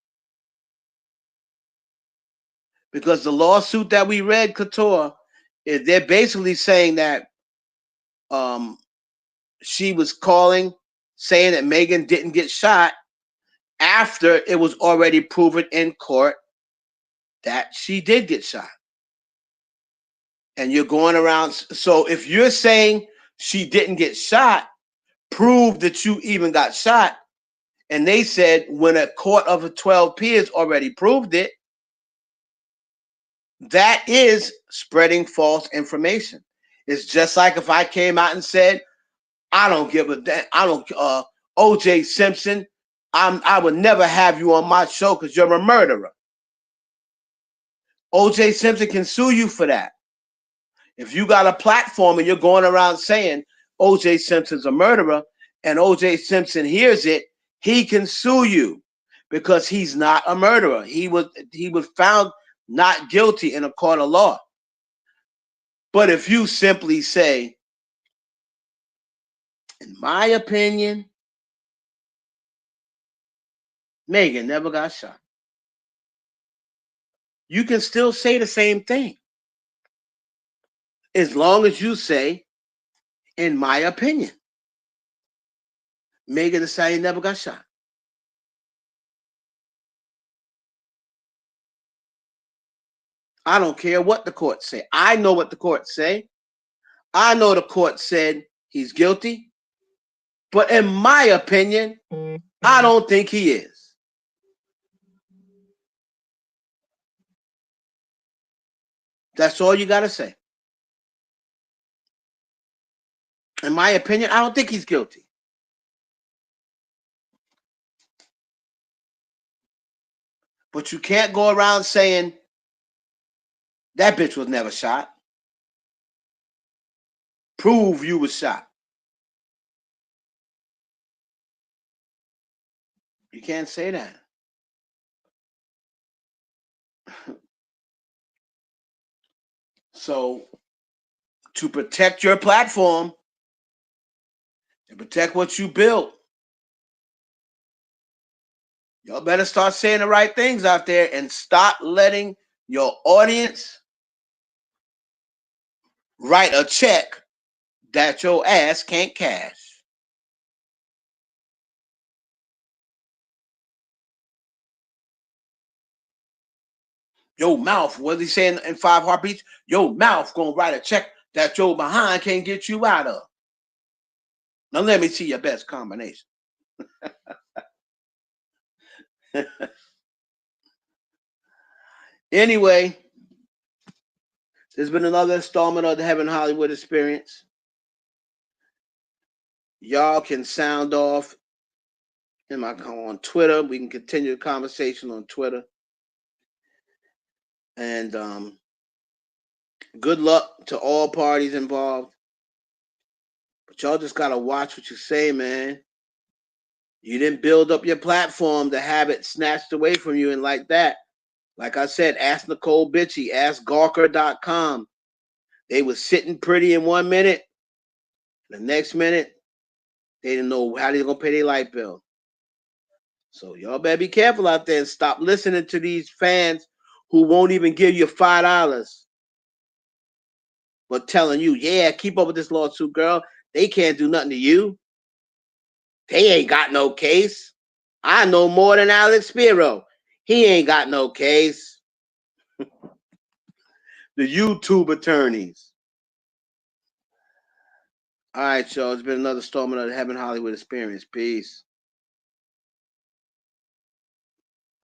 Because the lawsuit that we read, Couture, they're basically saying that she was calling, saying that Megan didn't get shot after it was already proven in court that she did get shot. And you're going around. So if you're saying she didn't get shot, prove that you even got shot. And they said when a court of 12 peers already proved it, that is spreading false information. It's just like if I came out and said, I don't give a damn, OJ Simpson, I would never have you on my show because you're a murderer. OJ Simpson can sue you for that. If you got a platform and you're going around saying OJ Simpson's a murderer and OJ Simpson hears it, he can sue you because he's not a murderer. He was found not guilty in a court of law. But if you simply say, in my opinion, Megan never got shot, you can still say the same thing. As long as you say, in my opinion, Megan Thee Stallion never got shot. I don't care what the court say. I know what the court say. I know the court said he's guilty. But in my opinion, I don't think he is. That's all you got to say. In my opinion, I don't think he's guilty. But you can't go around saying that bitch was never shot. Prove you was shot. You can't say that. So, to protect your platform and protect what you built, y'all better start saying the right things out there and stop letting your audience write a check that your ass can't cash. Your mouth, what he saying in 5 Heartbeats? Your mouth gonna write a check that your behind can't get you out of. Now let me see your best combination. Anyway, there's been another installment of the Heaven Hollywood Experience. Y'all can sound off on Twitter. We can continue the conversation on Twitter. And good luck to all parties involved. But y'all just gotta watch what you say, man. You didn't build up your platform to have it snatched away from you and like that. Like I said, ask Nicole Bitchie, ask Gawker.com. They was sitting pretty in 1 minute. The next minute, they didn't know how they were gonna pay their light bill. So y'all better be careful out there and stop listening to these fans who won't even give you $5, but telling you, yeah, keep up with this lawsuit, girl. They can't do nothing to you. They ain't got no case. I know more than Alex Spiro. He ain't got no case. The YouTube attorneys. All right, y'all. It's been another installment of the Heaven Hollywood Experience. Peace.